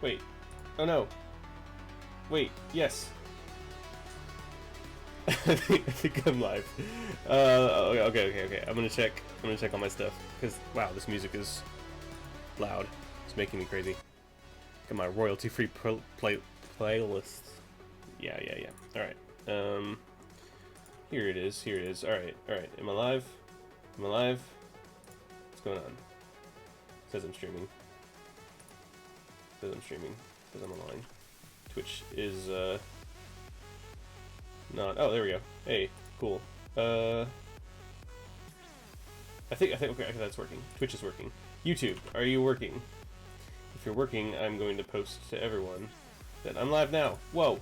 Wait. Oh no. Wait. Yes. I think I'm live. Okay. I'm gonna check. I'm gonna check all my stuff because wow, this music is loud. It's making me crazy. Got my royalty-free playlist. Yeah. All right. Here it is. All right. Am I live? Am I live? What's going on? It says I'm streaming. Says I'm online. Twitch is not. Oh, there we go. Hey, cool. I think okay, that's working. Twitch is working. YouTube, are you working? If you're working, I'm going to post to everyone that I'm live now. Whoa.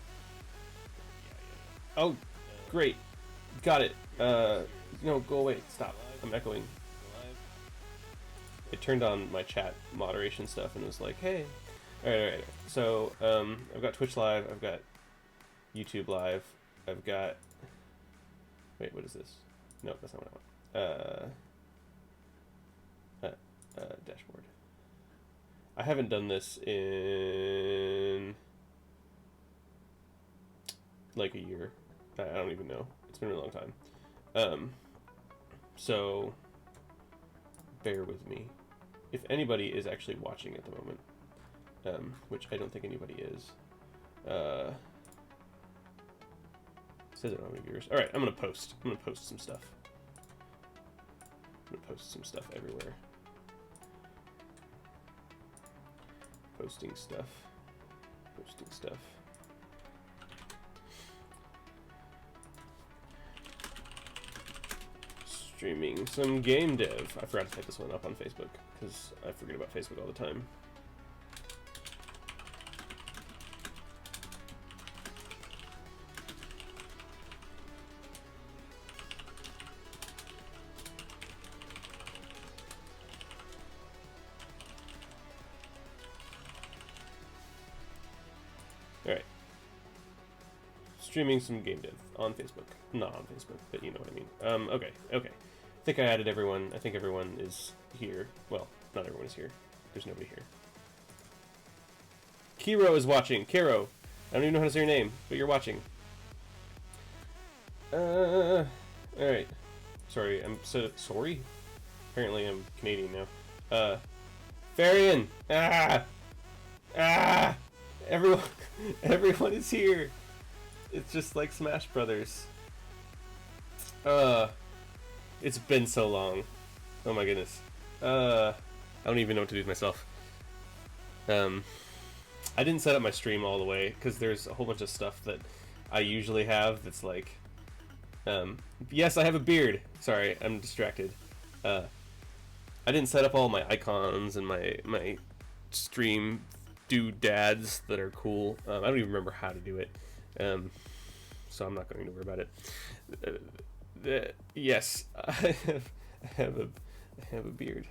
Oh, great. Got it. No, go away. Stop. I'm echoing. It turned on my chat moderation stuff and was like, hey. Alright. So, I've got Twitch Live, I've got YouTube Live, I've got... Wait, what is this? No, that's not what I want. Dashboard. I haven't done this in... like a year. I don't even know. It's been a really long time. So, bear with me. If anybody is actually watching at the moment, which I don't think anybody is. Says I don't have any viewers. Alright, I'm gonna post. I'm gonna post some stuff. I'm gonna post some stuff everywhere. Posting stuff. Streaming some game dev. I forgot to type this one up on Facebook, because I forget about Facebook all the time. Alright. Streaming some game dev on Facebook. Not on Facebook, but you know what I mean. Okay. I think I added everyone. I think everyone is here. Well, not everyone is here. There's nobody here. Kiro is watching. Kiro. I don't even know how to say your name, but you're watching. Alright. Sorry, I'm so sorry. Apparently I'm Canadian now. Farian! Everyone is here. It's just like Smash Brothers. It's been so long. Oh my goodness. I don't even know what to do with myself. I didn't set up my stream all the way because there's a whole bunch of stuff that I usually have that's like, yes, I have a beard. Sorry, I'm distracted. I didn't set up all my icons and my stream doodads that are cool. I don't even remember how to do it. So I'm not going to worry about it. Yes, I have a beard.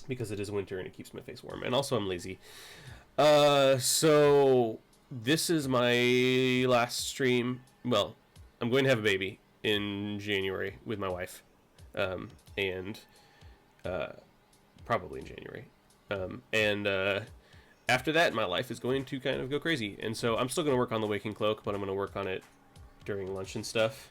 Because it is winter and it keeps my face warm, and also I'm lazy. So this is my last stream. Well, I'm going to have a baby in January with my wife, and probably in January, and after that, my life is going to kind of go crazy. And so I'm still going to work on the Waking Cloak, but I'm going to work on it during lunch and stuff.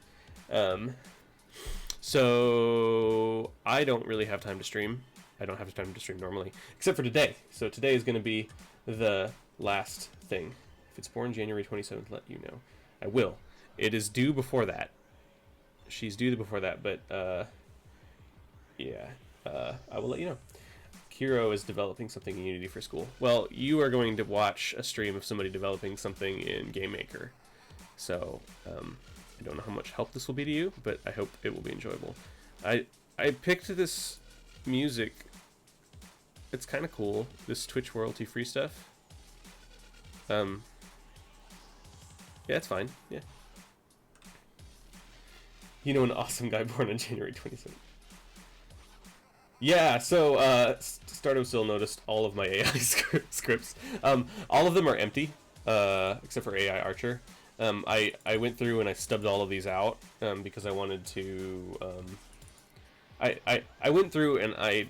So I don't really have time to stream. I don't have time to stream normally, except for today. So today is going to be the last thing. If it's born January 27th, let you know. I will. It is due before that. She's due before that, but yeah, I will let you know. Kiro is developing something in Unity for school. Well, you are going to watch a stream of somebody developing something in GameMaker. So, I don't know how much help this will be to you, but I hope it will be enjoyable. I picked this music. It's kind of cool, this Twitch royalty-free stuff. Yeah, it's fine, yeah. You know an awesome guy born on January 27th. Yeah, so Stardo still noticed all of my AI scripts. All of them are empty, except for AI Archer. I went through and I stubbed all of these out because I wanted to. I went through and I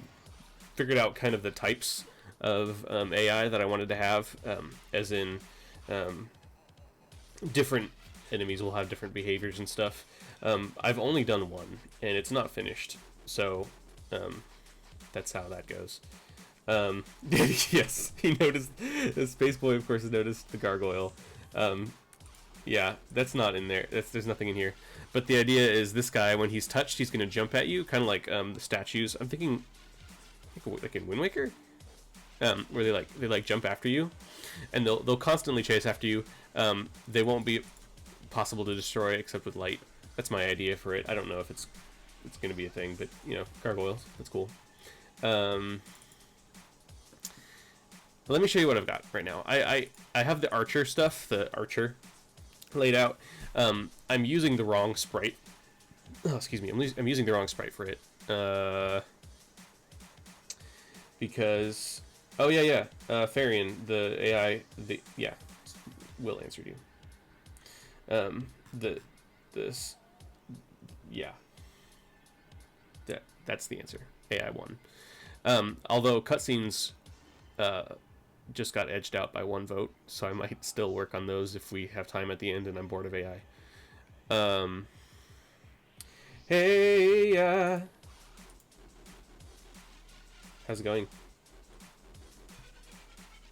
figured out kind of the types of AI that I wanted to have, as in different enemies will have different behaviors and stuff. I've only done one, and it's not finished, so that's how that goes. Yes, he noticed. The Space Boy, of course, has noticed the gargoyle. Yeah, that's not in there. There's nothing in here. But the idea is this guy, when he's touched, he's going to jump at you, kind of like the statues. I'm thinking, like in Wind Waker, where they like jump after you, and they'll constantly chase after you. They won't be possible to destroy except with light. That's my idea for it. I don't know if it's going to be a thing, but you know, gargoyles. That's cool. Let me show you what I've got right now. I have the archer stuff, the archer laid out. I'm using the wrong sprite. Oh, excuse me. I'm using the wrong sprite for it. Because Farian, the AI, Will answered you. That's the answer. AI 1. Although cutscenes just got edged out by 1 vote, so I might still work on those if we have time at the end and I'm bored of AI. Hey, how's it going?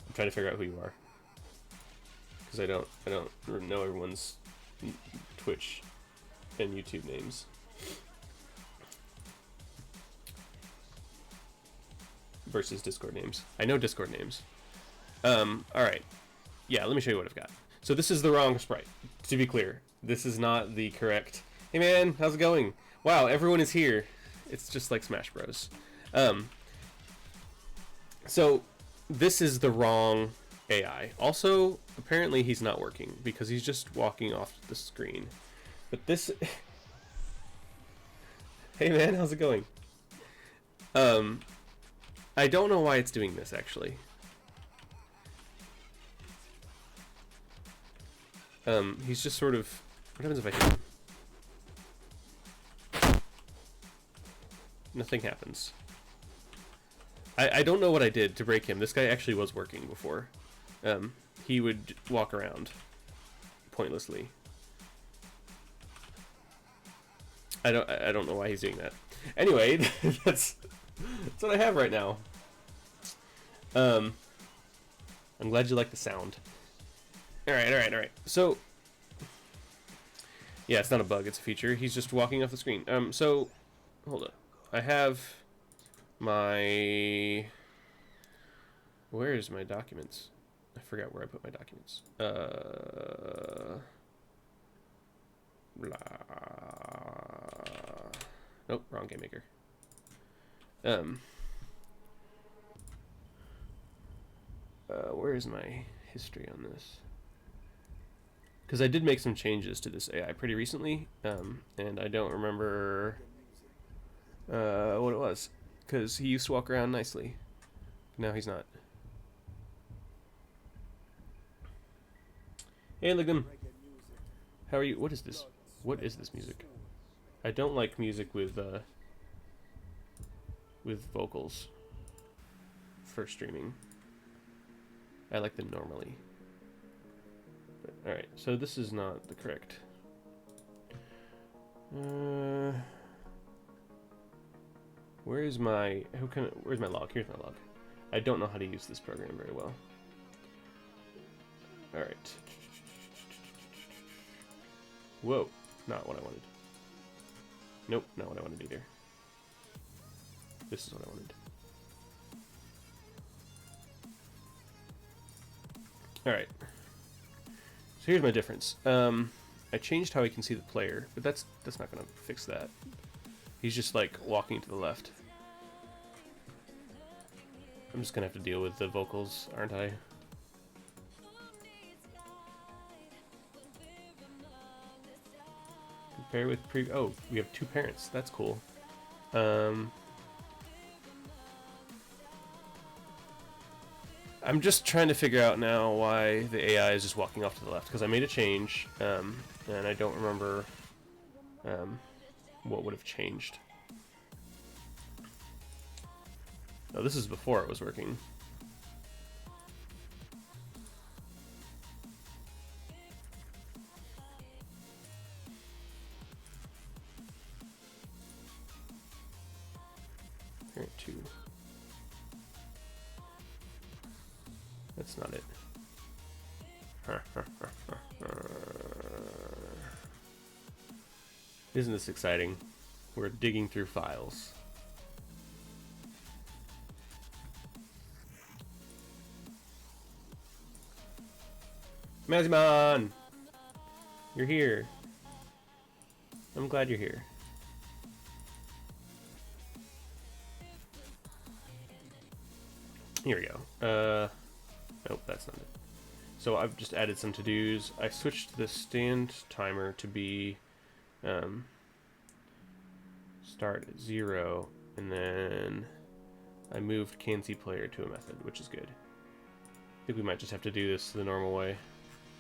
I'm trying to figure out who you are, because I don't know everyone's Twitch and YouTube names. Versus Discord names. I know Discord names. Alright. Yeah, let me show you what I've got. So this is the wrong sprite. To be clear, this is not the correct... Hey man, how's it going? Wow, everyone is here. It's just like Smash Bros. So this is the wrong AI. Also, apparently he's not working because he's just walking off the screen. But this... Hey man, how's it going? I don't know why it's doing this, actually. He's just sort of... What happens if I hit him? Nothing happens. I don't know what I did to break him. This guy actually was working before. He would walk around pointlessly. I don't know why he's doing that. Anyway, that's what I have right now. I'm glad you like the sound. Alright. So, yeah, it's not a bug, it's a feature. He's just walking off the screen. So, hold up. I have my... Where's my documents? I forgot where I put my documents. Blah. Nope, wrong game maker. Where is my history on this? Because I did make some changes to this AI pretty recently, and I don't remember what it was. Because he used to walk around nicely. Now he's not. Hey, Ligum. How are you? What is this? What is this music? I don't like music with vocals for streaming. I like them normally. Alright, so this is not the correct. Where's my log? Here's my log. I don't know how to use this program very well. Alright. Whoa, not what I wanted. Nope, not what I wanted either. This is what I wanted. Alright. So here's my difference. I changed how I can see the player, but that's not gonna fix that. He's just like walking to the left. I'm just gonna have to deal with the vocals, aren't I? Compare with oh, we have 2 parents. That's cool. I'm just trying to figure out now why the AI is just walking off to the left, because I made a change, and I don't remember what would have changed. Oh, this is before it was working. Parent 2. That's not it. Isn't this exciting? We're digging through files. Mazimon! You're here. I'm glad you're here. Here we go. Nope, that's not it. So I've just added some to-dos. I switched the stand timer to be start at 0, and then I moved can see player to a method, which is good. I think we might just have to do this the normal way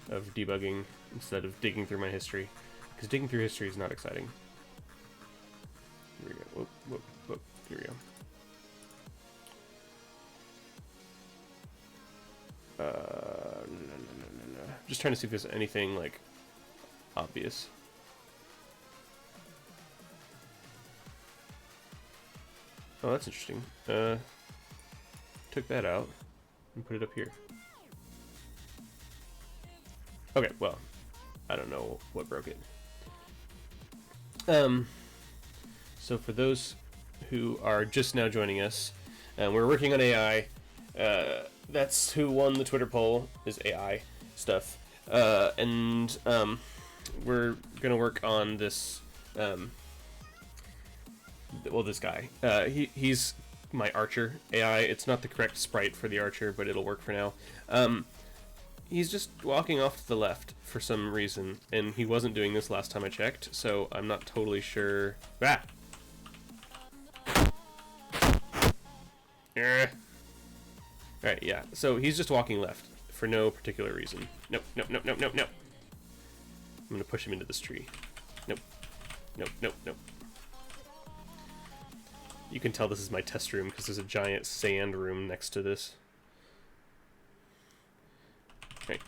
of debugging instead of digging through my history, because digging through history is not exciting. Here we go. Whoop, whoop, whoop. Here we go. Just trying to see if there's anything like obvious. Oh, that's interesting. Took that out and put it up here. Okay, well, I don't know what broke it. So for those who are just now joining us, we're working on AI. That's who won the Twitter poll, is AI stuff. And we're gonna work on this. Well, this guy. He's my archer AI. It's not the correct sprite for the archer, but it'll work for now. He's just walking off to the left for some reason, and he wasn't doing this last time I checked, so I'm not totally sure. Ah! Alright, yeah. So he's just walking left for no particular reason. Nope, nope, nope, nope, nope, nope. I'm gonna push him into this tree. Nope. Nope, nope, nope. You can tell this is my test room because there's a giant sand room next to this. Right.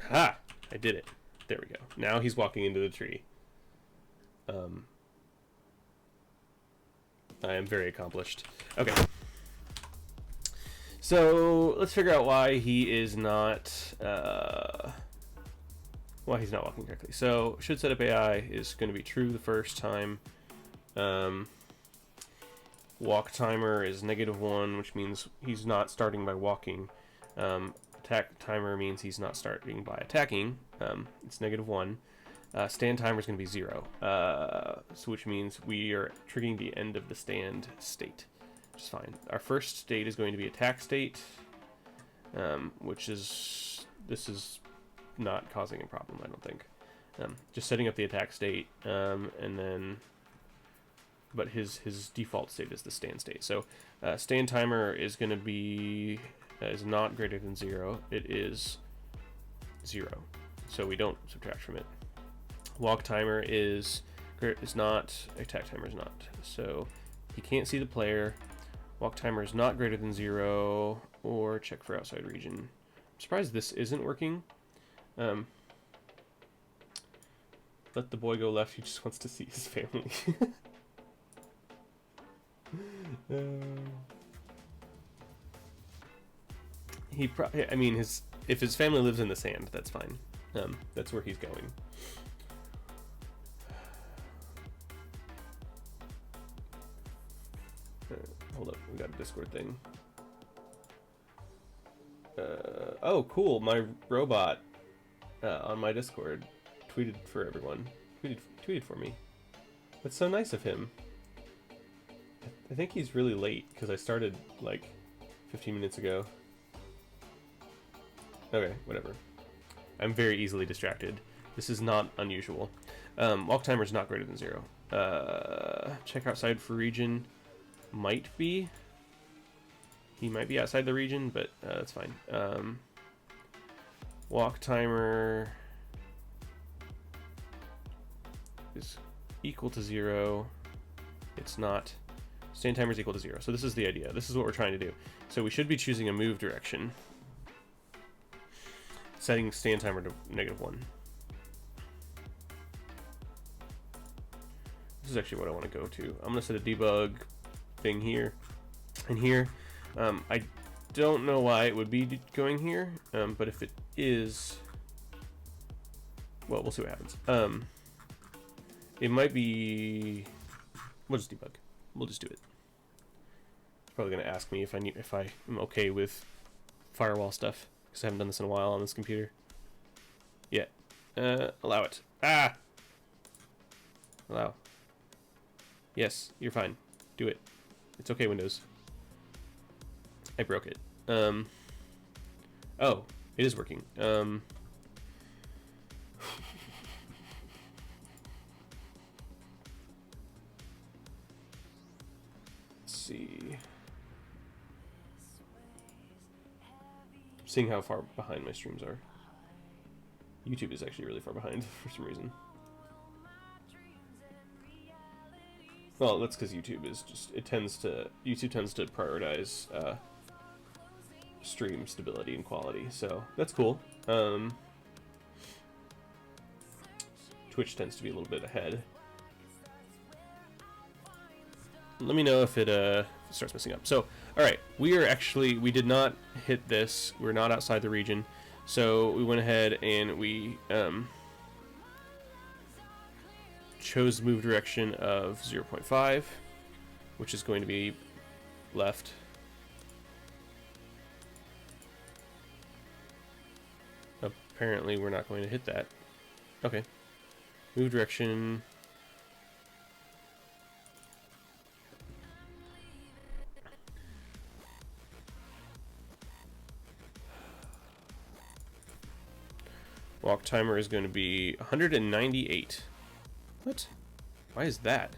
Ha! I did it. There we go. Now he's walking into the tree. I am very accomplished. Okay. So let's figure out why he is not why he's not walking correctly. So should setup AI is going to be true the first time. Walk timer is -1, which means he's not starting by walking. Attack timer means he's not starting by attacking. It's -1. Stand timer is going to be 0, so which means we are triggering the end of the stand state, which is fine. Our first state is going to be attack state, which is, this is not causing a problem, I don't think. Just setting up the attack state, and then, but his default state is the stand state. So stand timer is going to be is not greater than 0. It is 0, so we don't subtract from it. Walk timer is not, attack timer is not. So he can't see the player. Walk timer is not greater than 0, or check for outside region. I'm surprised this isn't working. Let the boy go left. He just wants to see his family. I mean, if his family lives in the sand, that's fine. That's where he's going. Hold up, we got a Discord thing. Oh, cool! My robot on my Discord tweeted for everyone. Tweeted for me. That's so nice of him. I think he's really late because I started like 15 minutes ago. Okay, whatever. I'm very easily distracted. This is not unusual. Walk timer is not greater than 0. Check outside for region. Might be. He might be outside the region, but that's fine. Walk timer is equal to 0. It's not Stand timer is equal to 0. So this is the idea. This is what we're trying to do. So we should be choosing a move direction. Setting stand timer to -1. This is actually what I want to go to. I'm going to set a debug thing here and here. I don't know why it would be going here, but if it is, well, we'll see what happens. It might be. We'll just debug. We'll just do it. It's probably going to ask me if I am okay with firewall stuff, because I haven't done this in a while on this computer. Yeah. Allow it. Ah. Allow. Yes, you're fine. Do it. It's okay, Windows. I broke it. Oh, it is working. Let's see. Seeing how far behind my streams are. YouTube is actually really far behind for some reason. Well, that's because YouTube is just, YouTube tends to prioritize stream stability and quality, so that's cool. Twitch tends to be a little bit ahead. Let me know if it starts messing up. So, alright, we did not hit this. We're not outside the region. So we went ahead and we chose move direction of 0.5, which is going to be left. Apparently we're not going to hit that. Okay. Move direction. Walk timer is going to be 198. What? Why is that?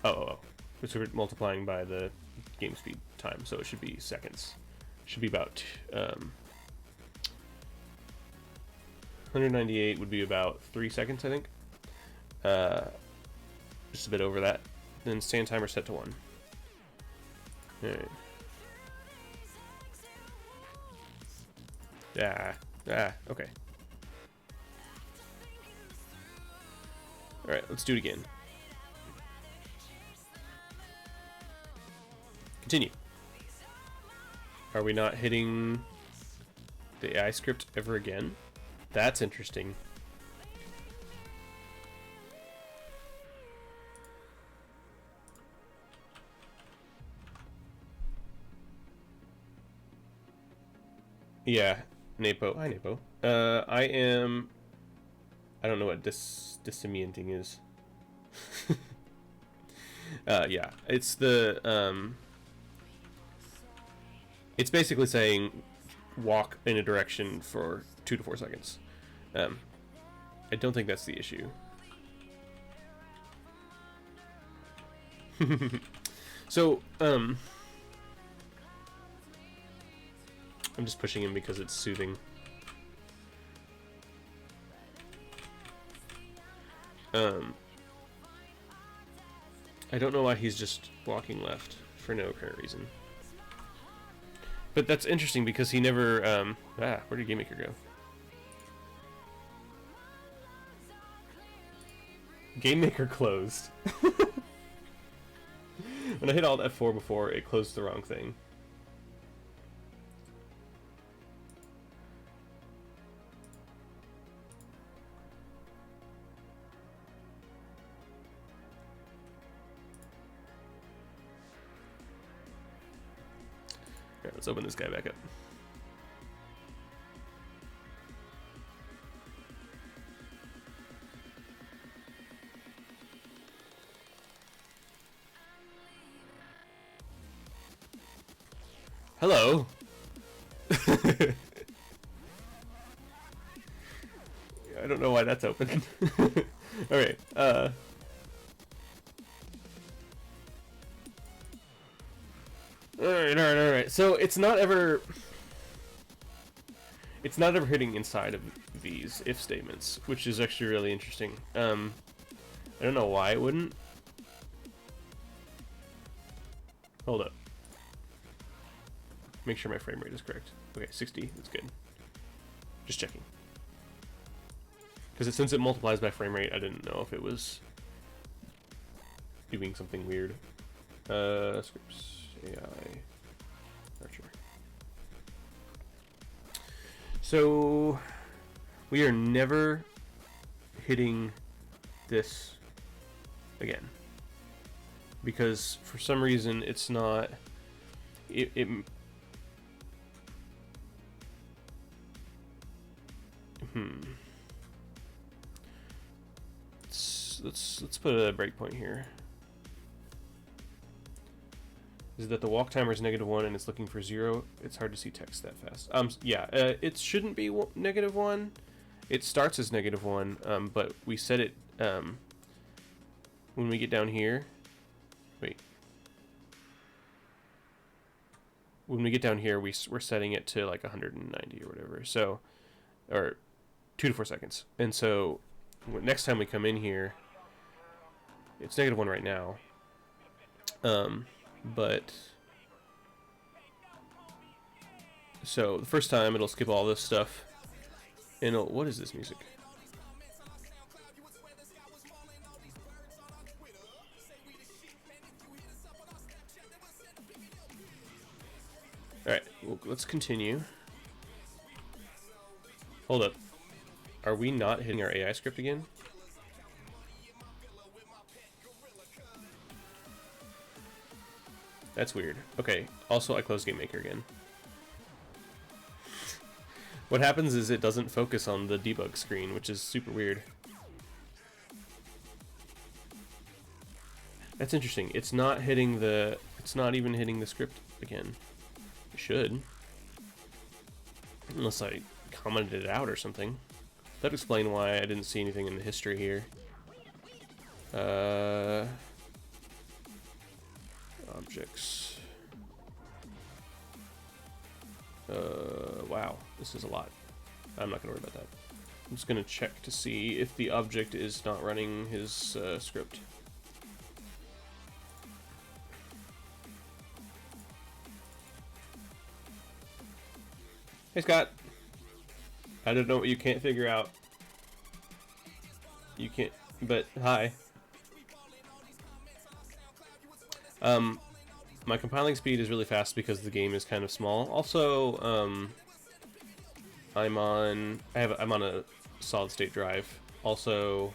Oh. It's multiplying by the game speed time, so it should be seconds. Should be about 198 would be about 3 seconds, I think. Just a bit over that. Then stand timer set to 1. Alright. Okay. Alright, let's do it again. Continue. Are we not hitting the AI script ever again? That's interesting. Yeah, Napo. Hi, Napo. I don't know what dissimienting is. Yeah, it's the it's basically saying walk in a direction for 2 to 4 seconds. I don't think that's the issue. So, I'm just pushing him because it's soothing. I don't know why he's just walking left for no apparent reason. But that's interesting because he never, where did Game Maker go? Game Maker closed. When I hit Alt F4 before, it closed the wrong thing. Alright, let's open this guy back up. Hello. I don't know why that's open. Alright, Alright. So it's not ever hitting inside of these if statements, which is actually really interesting. I don't know why it wouldn't. Hold up. Make sure my frame rate is correct. Okay, 60. That's good. Just checking. Because since it multiplies by frame rate, I didn't know if it was doing something weird. Scripts, AI, Archer. So we are never hitting this again, because for some reason it's not. Let's put a breakpoint here. Is that the walk timer is -1 and it's looking for 0? It's hard to see text that fast. Yeah, it shouldn't be -1. It starts as -1, but we set it when we get down here. Wait. When we get down here, we're setting it to like 190 or whatever. So, or 2 to 4 seconds. And so next time we come in here, it's -1 right now. But so the first time it'll skip all this stuff, and what is this music? All right, well, let's continue. Hold up, are we not hitting our AI script again? That's weird. Okay, also I closed GameMaker again. What happens is it doesn't focus on the debug screen, which is super weird. That's interesting. It's not hitting the... It's not even hitting the script again. It should. Unless I commented it out or something. That'd explain why I didn't see anything in the history here. Objects. Wow, this is a lot. I'm not gonna worry about that. I'm just gonna check to see if the object is not running his script. Hey Scott, I don't know what you can't figure out. You can't, but hi. My compiling speed is really fast because the game is kind of small. Also, I'm on a solid state drive. Also,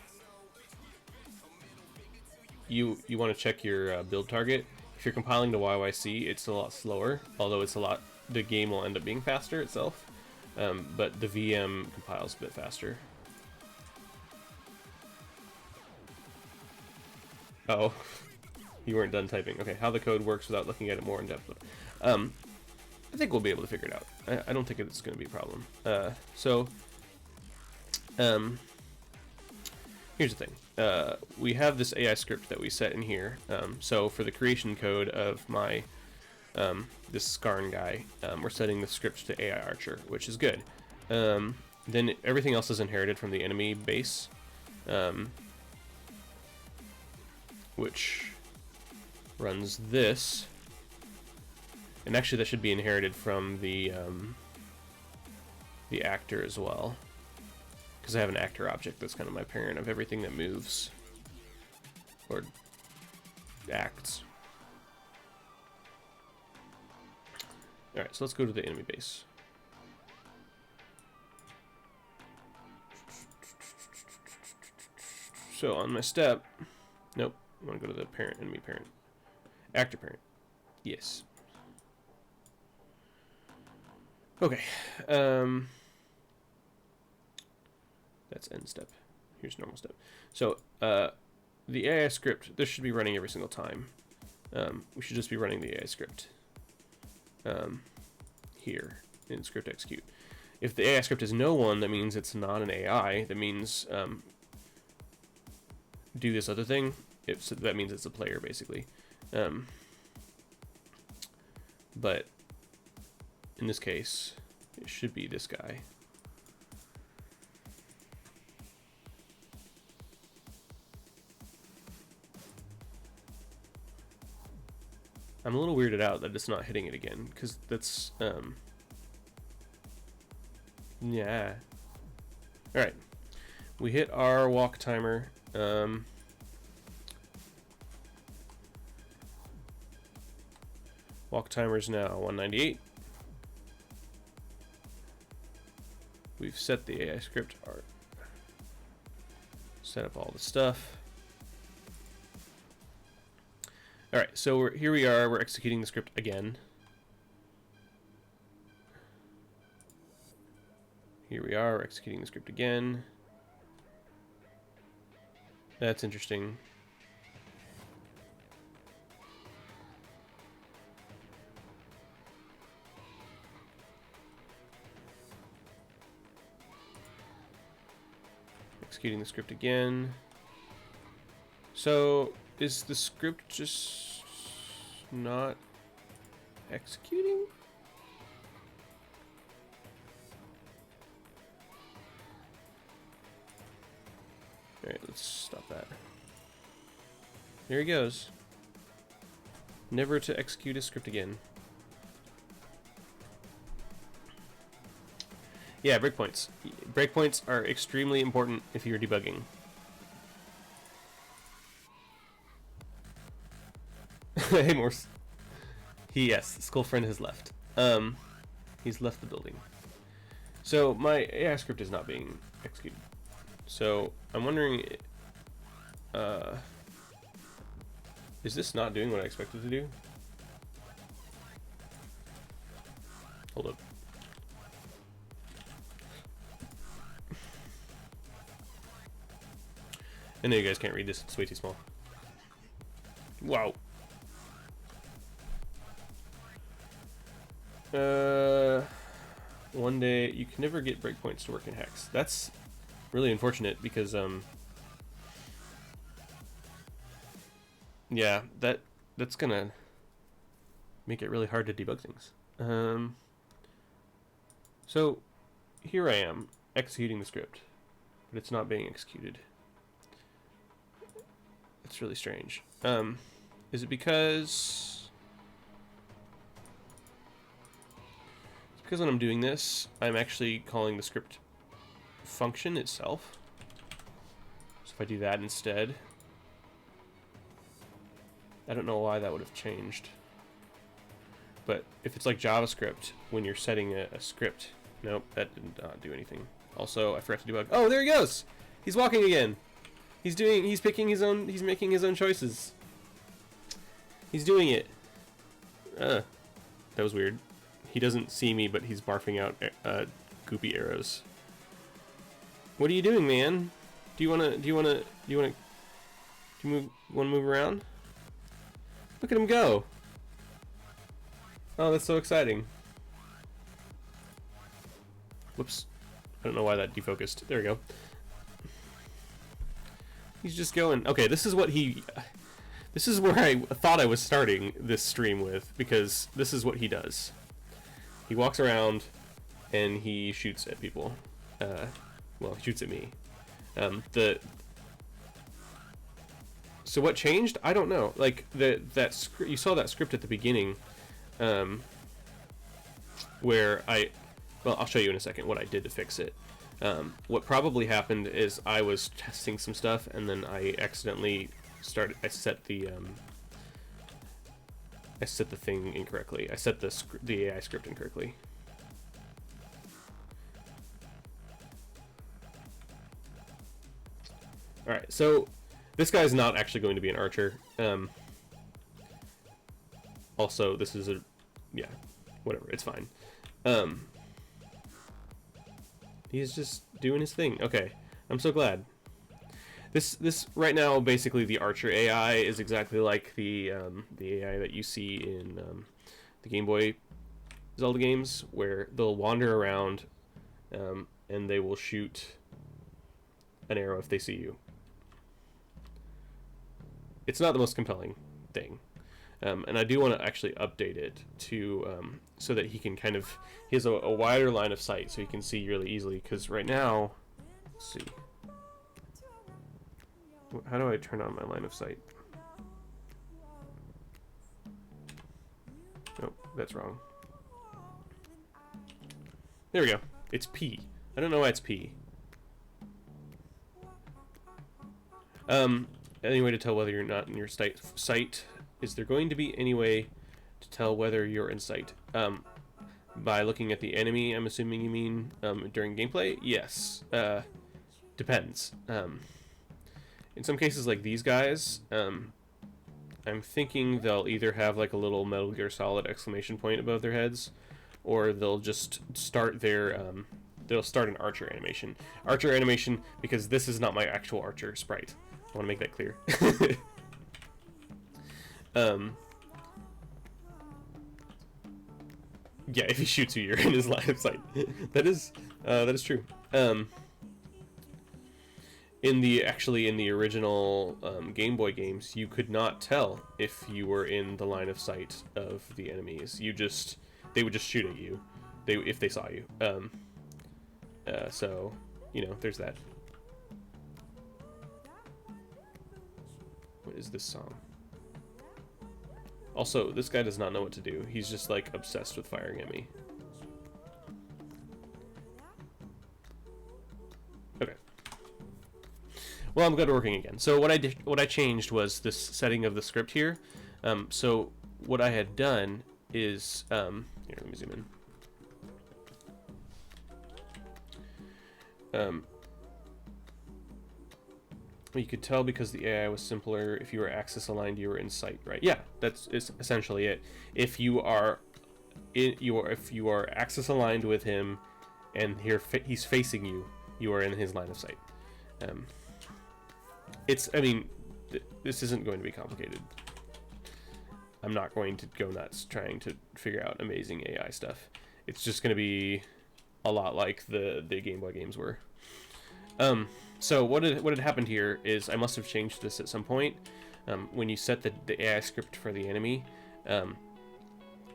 you want to check your build target. If you're compiling to YYC, it's a lot slower. Although the game will end up being faster itself. But the VM compiles a bit faster. Oh. You weren't done typing. Okay, how the code works without looking at it more in depth. I think we'll be able to figure it out. I don't think it's going to be a problem. Here's the thing. We have this AI script that we set in here. So for the creation code of my this Skarn guy, we're setting the script to AI Archer, which is good. Then everything else is inherited from the enemy base, which runs this, and actually that should be inherited from the actor as well, because I have an actor object that's kind of my parent of everything that moves or acts. Alright, so let's go to the enemy base. So on my step, nope, I want to go to the parent, enemy parent. Actor parent. Yes. Okay. That's end step. Here's normal step. So, the AI script, this should be running every single time. We should just be running the AI script here in script execute. If the AI script is no one, that means it's not an AI. That means do this other thing. That means it's a player, basically. But in this case, it should be this guy. I'm a little weirded out that it's not hitting it again, because that's, yeah. Alright. We hit our walk timer. Walk timer's now 198. We've set the AI script art. Set up all the stuff. Alright, so here we are. We're executing the script again. Here we are. We're executing the script again. That's interesting. Executing the script again. So, is the script just not executing? Alright, let's stop that. There he goes. Never to execute a script again. Yeah, breakpoints. Breakpoints are extremely important if you're debugging. Hey, Morse. Yes, Skullfriend has left. He's left the building. So my AI script is not being executed. So I'm wondering, is this not doing what I expected to do? Hold up. I know you guys can't read this, it's way too small. Wow. One day you can never get breakpoints to work in Hex. That's really unfortunate because yeah, that's gonna make it really hard to debug things. So here I am executing the script, but it's not being executed. It's really strange. Is it because when I'm doing this, I'm actually calling the script function itself? So if I do that instead, I don't know why that would have changed. But if it's like JavaScript, when you're setting a script, nope, that did not do anything. Also, I forgot to debug. Oh, there he goes! He's walking again! He's making his own choices. He's doing it. That was weird. He doesn't see me, but he's barfing out goopy arrows. What are you doing, man? Do you wanna move around? Look at him go. Oh, that's so exciting. Whoops. I don't know why that defocused. There we go. He's just going. Okay, this is where I thought I was starting this stream with, because this is what he does. He walks around and he shoots at people. Well, he shoots at me. So what changed? I don't know. Like you saw that script at the beginning, where I'll show you in a second what I did to fix it. What probably happened is I was testing some stuff, and then I accidentally I set the thing incorrectly. I set the AI script incorrectly. All right, so this guy's not actually going to be an archer. Also, this is yeah, whatever. It's fine. He's just doing his thing. Okay, I'm so glad. This right now, basically, the Archer AI is exactly like the AI that you see in the Game Boy Zelda games, where they'll wander around and they will shoot an arrow if they see you. It's not the most compelling thing, and I do want to actually update it to so that he has a wider line of sight, so he can see really easily. Because right now, let's see. How do I turn on my line of sight? That's wrong. There we go. It's P. I don't know why it's P. Any way to tell whether you're not in your sight? Is there going to be any way to tell whether you're in sight? By looking at the enemy, I'm assuming you mean during gameplay? Yes. Depends. In some cases, like these guys, I'm thinking they'll either have like a little Metal Gear Solid exclamation point above their heads, or they'll just start their they'll start an archer animation. Archer animation, because this is not my actual archer sprite. I want to make that clear. Yeah, if he shoots you, you're in his line of sight. That is true. In the original Game Boy games, you could not tell if you were in the line of sight of the enemies. They would just shoot at you, if they saw you. So, you know, there's that. What is this song? Also, this guy does not know what to do. He's just like obsessed with firing at me. Okay. Well, I'm glad we're working again. So what I changed was this setting of the script here. So what I had done is here, let me zoom in. You could tell because the AI was simpler. If you were axis aligned, you were in sight, right? Yeah, that's essentially it. If you are axis aligned with him, and he's facing you, you are in his line of sight. I mean, this isn't going to be complicated. I'm not going to go nuts trying to figure out amazing AI stuff. It's just going to be a lot like the Game Boy games were. So what had happened here is I must have changed this at some point. When you set the AI script for the enemy,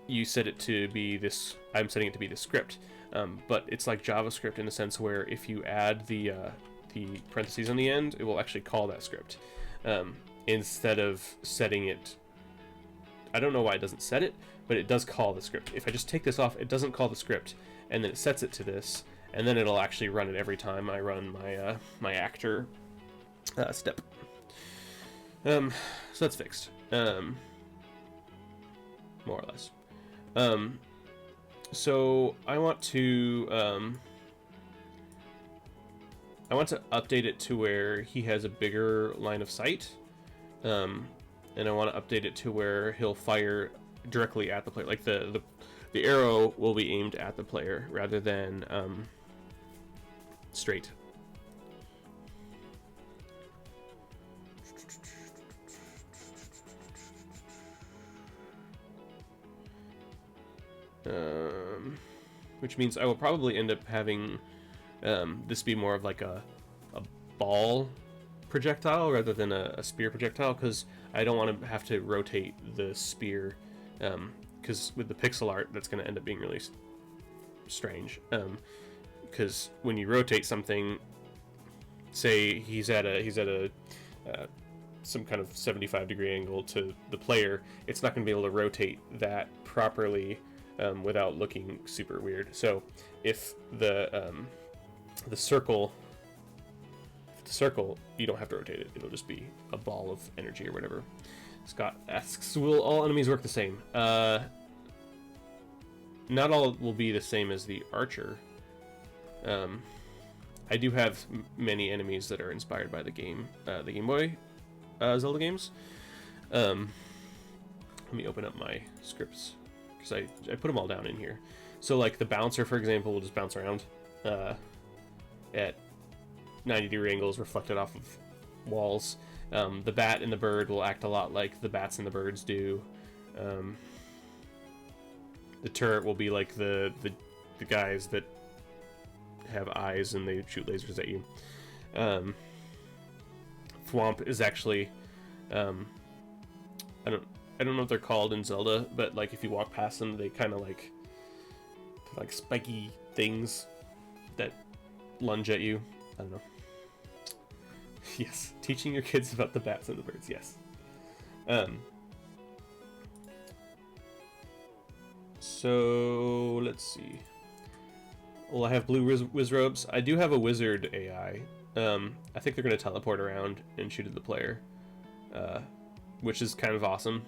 you set it to be this. I'm setting it to be the script, but it's like JavaScript in the sense where if you add the parentheses on the end, it will actually call that script instead of setting it. I don't know why it doesn't set it, but it does call the script. If I just take this off, it doesn't call the script, and then it sets it to this. And then it'll actually run it every time I run my my actor step. So that's fixed, more or less. So I want to update it to where he has a bigger line of sight, and I want to update it to where he'll fire directly at the player. Like the arrow will be aimed at the player rather than straight. Which means I will probably end up having this be more of like a ball projectile rather than a spear projectile, because I don't want to have to rotate the spear, because with the pixel art that's going to end up being really strange. Because when you rotate something, say he's at a some kind of 75-degree angle to the player, it's not going to be able to rotate that properly without looking super weird. So if the circle, you don't have to rotate it; it'll just be a ball of energy or whatever. Scott asks, "Will all enemies work the same?" Not all will be the same as the archer. I do have many enemies that are inspired by the Game Boy Zelda games. Let me open up my scripts, because I put them all down in here. So like the bouncer, for example, will just bounce around at 90-degree angles reflected off of walls. The bat and the bird will act a lot like the bats and the birds do. The turret will be like the guys that have eyes and they shoot lasers at you. Thwomp is actually I don't know what they're called in Zelda, but like if you walk past them, they kind of like spiky things that lunge at you. I don't know. Yes, teaching your kids about the bats and the birds. Yes. So let's see. Well, I have blue whiz robes. I do have a wizard AI. I think they're going to teleport around and shoot at the player, which is kind of awesome.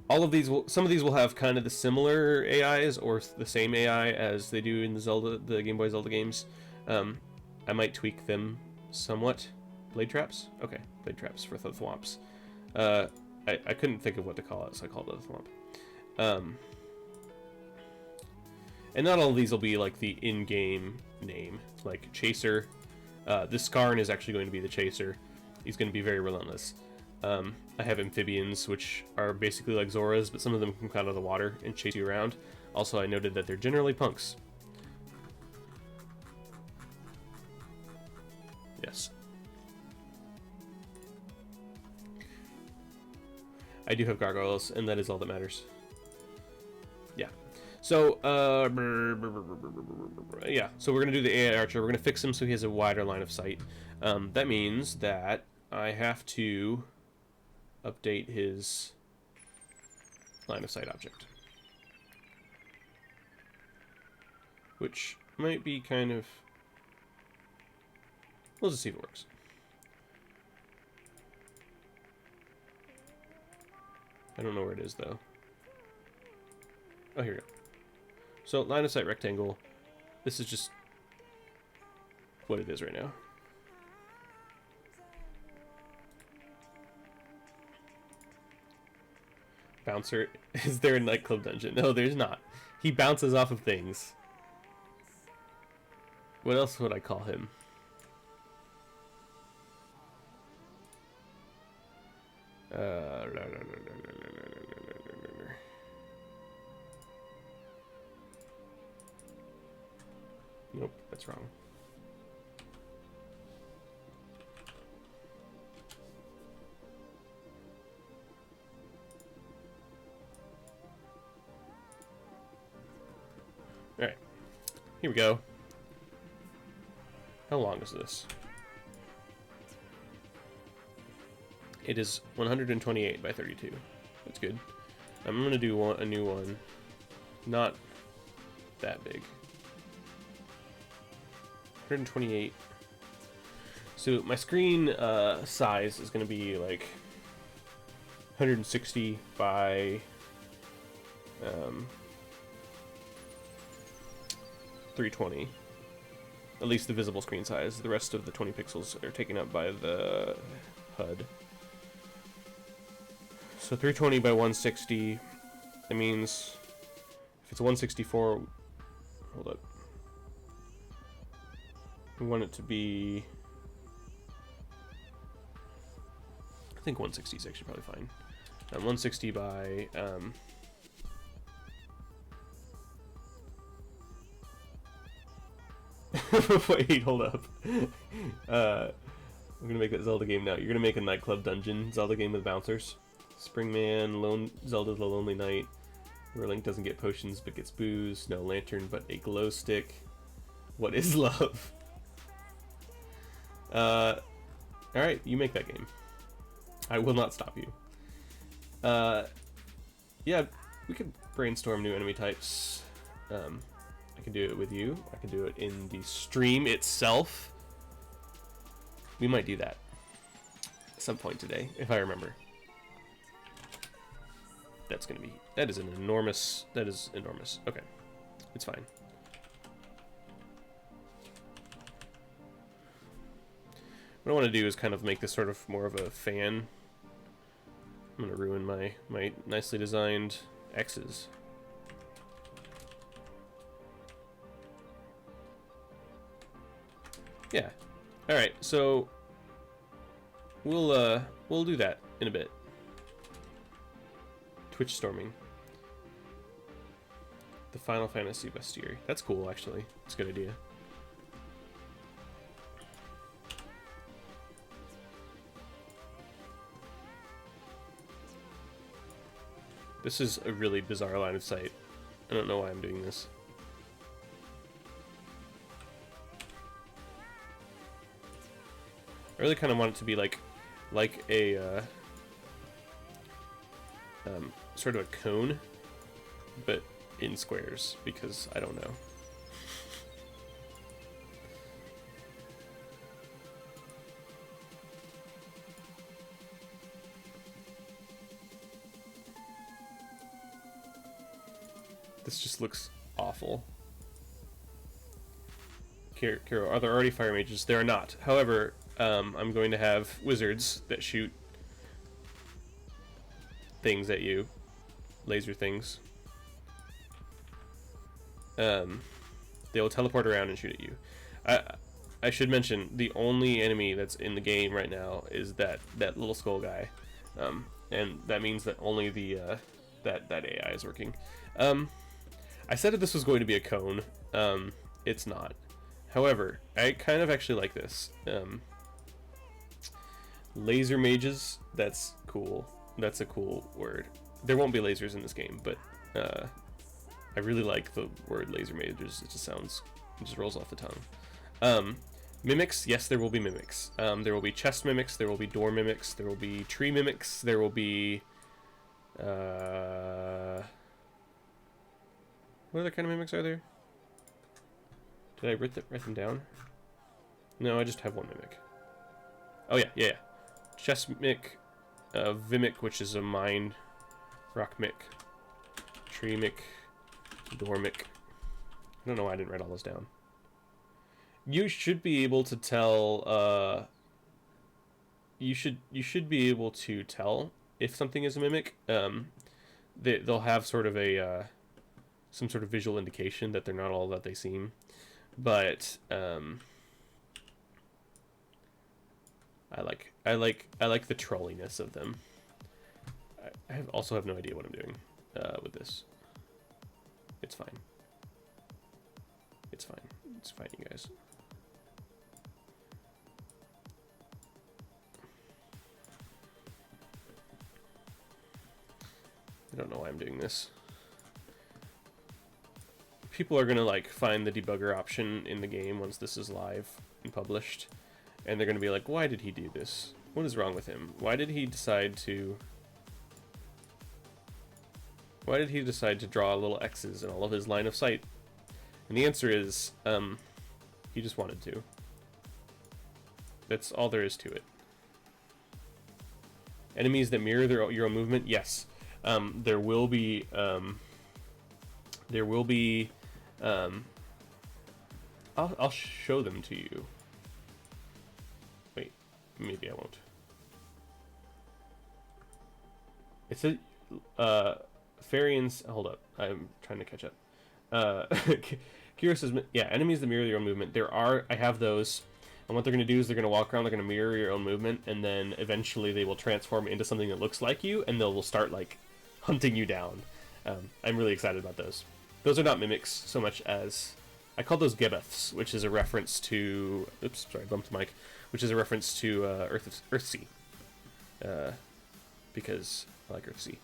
All of these some of these will have kind of the similar AIs or the same AI as they do in the Game Boy Zelda games. I might tweak them somewhat. Blade traps? Okay, blade traps for the thwomps. I couldn't think of what to call it, so I called it a thwomp. And not all of these will be like the in-game name, like Chaser. This Skarn is actually going to be the Chaser. He's going to be very relentless. I have amphibians, which are basically like Zoras, but some of them can come out of the water and chase you around. Also, I noted that they're generally punks. Yes. I do have gargoyles, and that is all that matters. Yeah. So, yeah. So we're going to do the AI Archer. We're going to fix him so he has a wider line of sight. That means that I have to update his line of sight object, which might be kind of... We'll just see if it works. I don't know where it is, though. Oh, here we go. So, line of sight rectangle. This is just what it is right now. Bouncer. Is there a nightclub dungeon? No, there's not. He bounces off of things. What else would I call him? Nope, that's wrong. Alright, here we go. How long is this? It is 128 by 32. That's good. I'm going to do a new one. Not that big. 128. So my screen size is going to be like 160 by 320. At least the visible screen size. The rest of the 20 pixels are taken up by the HUD. So 320 by 160. That means if it's 164, hold up. We want it to be, I think 160 is actually probably fine. 160 by wait, hold up. I'm gonna make that Zelda game now. You're gonna make a nightclub dungeon Zelda game with bouncers. Springman, Zelda the Lonely Knight, where Link doesn't get potions but gets booze. No lantern but a glow stick. What is love? Alright, you make that game. I will not stop you. Yeah, we could brainstorm new enemy types. I can do it with you. I can do it in the stream itself. We might do that at some point today, if I remember. That is enormous. Okay, it's fine. What I want to do is kind of make this sort of more of a fan. I'm going to ruin my nicely designed X's. Yeah. All right. So we'll do that in a bit. Twitch storming. The Final Fantasy bestiary. That's cool, actually. It's a good idea. This is a really bizarre line of sight. I don't know why I'm doing this. I really kind of want it to be like a sort of a cone, but in squares, because I don't know. This just looks awful. Kiro, are there already fire mages? There are not. However, I'm going to have wizards that shoot things at you. Laser things. They will teleport around and shoot at you. I should mention, the only enemy that's in the game right now is that little skull guy. And that means that only the that AI is working. I said that this was going to be a cone. It's not. However, I kind of actually like this. Laser mages, that's cool. That's a cool word. There won't be lasers in this game, but I really like the word laser mages. It just rolls off the tongue. Mimics, yes, there will be mimics. There will be chest mimics, there will be door mimics, there will be tree mimics, there will be... what other kind of mimics are there? Did I write them down? No, I just have one mimic. Oh yeah. Chest mimic, Vimic, which is a mine, rock mic, tree mic, door mic. I don't know why I didn't write all those down. You should be able to tell. You should be able to tell if something is a mimic. They'll have sort of a some sort of visual indication that they're not all that they seem, but I like the trolliness of them. I also have no idea what I'm doing with this. It's fine. It's fine. It's fine, you guys. I don't know why I'm doing this. People are gonna like find the debugger option in the game once this is live and published, and they're gonna be like, why did he do this? What is wrong with him? Why did he decide to draw little X's in all of his line of sight? And the answer is, he just wanted to. That's all there is to it. Enemies that mirror your own movement, yes. There will be I'll show them to you. Wait, maybe I won't. It said Farians. Hold up, I'm trying to catch up. Kira says, yeah, enemies that mirror your own movement. I have those, and what they're going to do is they're going to walk around, they're going to mirror your own movement, and then eventually they will transform into something that looks like you, and they'll start like hunting you down. I'm really excited about those. Those are not mimics so much as I call those Gebeths, which is a reference to. Oops, sorry, bumped the mic. Which is a reference to Earthsea, because I like Earthsea.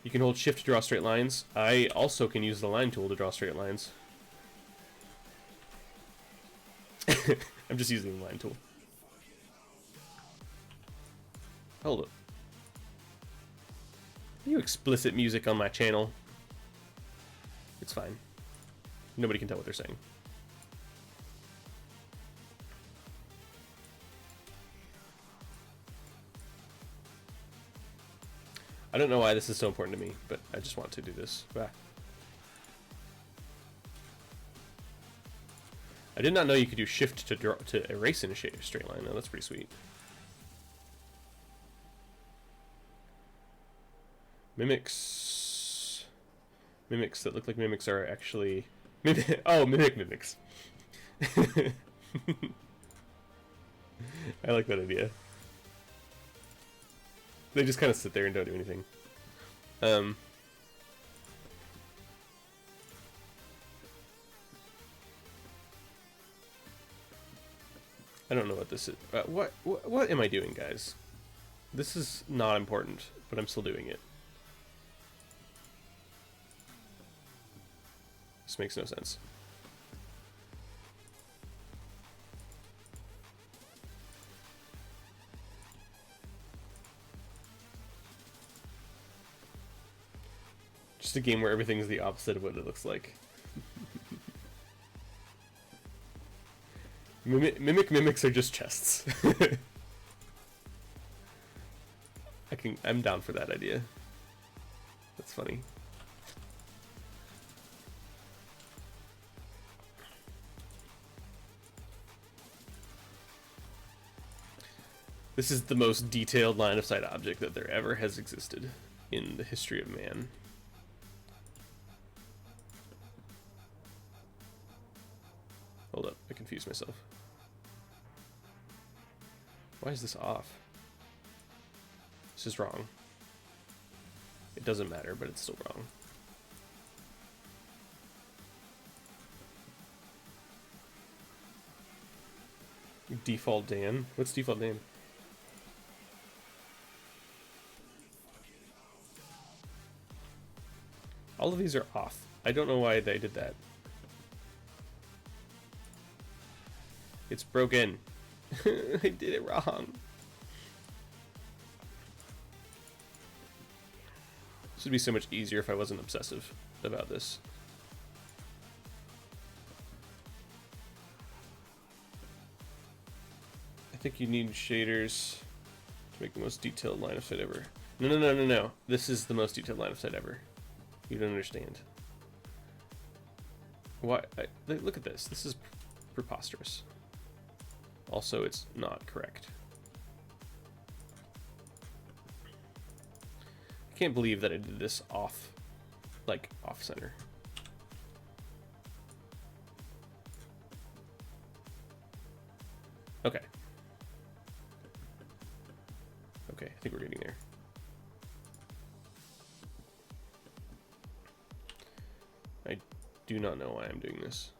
You can hold shift to draw straight lines. I also can use the line tool to draw straight lines. I'm just using the line tool. Hold up. You explicit music on my channel. It's fine. Nobody can tell what they're saying. I don't know why this is so important to me, but I just want to do this. Ah. I did not know you could do shift to erase in a straight line. No, that's pretty sweet. Mimics that look like mimics are actually mimics. I like that idea. They just kind of sit there and don't do anything. I don't know what this is. What am I doing, guys? This is not important, but I'm still doing it. This makes no sense. Just a game where everything's the opposite of what it looks like. Mimics are just chests. I'm down for that idea. That's funny. This is the most detailed line of sight object that there ever has existed in the history of man. Hold up, I confused myself. Why is this off? This is wrong. It doesn't matter, but it's still wrong. Default Dan? What's default Dan? All of these are off. I don't know why they did that. It's broken. I did it wrong. This would be so much easier if I wasn't obsessive about this. I think you need shaders to make the most detailed line of sight ever. No. This is the most detailed line of sight ever. You don't understand. Why? Look at this. This is preposterous. Also, it's not correct. I can't believe that I did this off center. Okay. Okay, I think we're getting there. I do not know why I'm doing this.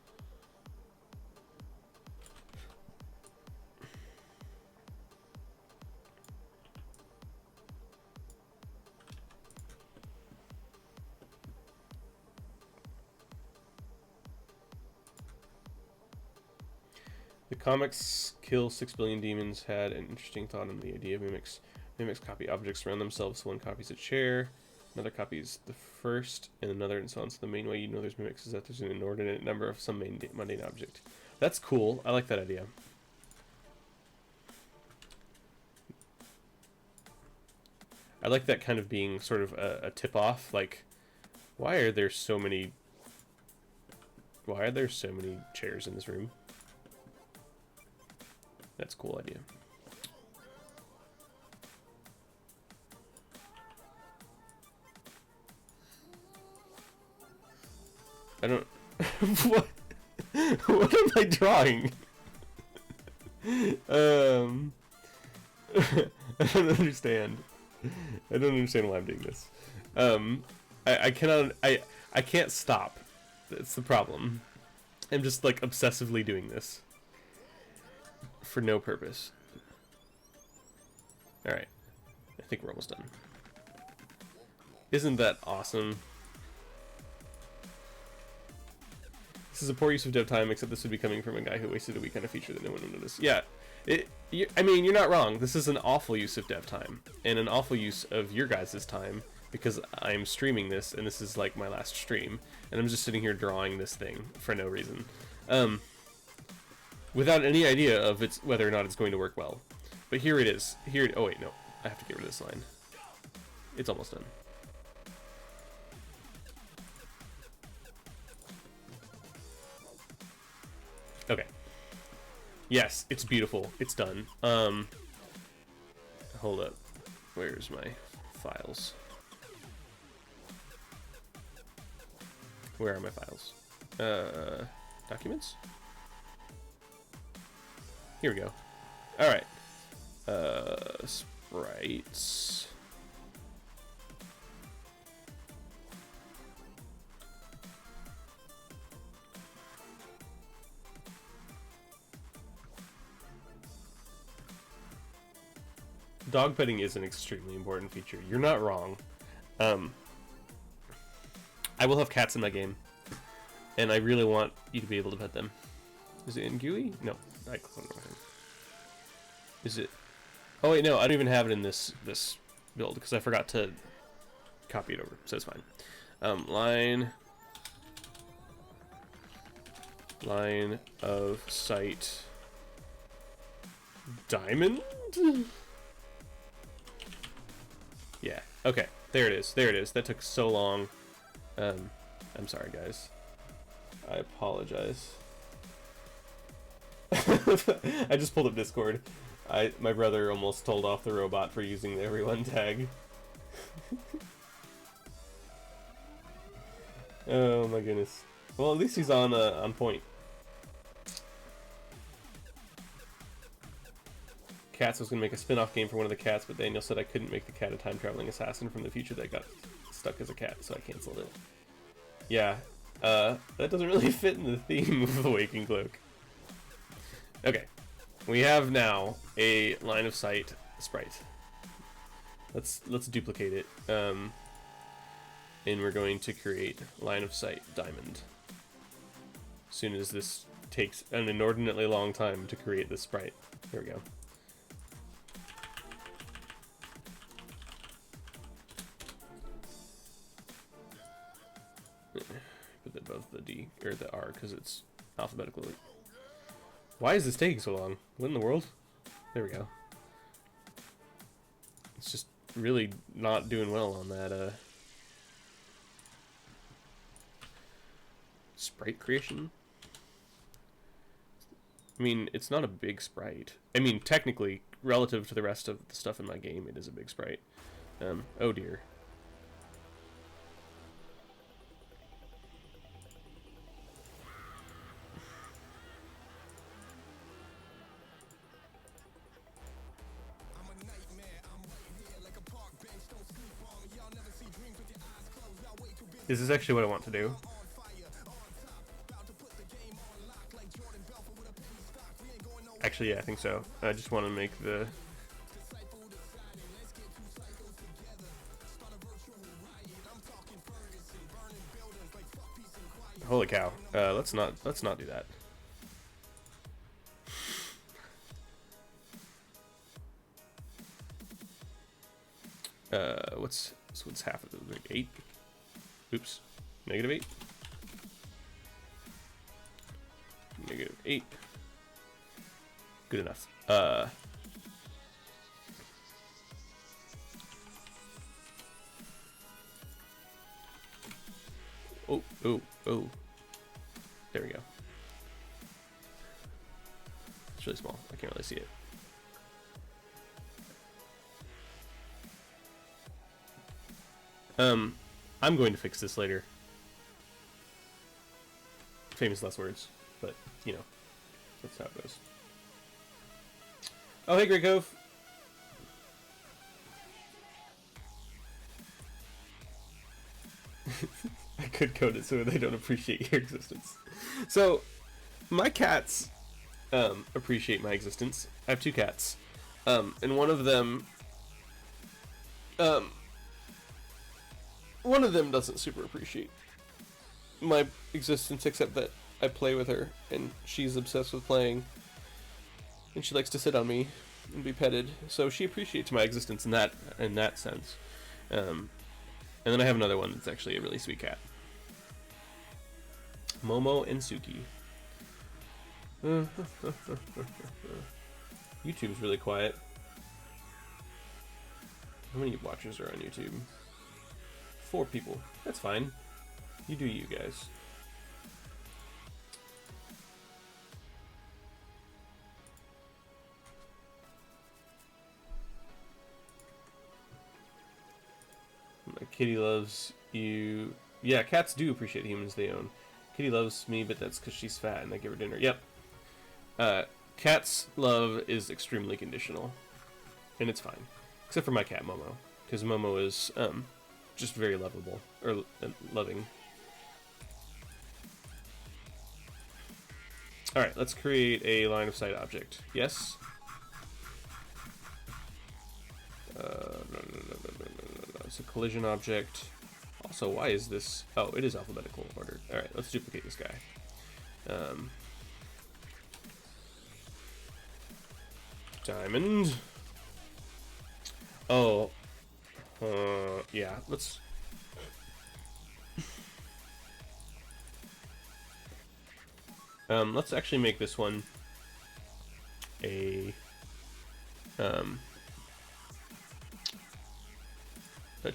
The comics Kill 6 Billion Demons had an interesting thought on the idea of mimics. Mimics copy objects around themselves. So one copies a chair, another copies the first, and another, and so on. So the main way you know there's mimics is that there's an inordinate number of some mundane object. That's cool. I like that idea. I like that kind of being sort of a tip-off. Like, why are there so many chairs in this room? That's a cool idea. I don't... What? What am I drawing? I don't understand. I don't understand why I'm doing this. I can't stop. That's the problem. I'm just like obsessively doing this. For no purpose. Alright. I think we're almost done. Isn't that awesome? This is a poor use of dev time, except this would be coming from a guy who wasted a week on a feature that no one would notice. Yeah, I mean, you're not wrong. This is an awful use of dev time, and an awful use of your guys' time, because I'm streaming this, and this is like my last stream, and I'm just sitting here drawing this thing for no reason. Without any idea of whether or not it's going to work well. But here it is. Oh wait, no. I have to get rid of this line. It's almost done. Okay. Yes, it's beautiful. It's done. Hold up. Where's my files? Where are my files? Documents? Here we go. Alright. Sprites. Dog petting is an extremely important feature. You're not wrong. I will have cats in my game, and I really want you to be able to pet them. Is it in GUI? No. I clicked on the wrong thing. Is it? Oh wait, no. I don't even have it in this build because I forgot to copy it over, so it's fine. Line of sight diamond. Yeah. Okay. There it is. There it is. That took so long. I'm sorry, guys. I apologize. I just pulled up Discord. My brother almost told off the robot for using the everyone tag. Oh my goodness. Well, at least he's on point. Cats was gonna make a spin-off game for one of the cats, but Daniel said I couldn't make the cat a time-traveling assassin from the future that got stuck as a cat, so I canceled it. Yeah, that doesn't really fit in the theme of the Waking Cloak. Okay, we have now a line of sight sprite. Let's duplicate it, and we're going to create line of sight diamond. As soon as this takes an inordinately long time to create this sprite. Here we go. Put that above the D or the R because it's alphabetical. Why is this taking so long? What in the world? There we go. It's just really not doing well on that sprite creation. I mean, it's not a big sprite. I mean, technically, relative to the rest of the stuff in my game, it is a big sprite. Oh dear. Is this actually what I want to do? Actually, yeah, I think so. I just want to make the... Holy cow. Let's not do that. What's half of it? Like 8? Oops. -8. -8. Good enough. Oh. There we go. It's really small. I can't really see it. I'm going to fix this later. Famous last words, but you know, that's how it goes. Oh, hey, Grey Cove. I could code it so they don't appreciate your existence. So, my cats appreciate my existence. I have 2 cats, and one of them doesn't super appreciate my existence, except that I play with her, and she's obsessed with playing, and she likes to sit on me and be petted, so she appreciates my existence in that sense. And then I have another one that's actually a really sweet cat. Momo and Suki. YouTube's really quiet. How many watchers are on YouTube? 4 people. That's fine. You do you, guys. My kitty loves you. Yeah, cats do appreciate humans they own. Kitty loves me, but that's because she's fat and I give her dinner. Yep. Cat's love is extremely conditional. And it's fine. Except for my cat, Momo. Because Momo is, just very lovable. Or loving. Alright, let's create a line of sight object. Yes? No. It's a collision object. Also, why is this... Oh, it is alphabetical order. Alright, let's duplicate this guy. Diamond. Oh. Yeah, let's... Let's actually make this one a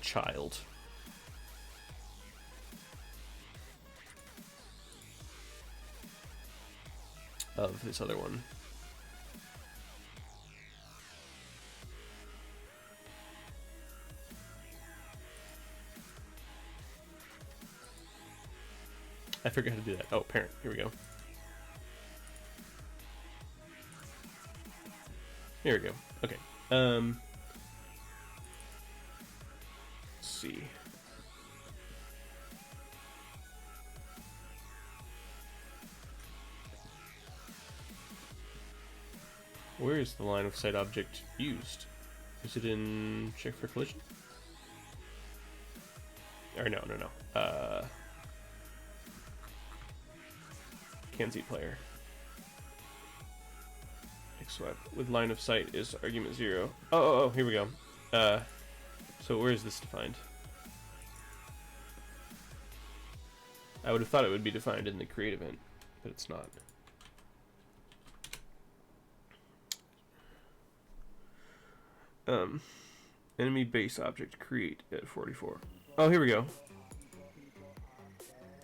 child. Of this other one. I forgot how to do that. Oh, parent. Here we go. Here we go. Okay. Let's see. Where is the line of sight object used? Is it in check for collision? Or no. Can see player. X swipe with line of sight is argument 0. Oh, here we go. So where is this defined? I would have thought it would be defined in the create event, but it's not. Enemy base object create at 44. Oh, here we go.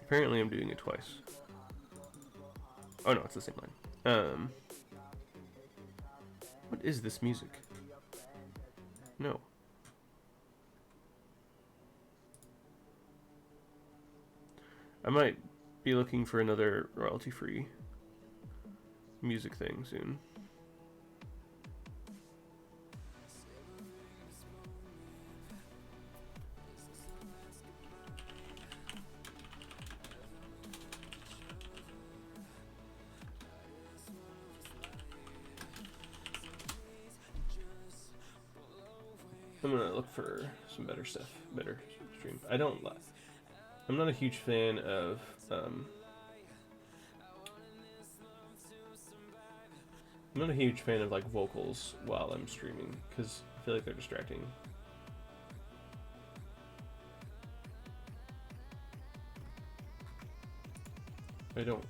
Apparently I'm doing it twice. Oh no, it's the same line. What is this music? No. I might be looking for another royalty-free music thing soon. I'm gonna look for some better stuff, better stream. I'm not a huge fan of I'm not a huge fan of like vocals while I'm streaming because I feel like they're distracting. I don't.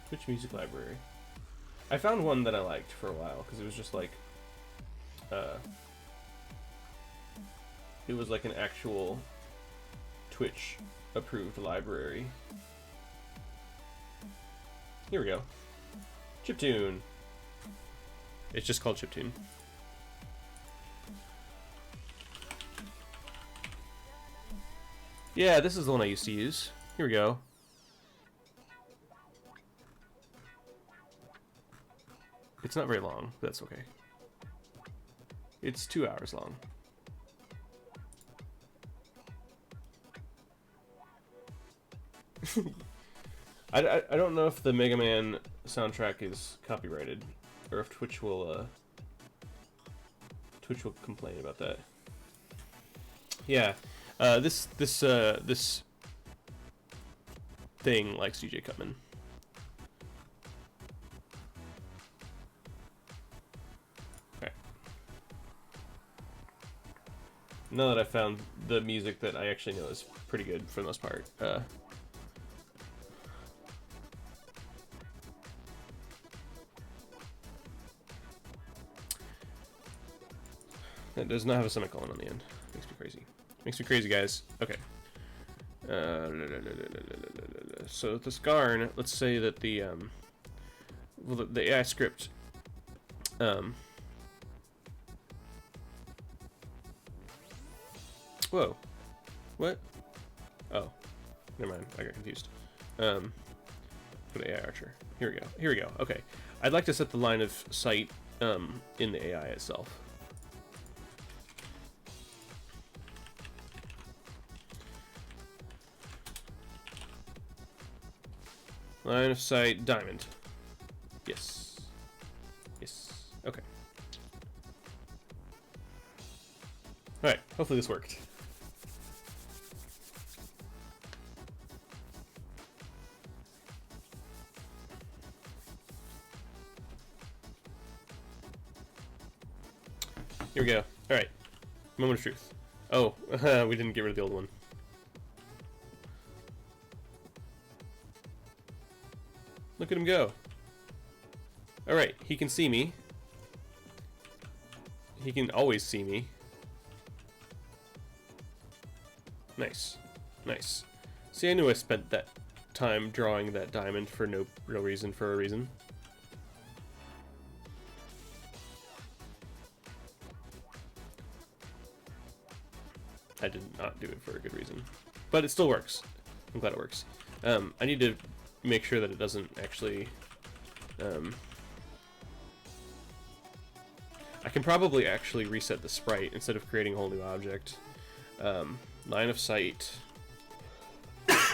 Twitch music library. I found one that I liked for a while because it was just like it was like an actual Twitch approved library. Here we go. Chiptune. It's just called Chiptune. Yeah, this is the one I used to use. Here we go. It's not very long, but that's okay. It's 2 hours long. I don't know if the Mega Man soundtrack is copyrighted, or if Twitch will complain about that. Yeah, this thing likes DJ Cutman. Now that I found the music that I actually know is pretty good for the most part. It does not have a semicolon on the end. Makes me crazy. Makes me crazy, guys. Okay. So the Skarn, let's say that the well, the AI script whoa. What? Oh. Never mind. I got confused. Go to AI Archer. Here we go. Here we go. Okay. I'd like to set the line of sight in the AI itself. Line of sight, diamond. Yes. Yes. Okay. Alright. Hopefully this worked. Here we go. Alright. Moment of truth. Oh, we didn't get rid of the old one. Look at him go. Alright, he can see me. He can always see me. Nice. Nice. See, I knew I spent that time drawing that diamond for no real reason for a reason. I did not do it for a good reason. But it still works. I'm glad it works. I need to make sure that it doesn't actually... I can probably actually reset the sprite instead of creating a whole new object. Line of sight.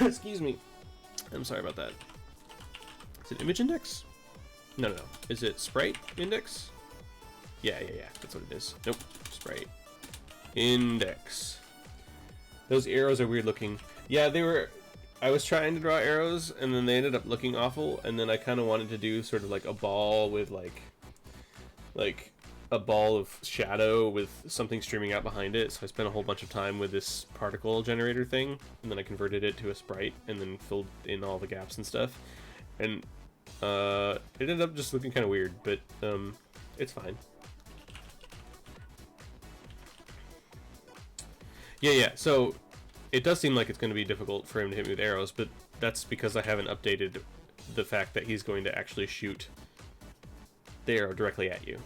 Excuse me. I'm sorry about that. Is it image index? No, no, no. Is it sprite index? Yeah. That's what it is. Nope. Sprite index. Those arrows are weird looking. Yeah, they were... I was trying to draw arrows, and then they ended up looking awful, and then I kind of wanted to do sort of like a ball with like a ball of shadow with something streaming out behind it, so I spent a whole bunch of time with this particle generator thing, and then I converted it to a sprite, and then filled in all the gaps and stuff, and it ended up just looking kind of weird, but it's fine. Yeah, so it does seem like it's going to be difficult for him to hit me with arrows, but that's because I haven't updated the fact that he's going to actually shoot the arrow directly at you.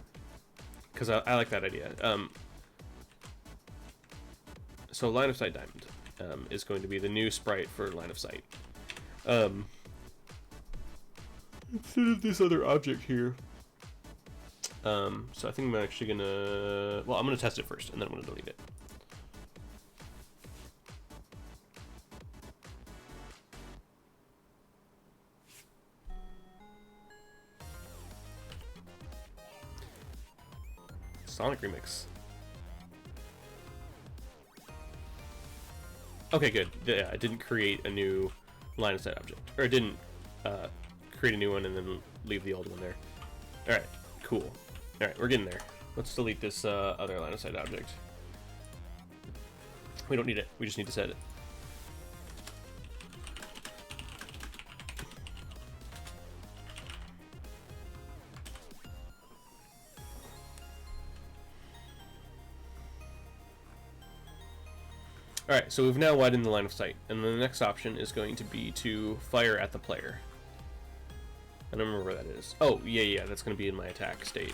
Because I like that idea. So line of sight diamond is going to be the new sprite for line of sight. Instead of this other object here. So I think I'm actually gonna... Well, I'm gonna test it first, and then I'm gonna delete it. Sonic Remix. Okay, good. Yeah, I didn't create a new line of sight object. Or I didn't create a new one and then leave the old one there. Alright, cool. Alright, we're getting there. Let's delete this other line of sight object. We don't need it. We just need to set it. Alright, so we've now widened the line of sight, and the next option is going to be to fire at the player. I don't remember where that is. Oh, yeah, that's going to be in my attack state.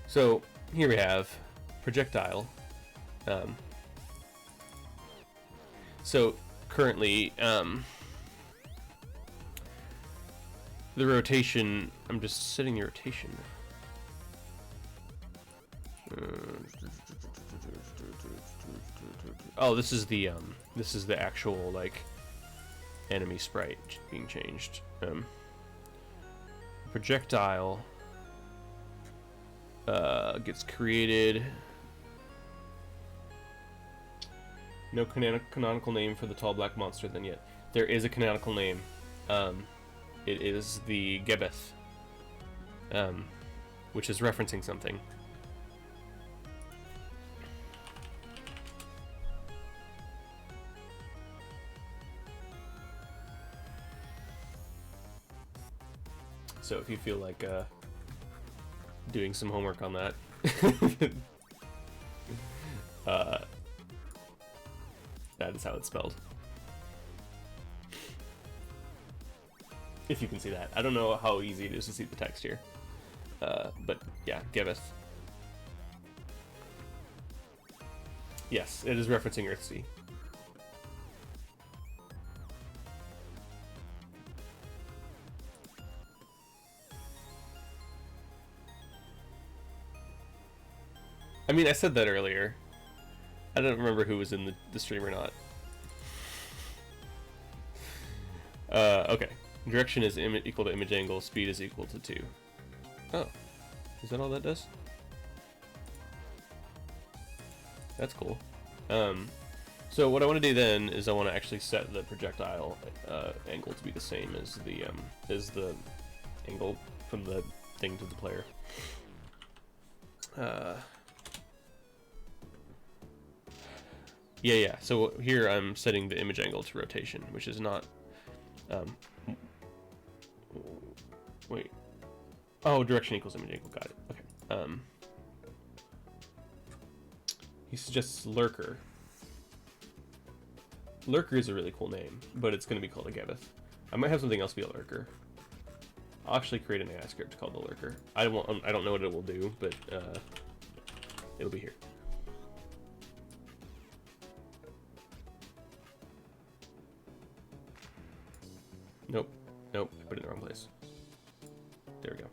So, here we have projectile. So, currently, the rotation, I'm just setting the rotation. Oh, this is the actual like enemy sprite being changed. Projectile gets created. No canonical name for the tall black monster then yet. There is a canonical name. It is the Gebeth, which is referencing something. So if you feel like doing some homework on that, that is how it's spelled. If you can see that. I don't know how easy it is to see the text here. But yeah, Gebeth. Yes, it is referencing Earthsea. I mean, I said that earlier. I don't remember who was in the stream or not. Okay. Direction is equal to image angle, speed is equal to 2. Oh. Is that all that does? So what I want to do then is I want to actually set the projectile angle to be the same as the angle from the thing to the player. Yeah. So here I'm setting the image angle to rotation, which is not. Wait. Oh, direction equals image angle. Got it. Okay. He suggests lurker. Lurker is a really cool name, but it's going to be called a Geveth. I might have something else be a lurker. I'll actually create an AI script called the lurker. I don't know what it will do, but it'll be here. Nope. I put it in the wrong place. There we go.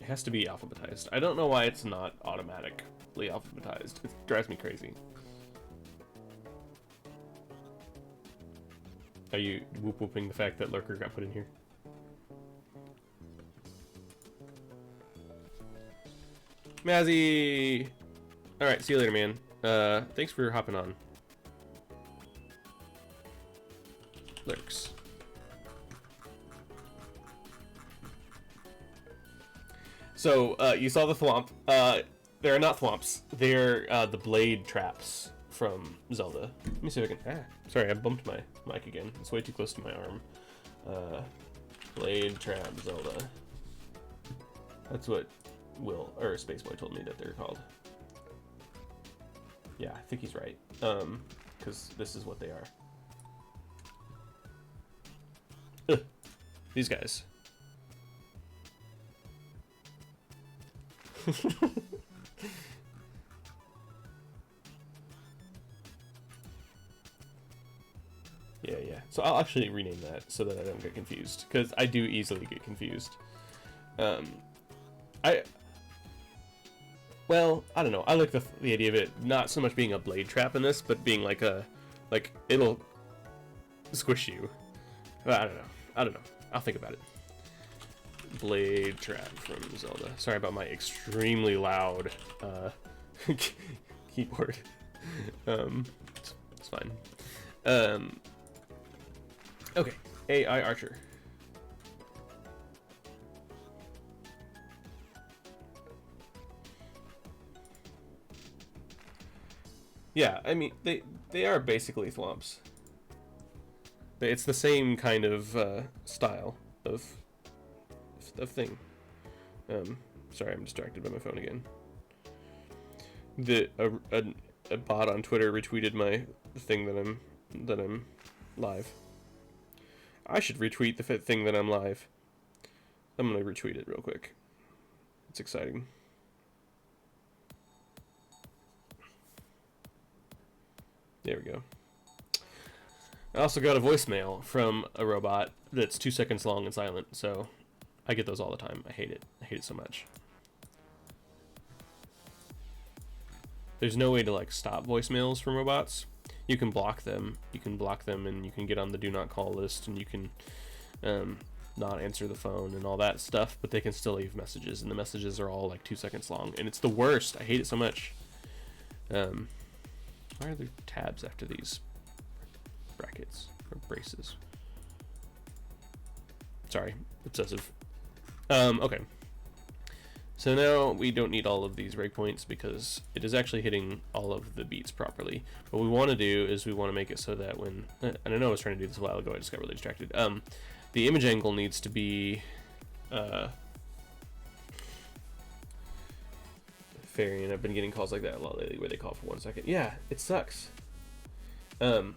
It has to be alphabetized. I don't know why it's not automatically alphabetized. It drives me crazy. Are you whooping the fact that lurker got put in here? Mazzy! Alright, see you later, man. Thanks for hopping on. Lurks. So, you saw the thwomp. They're not thwomps. They're the blade traps from Zelda. Let me see if I can... sorry, I bumped my mic again. It's way too close to my arm. Blade trap Zelda. That's what Spaceboy told me that they're called. Yeah, I think he's right. Because this is what they are. Ugh. These guys. Yeah. So I'll actually rename that so that I don't get confused, because I do easily get confused. Well, I don't know. I like the idea of it not so much being a blade trap in this, but being like it'll squish you. I don't know. I'll think about it. Blade trap from Zelda. Sorry about my extremely loud keyboard. It's fine. Okay, AI Archer. Yeah, I mean they are basically thwomps. It's the same kind of style of thing. Sorry, I'm distracted by my phone again. A bot on Twitter retweeted my thing that I'm live. I should retweet the thing that I'm live. I'm gonna retweet it real quick. It's exciting. There we go. I also got a voicemail from a robot that's 2 seconds long and silent, so I get those all the time. I hate it. I hate it so much. There's no way to like stop voicemails from robots. You can block them. You can block them, and you can get on the do not call list, and you can not answer the phone and all that stuff, but they can still leave messages, and the messages are all like 2 seconds long, and it's the worst. I hate it so much. Why are there tabs after these brackets or braces? Sorry, obsessive. Okay. So now we don't need all of these breakpoints because it is actually hitting all of the beats properly. What we want to do is we want to make it so that when... and I know I was trying to do this a while ago, I just got really distracted. The image angle needs to be... Fairy, and I've been getting calls like that a lot lately where they call for 1 second. Yeah, it sucks. A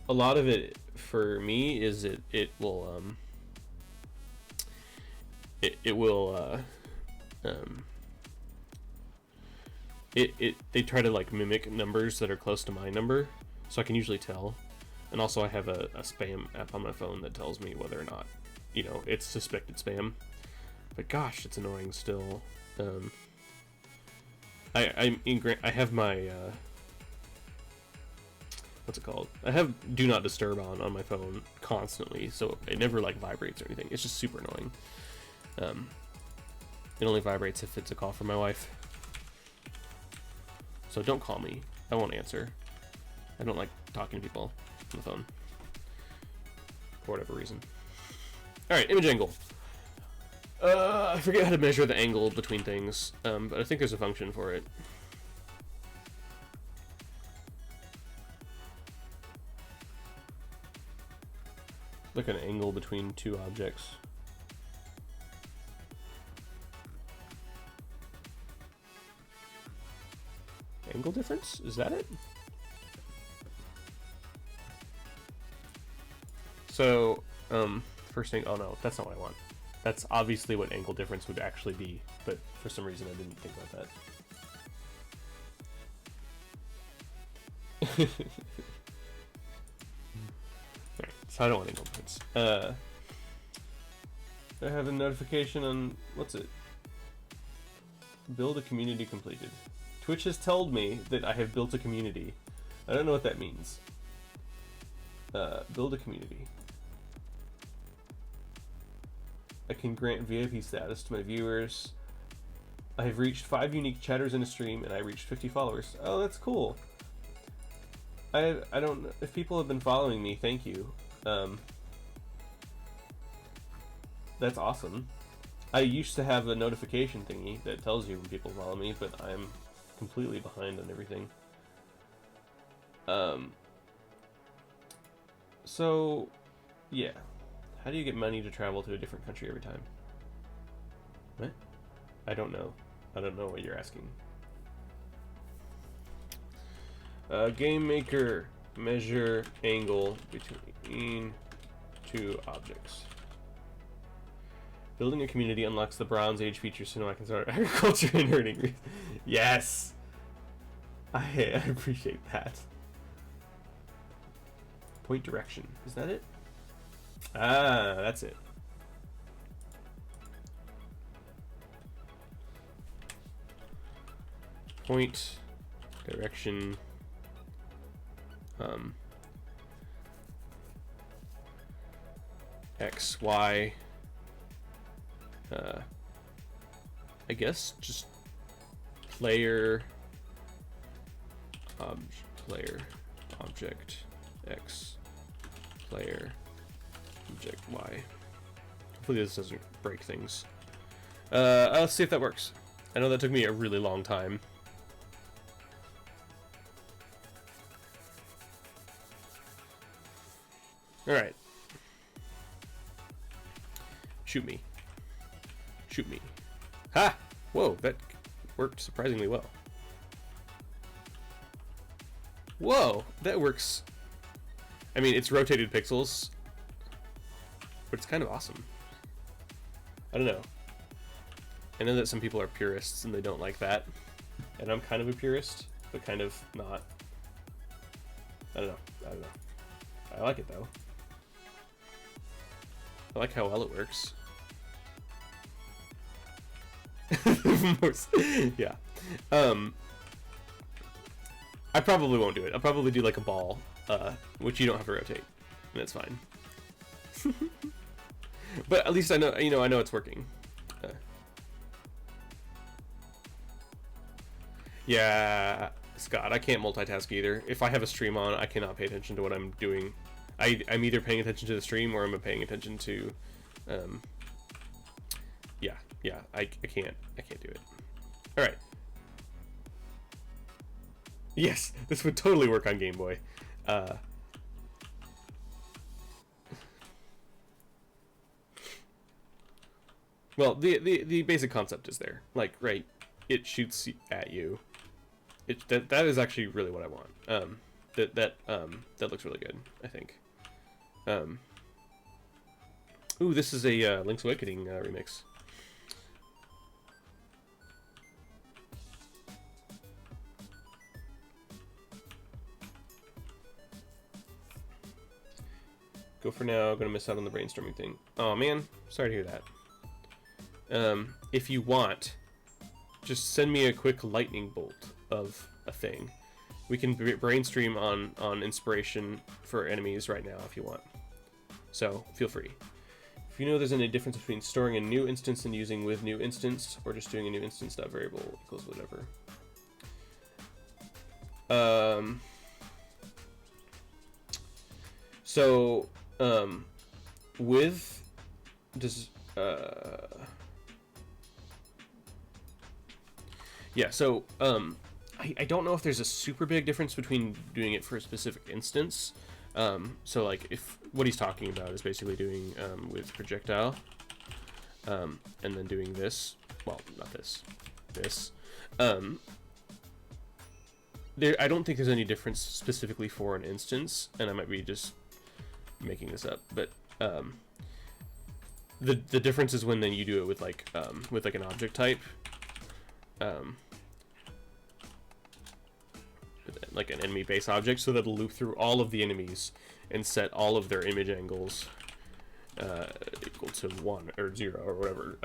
lot of it for me is they try to like mimic numbers that are close to my number, so I can usually tell. And also I have a spam app on my phone that tells me whether or not, it's suspected spam. But gosh, it's annoying still. I have my what's it called? I have do not disturb on my phone constantly, so it never like vibrates or anything. It's just super annoying. It only vibrates if it's a call from my wife. So don't call me. I won't answer. I don't like talking to people on the phone for whatever reason. All right, image angle. I forget how to measure the angle between things, but I think there's a function for it. Like an angle between two objects. Angle difference? Is that it? So, first thing, oh no, that's not what I want. That's obviously what angle difference would actually be, but for some reason I didn't think about that. Alright, so I don't want angle difference. I have a notification on, what's it? Build a community completed. Twitch has told me that I have built a community. I don't know what that means. Build a community. I can grant VIP status to my viewers. I have reached 5 unique chatters in a stream, and I reached 50 followers. Oh, that's cool. I don't know if people have been following me. Thank you. That's awesome. I used to have a notification thingy that tells you when people follow me, but I'm completely behind on everything. So, yeah. How do you get money to travel to a different country every time? What? I don't know. I don't know what you're asking. Game maker, measure angle between two objects. Building a community unlocks the Bronze Age feature so now I can start agriculture and earning. Yes! I appreciate that. Point direction. Is that it? Ah, that's it. Point direction. X, Y. I guess just player object X, player object Y. Hopefully this doesn't break things. Let's see if that works. I know that took me a really long time. Alright. Shoot me. Shoot me. Ha! Whoa, that worked surprisingly well. Whoa, that works. I mean, it's rotated pixels, but it's kind of awesome. I don't know. I know that some people are purists and they don't like that, and I'm kind of a purist, but kind of not. I don't know. I like it though. I like how well it works. Yeah. I probably won't do it. I'll probably do like a ball, which you don't have to rotate, and it's fine. But at least I know, I know it's working. Yeah, Scott, I can't multitask either. If I have a stream on, I cannot pay attention to what I'm doing. I'm either paying attention to the stream or I'm paying attention to, yeah, I can't do it. All right. Yes, this would totally work on Game Boy. Well, the basic concept is there. Like, right, it shoots at you. That is actually really what I want. That looks really good, I think. Ooh, this is a Link's Awakening remix. Go for now. Gonna miss out on the brainstorming thing. Oh man, sorry to hear that. If you want, just send me a quick lightning bolt of a thing. We can brainstorm on inspiration for enemies right now if you want. So feel free. If you know there's any difference between storing a new instance and using with new instance, or just doing a new instance variable equals whatever. So, with does yeah. So, I don't know if there's a super big difference between doing it for a specific instance. So like if what he's talking about is basically doing with projectile, and then doing this. Well, not this. This. There, I don't think there's any difference specifically for an instance, and I might be just making this up, but the difference is when then you do it with like an object type, like an enemy base object, so that'll loop through all of the enemies and set all of their image angles equal to 1 or 0 or whatever.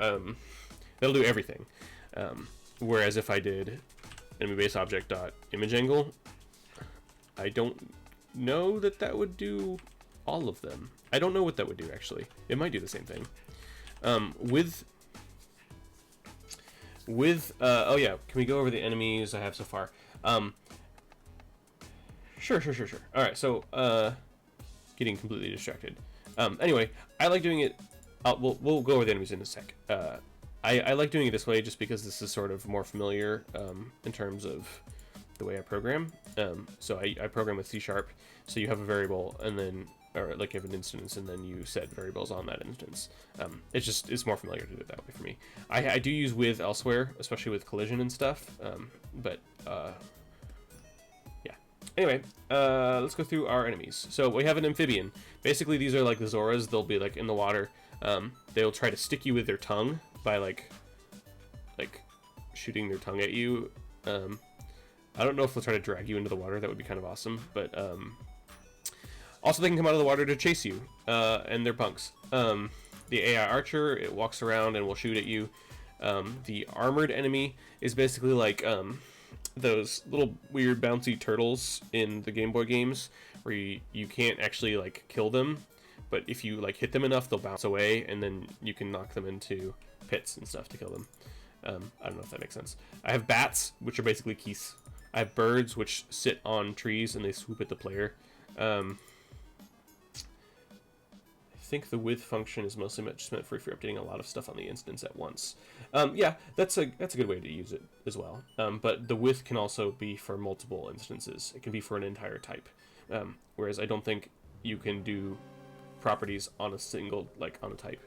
That'll do everything. Whereas if I did enemy base object dot image angle, I don't know that that would do all of them. I don't know what that would do actually. It might do the same thing. Oh yeah, can we go over the enemies I have so far? Sure. All right, so getting completely distracted. Anyway, I like doing it. We'll go over the enemies in a sec. I like doing it this way just because this is sort of more familiar in terms of the way I program. So I program with C#, so you have a variable and then, or like you have an instance and then you set variables on that instance. It's more familiar to do it that way for me. I do use with elsewhere, especially with collision and stuff, but yeah. Anyway, let's go through our enemies. So we have an amphibian. Basically, these are like the Zoras. They'll be like in the water. They'll try to stick you with their tongue by like shooting their tongue at you. I don't know if they'll try to drag you into the water. That would be kind of awesome. But also they can come out of the water to chase you, and they're punks. The AI archer, it walks around and will shoot at you. The armored enemy is basically like those little weird bouncy turtles in the Game Boy games where you can't actually like kill them, but if you like hit them enough, they'll bounce away, and then you can knock them into pits and stuff to kill them. I don't know if that makes sense. I have bats, which are basically keys. I have birds, which sit on trees and they swoop at the player. I think the with function is mostly just meant for if you're updating a lot of stuff on the instance at once. Yeah, that's a good way to use it as well. But the with can also be for multiple instances. It can be for an entire type. Whereas I don't think you can do properties on a single, like on a type.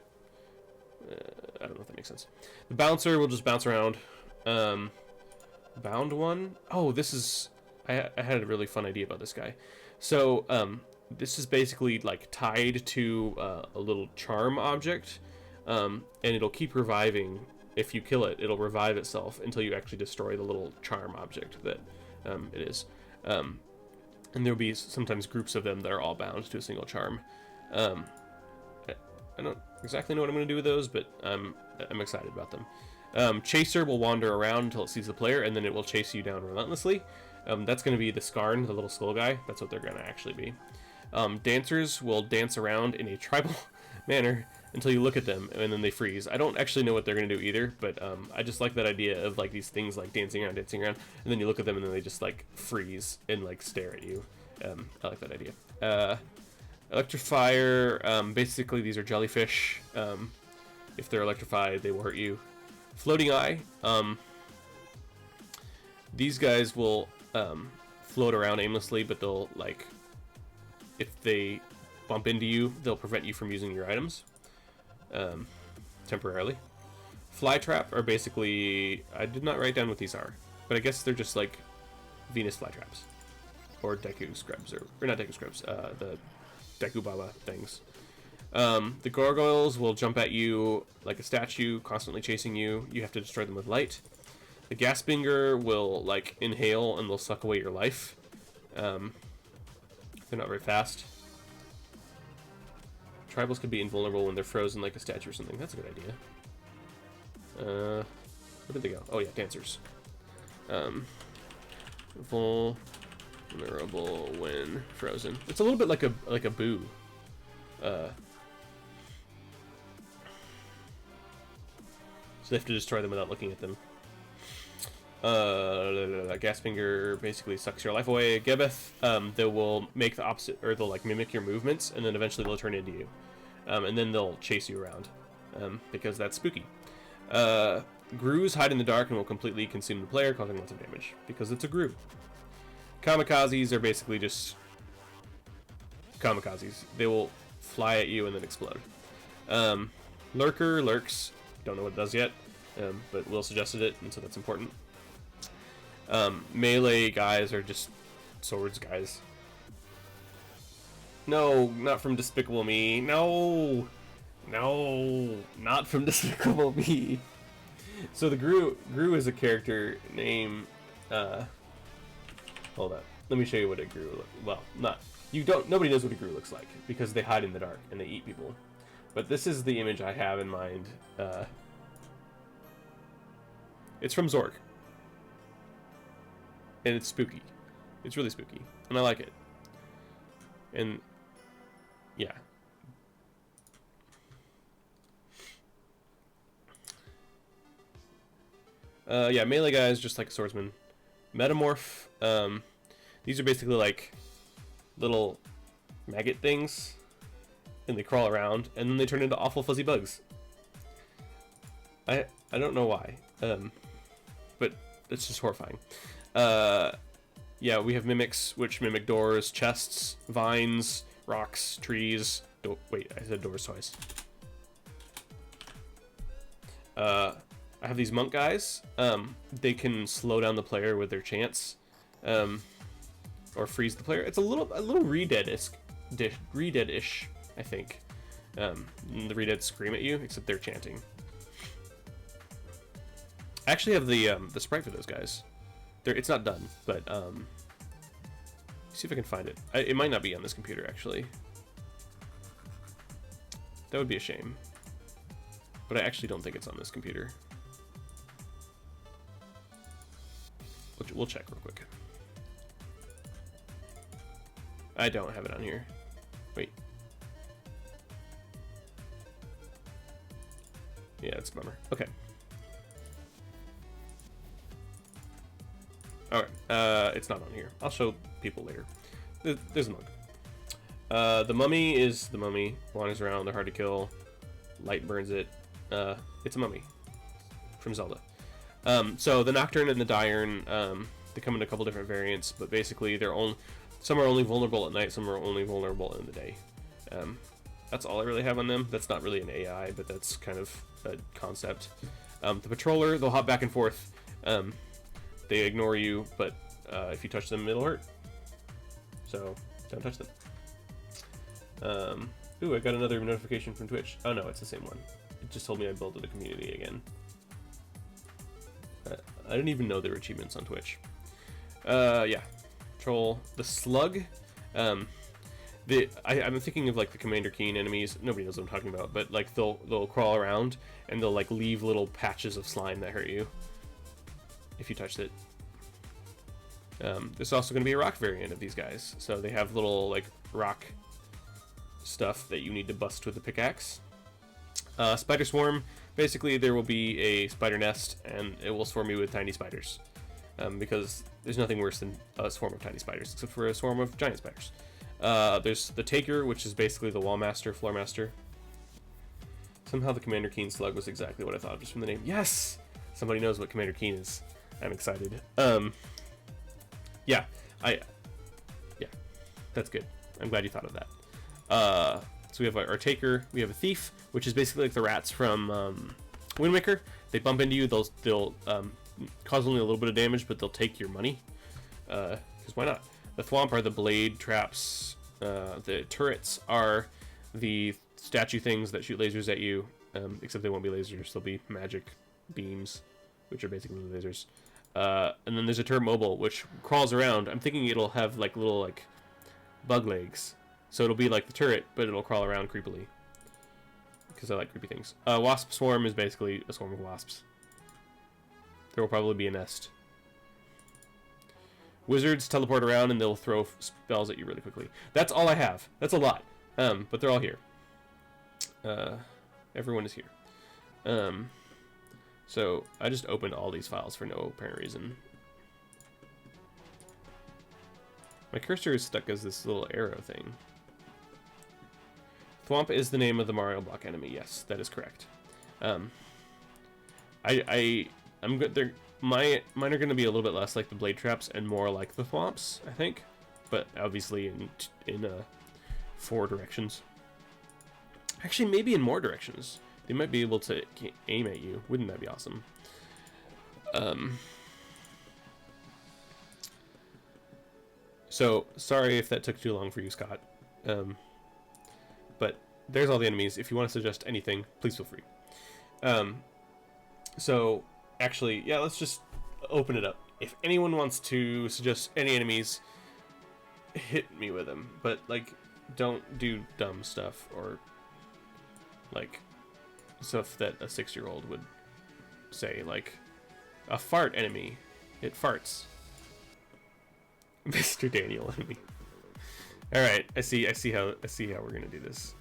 I don't know if that makes sense. The bouncer will just bounce around. Bound one? Oh, this is... I had a really fun idea about this guy. So, this is basically like tied to a little charm object, and it'll keep reviving. If you kill it, it'll revive itself until you actually destroy the little charm object that it is. And there'll be sometimes groups of them that are all bound to a single charm. I don't exactly know what I'm going to do with those, but I'm excited about them. Chaser will wander around until it sees the player, and then it will chase you down relentlessly. That's going to be the Skarn, the little skull guy. That's what they're going to actually be. Dancers will dance around in a tribal manner until you look at them, and then they freeze. I don't actually know what they're going to do either, but I just like that idea of like these things like dancing around, and then you look at them, and then they just like freeze and like stare at you. I like that idea. Electrifier, basically these are jellyfish. If they're electrified, they will hurt you. Floating Eye, these guys will float around aimlessly, but they'll like, if they bump into you, they'll prevent you from using your items temporarily. Flytrap are basically, I did not write down what these are, but I guess they're just like Venus flytraps or Deku scrubs, or not Deku scrubs, the Deku Baba things. The gargoyles will jump at you like a statue, constantly chasing you. You have to destroy them with light. The Gasbinger will like inhale and they'll suck away your life. They're not very fast. Tribals can be invulnerable when they're frozen like a statue or something. That's a good idea. Where did they go? Oh yeah, dancers. Vulnerable when frozen. It's a little bit like a boo. So they have to destroy them without looking at them. Gas finger basically sucks your life away. Gebeth, they will make the opposite, or they'll like mimic your movements, and then eventually they'll turn into you, and then they'll chase you around, because that's spooky. Grues hide in the dark and will completely consume the player, causing lots of damage because it's a Grue. Kamikazes are basically just kamikazes. They will fly at you and then explode. Lurker lurks. Don't know what it does yet, but Will suggested it, and so that's important. Melee guys are just swords guys. No, not from Despicable Me. No, not from Despicable Me. So the Grue is a character name. Hold up. Let me show you what a Grue nobody knows what a Grue looks like because they hide in the dark and they eat people. But this is the image I have in mind. It's from Zork. And it's spooky. It's really spooky. And I like it. And yeah. Yeah, melee guys just like a swordsman. Metamorph. These are basically like little maggot things, and they crawl around, and then they turn into awful fuzzy bugs. I don't know why, but it's just horrifying. Yeah, we have mimics, which mimic doors, chests, vines, rocks, trees. Oh, wait, I said doors twice. I have these monk guys. They can slow down the player with their chants, or freeze the player. It's a little Redead-ish, I think. The Redead scream at you, except they're chanting. I actually have the sprite for those guys. It's not done, but see if I can find it. It might not be on this computer actually. That would be a shame. But I actually don't think it's on this computer. We'll check real quick. I don't have it on here. Wait. Yeah, it's a bummer. Okay. Alright, it's not on here. I'll show people later. There's a monk. The mummy is the mummy. Wanders around, they're hard to kill. Light burns it. It's a mummy. From Zelda. So the Nocturne and the Diurn, they come in a couple different variants, but basically some are only vulnerable at night, some are only vulnerable in the day. That's all I really have on them. That's not really an AI, but that's kind of a concept. The Patroller, they'll hop back and forth. They ignore you, but if you touch them, it'll hurt. So don't touch them. Ooh, I got another notification from Twitch. Oh no, it's the same one. It just told me I built a community again. I didn't even know there were achievements on Twitch. Yeah. Troll. The Slug. I'm thinking of like the Commander Keen enemies. Nobody knows what I'm talking about, but like they'll crawl around and they'll like leave little patches of slime that hurt you if you touched it. There's also going to be a rock variant of these guys. So they have little like rock stuff that you need to bust with a pickaxe. Spider Swarm. Basically, there will be a spider nest, and it will swarm you with tiny spiders. Because there's nothing worse than a swarm of tiny spiders, except for a swarm of giant spiders. There's the Taker, which is basically the Wall Master, Floor Master. Somehow the Commander Keen slug was exactly what I thought, just from the name. Yes! Somebody knows what Commander Keen is. I'm excited. Yeah, yeah, that's good. I'm glad you thought of that. So we have our Taker, we have a Thief, which is basically like the rats from Wind Waker. They bump into you, they'll cause only a little bit of damage, but they'll take your money. Because why not? The Thwomp are the blade traps. The turrets are the statue things that shoot lasers at you, except they won't be lasers, they'll be magic beams, which are basically lasers. And then there's a turret mobile, which crawls around. I'm thinking it'll have like little like bug legs. So it'll be like the turret, but it'll crawl around creepily. Because I like creepy things. Wasp Swarm is basically a swarm of wasps. There will probably be a nest. Wizards teleport around and they'll throw spells at you really quickly. That's all I have. That's a lot. But they're all here. Everyone is here. So I just opened all these files for no apparent reason. My cursor is stuck as this little arrow thing. Thwomp is the name of the Mario block enemy. Yes, that is correct. I'm good. Mine are going to be a little bit less like the blade traps and more like the thwomps, I think. But obviously in 4 directions. Actually, maybe in more directions. They might be able to aim at you. Wouldn't that be awesome? So, sorry if that took too long for you, Scott. But there's all the enemies. If you want to suggest anything, please feel free. So, actually, yeah, let's just open it up. If anyone wants to suggest any enemies, hit me with them. But, like, don't do dumb stuff or, like, stuff that a 6-year-old would say, like, a fart enemy. It farts. Mr. Daniel enemy. All right, I see how we're gonna do this.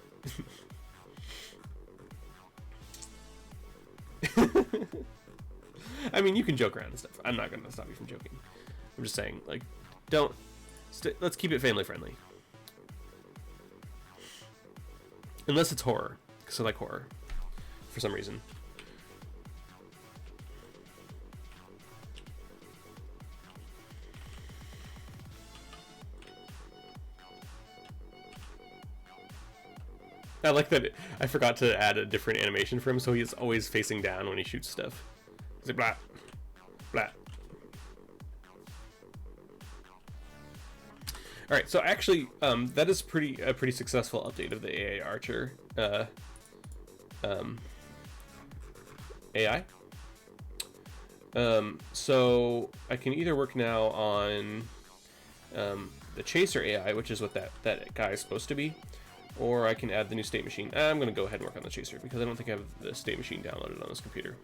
I mean, you can joke around and stuff. I'm not gonna stop you from joking. I'm just saying, like, let's keep it family friendly. Unless it's horror, because I like horror for some reason. I like that I forgot to add a different animation for him, so he's always facing down when he shoots stuff. He's like, blah, blah. Alright, so actually, that is a pretty successful update of the AI Archer AI. So I can either work now on the Chaser AI, which is what that guy is supposed to be, or I can add the new state machine. I'm going to go ahead and work on the Chaser because I don't think I have the state machine downloaded on this computer.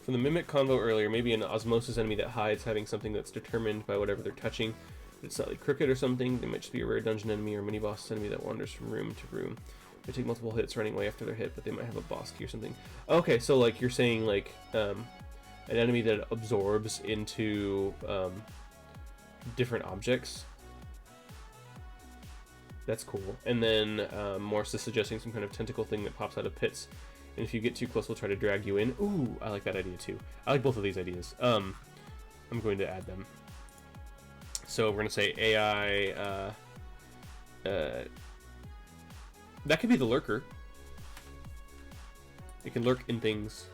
From the Mimic convo earlier, maybe an Osmosis enemy that hides having something that's determined by whatever they're touching. It's slightly crooked or something. They might just be a rare dungeon enemy or mini boss enemy that wanders from room to room. They take multiple hits running away after they're hit, but they might have a boss key or something. Okay, so like you're saying like an enemy that absorbs into different objects. That's cool. And then Morse is suggesting some kind of tentacle thing that pops out of pits. And if you get too close, we'll try to drag you in. Ooh, I like that idea too. I like both of these ideas. I'm going to add them. So we're going to say AI... that could be the lurker. It can lurk in things.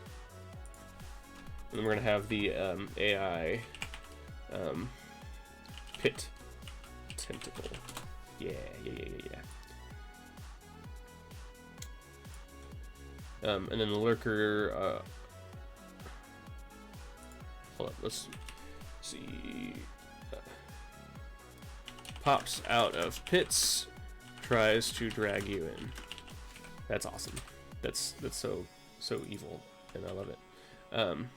And then we're going to have the AI pit tentacle. Yeah. And then the lurker, hold up, let's see, pops out of pits, tries to drag you in. That's awesome. That's so evil, and I love it. And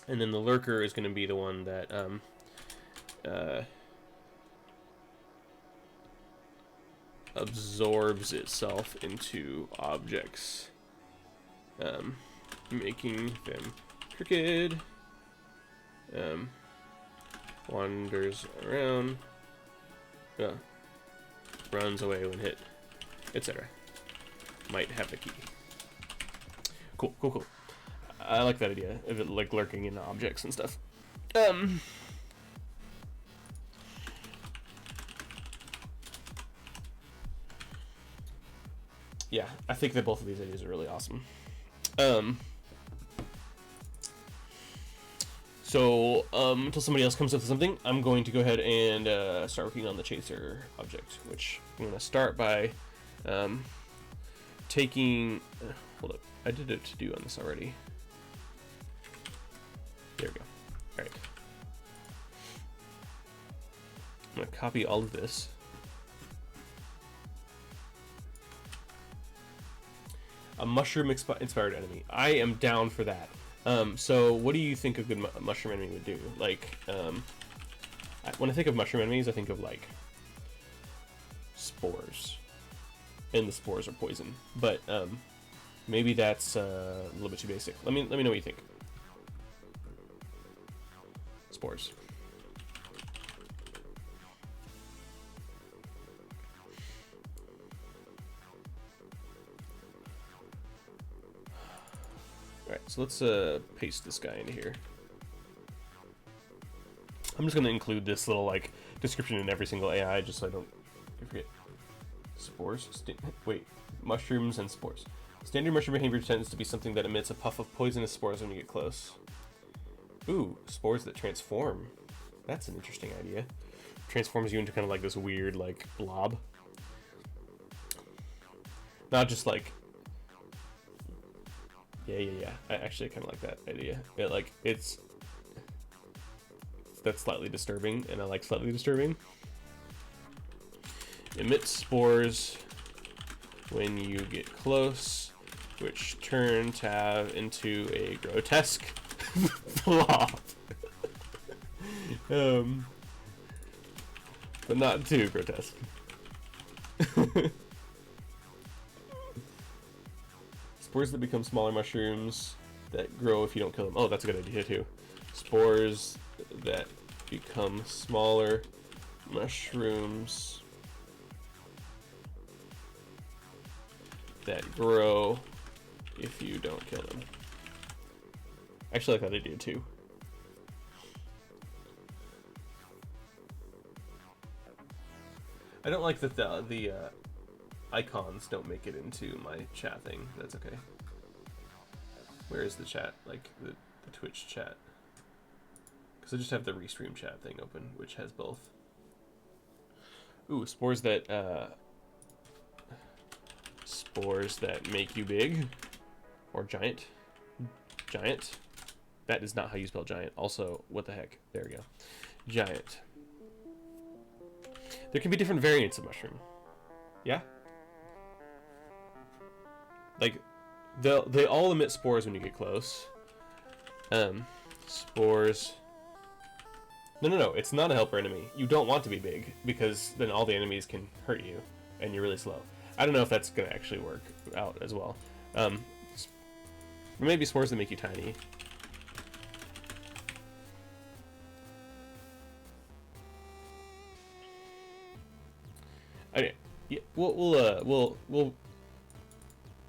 then the lurker is going to be the one that absorbs itself into objects, making them crooked, wanders around, runs away when hit, etc. Might have the key. Cool. I like that idea of it like lurking in objects and stuff. Yeah, I think that both of these ideas are really awesome. So until somebody else comes up with something, I'm going to go ahead and start working on the Chaser object, which I'm going to start by taking... hold up, I did a to-do on this already. There we go. All right. I'm going to copy all of this. A mushroom-inspired enemy. I am down for that. So what do you think a good mushroom enemy would do? Like, when I think of mushroom enemies, I think of like spores, and the spores are poison. But maybe that's a little bit too basic. Let me know what you think. Spores. Alright, so let's paste this guy into here. I'm just going to include this little like description in every single AI just so I don't forget. Spores? Wait, mushrooms and spores. Standard mushroom behavior tends to be something that emits a puff of poisonous spores when you get close. Ooh, spores that transform. That's an interesting idea. Transforms you into kind of like this weird like blob. Not just like... Yeah. I actually kind of like that idea. That's slightly disturbing, and I like slightly disturbing. Emits spores when you get close, which turn tab into a grotesque blob. But not too grotesque. Spores that become smaller mushrooms that grow if you don't kill them. Oh, that's a good idea too. Spores that become smaller mushrooms that grow if you don't kill them. Actually, I like that idea too. I don't like that the icons don't make it into my chat thing. That's okay. Where is the chat? Like the Twitch chat? Because I just have the restream chat thing open, which has both. Ooh, spores that make you big or giant. Giant. That is not how you spell giant. Also, what the heck? There we go. Giant. There can be different variants of mushroom. Yeah? Like, they all emit spores when you get close. Spores. No. It's not a helper enemy. You don't want to be big, because then all the enemies can hurt you, and you're really slow. I don't know if that's going to actually work out as well. Maybe spores that make you tiny. Okay, yeah, we'll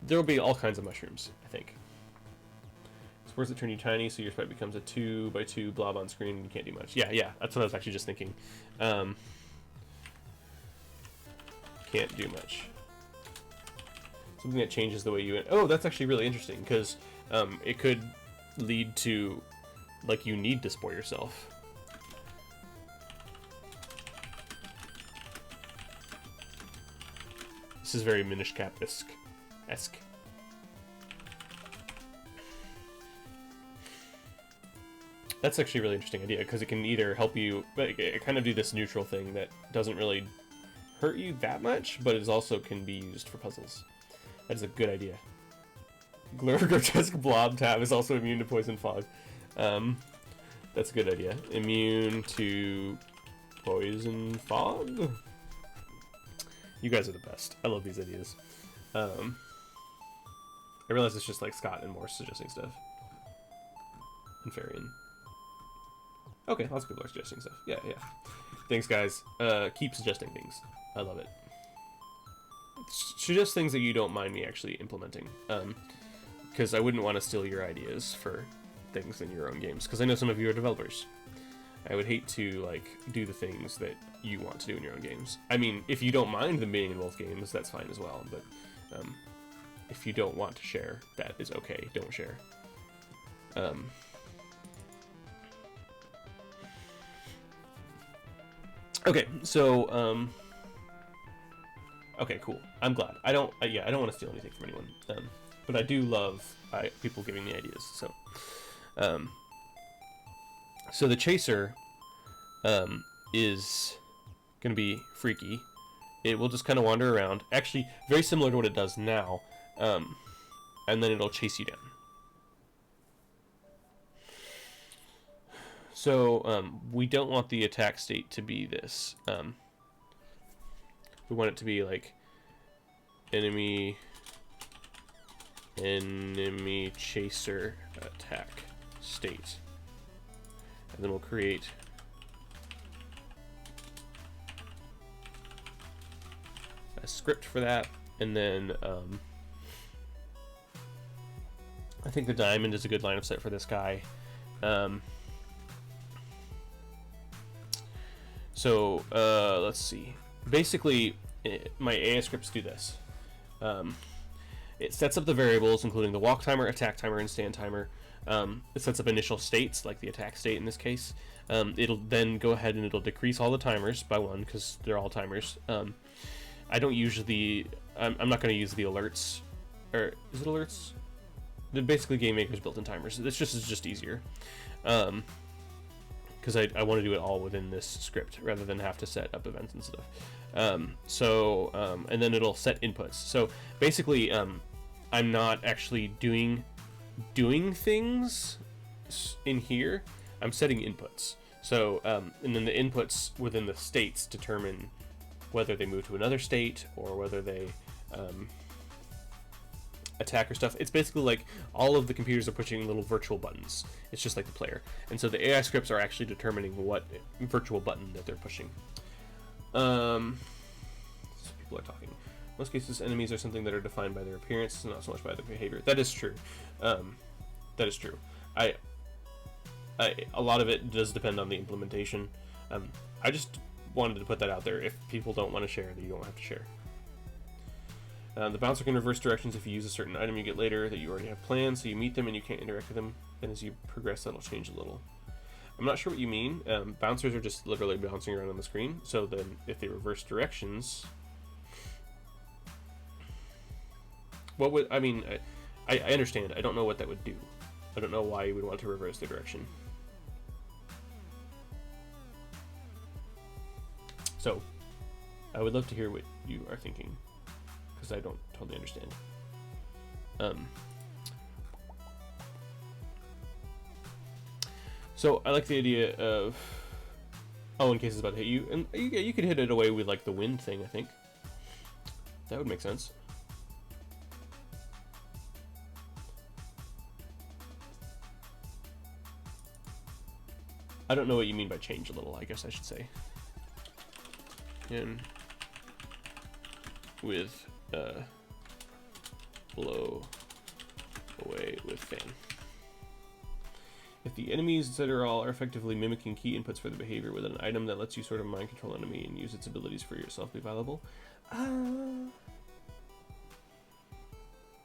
there'll be all kinds of mushrooms, I think. Spores that turn you tiny, so your sprite becomes a 2x2 blob on screen and you can't do much. Yeah, that's what I was actually just thinking. Can't do much. Something that changes the way you... Oh, that's actually really interesting, because it could lead to, like, you need to spore yourself. This is very Minish Cap-esque. That's actually a really interesting idea, because it can either help you, but it kind of do this neutral thing that doesn't really hurt you that much, but it also can be used for puzzles. That is a good idea. Grotesque Blob tab is also immune to poison fog. That's a good idea. Immune to poison fog? You guys are the best. I love these ideas. I realize it's just like Scott and Morse suggesting stuff. And Farian. Okay, lots of people are suggesting stuff. Yeah. Thanks, guys. Keep suggesting things. I love it. Suggest things that you don't mind me actually implementing. Because I wouldn't want to steal your ideas for things in your own games. Because I know some of you are developers. I would hate to, like, do the things that you want to do in your own games. I mean, if you don't mind them being in both games, that's fine as well. But if you don't want to share, that is okay. Don't share. Okay, so, okay, cool. I'm glad. I don't want to steal anything from anyone. But I do love people giving me ideas, so. So the chaser, is gonna be freaky. It will just kind of wander around. Actually, very similar to what it does now. And then it'll chase you down. So we don't want the attack state to be this. We want it to be like enemy chaser attack state. And then we'll create a script for that. And then I think the diamond is a good line of sight for this guy. Let's see. Basically, my AI scripts do this. It sets up the variables, including the walk timer, attack timer, and stand timer. It sets up initial states, like the attack state in this case. It'll then go ahead and it'll decrease all the timers by one, because they're all timers. I don't usually... I'm not going to use the alerts. Or, is it alerts? They're basically Game Maker's built-in timers. It's just easier. Because I want to do it all within this script, rather than have to set up events and stuff. And then it'll set inputs. So, basically, I'm not actually doing things in here. I'm setting inputs. So, and then the inputs within the states determine whether they move to another state or whether they attack or stuff. It's basically like all of the computers are pushing little virtual buttons. It's just like the player. And so the AI scripts are actually determining what virtual button that they're pushing. So people are talking. In most cases, enemies are something that are defined by their appearance, not so much by their behavior. That is true. That is true. A lot of it does depend on the implementation. I just wanted to put that out there. If people don't want to share, then you don't have to share. The bouncer can reverse directions if you use a certain item you get later that you already have planned, so you meet them and you can't interact with them. And as you progress, that'll change a little. I'm not sure what you mean. Bouncers are just literally bouncing around on the screen. So then, if they reverse directions, what would I mean? I understand. I don't know what that would do. I don't know why you would want to reverse the direction. So, I would love to hear what you are thinking, because I don't totally understand. So I like the idea of, in case it's about to hit you, and you could hit it away with like the wind thing. I think that would make sense. I don't know what you mean by change a little, I guess I should say. In with blow away with fan. If the enemies, etc. all are effectively mimicking key inputs for the behavior with an item that lets you sort of mind control an enemy and use its abilities for yourself be valuable.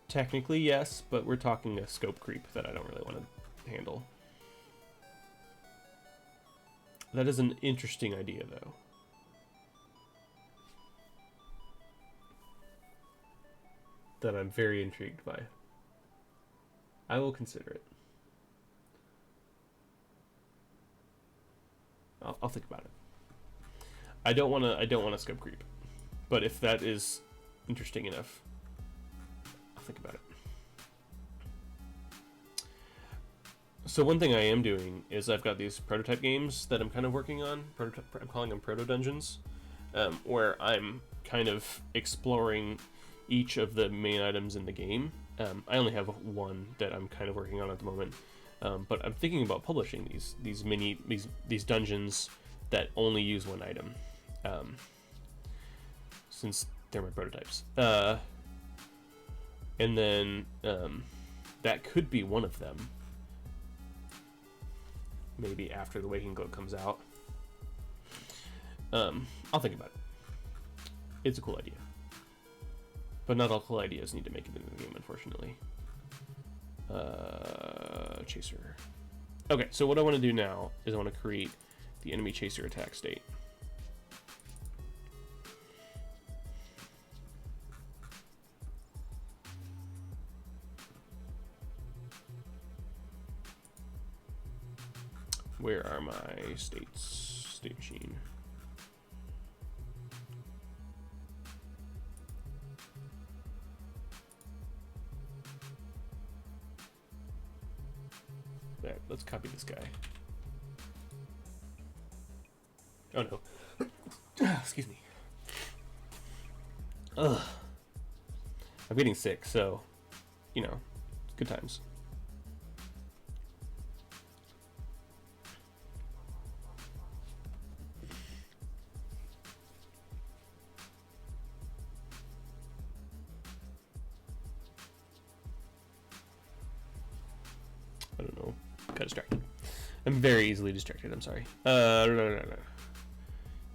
Technically, yes, but we're talking a scope creep that I don't really want to handle. That is an interesting idea, though. That I'm very intrigued by. I will consider it. I'll think about it. I don't want to scope creep, but if that is interesting enough, I'll think about it. So one thing I am doing is I've got these prototype games that I'm kind of working on. I'm calling them proto dungeons, where I'm kind of exploring each of the main items in the game. I only have one that I'm kind of working on at the moment, but I'm thinking about publishing these dungeons that only use one item, since they're my prototypes. And then that could be one of them. Maybe after the Waking Cloak comes out. I'll think about it. It's a cool idea. But not all cool ideas need to make it into the game, unfortunately. Chaser. Okay, so what I want to do now is I want to create the enemy chaser attack state. Where are my states? State machine. There, let's copy this guy. Oh no. Excuse me. Ugh. I'm getting sick, so, you know, good times. I don't know. Got distracted. I'm very easily distracted. I'm sorry. No.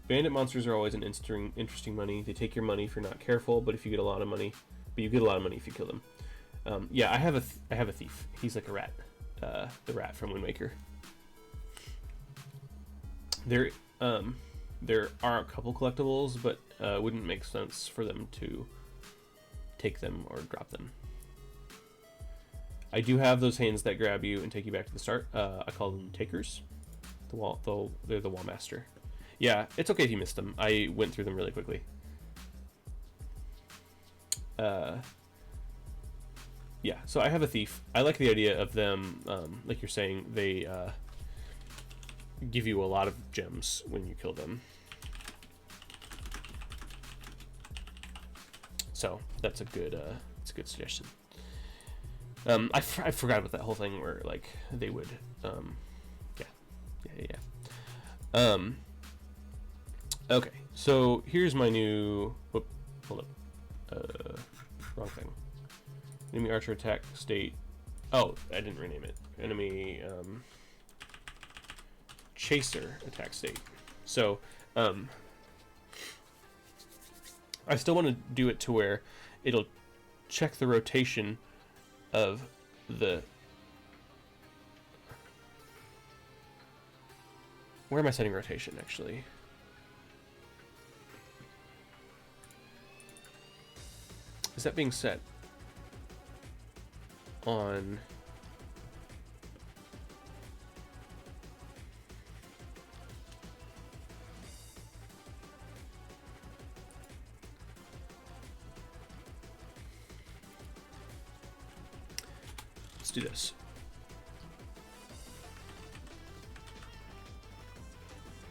Bandit monsters are always an interesting money. They take your money if you're not careful, but if you get a lot of money, you get a lot of money if you kill them. Yeah, I have a thief. He's like a rat, the rat from Wind Waker. There are a couple collectibles, but wouldn't make sense for them to take them or drop them. I do have those hands that grab you and take you back to the start. I call them takers. They're the wall master. Yeah, it's okay if you missed them. I went through them really quickly. Yeah, so I have a thief. I like the idea of them, like you're saying, they give you a lot of gems when you kill them. So that's a good suggestion. I forgot about that whole thing where like they would, yeah. Okay, so here's my new. Whoop, hold up. Wrong thing. Enemy archer attack state. Oh, I didn't rename it. Enemy chaser attack state. So, I still want to do it to where it'll check the rotation of the. Where am I setting rotation actually? Is that being set on let's do this.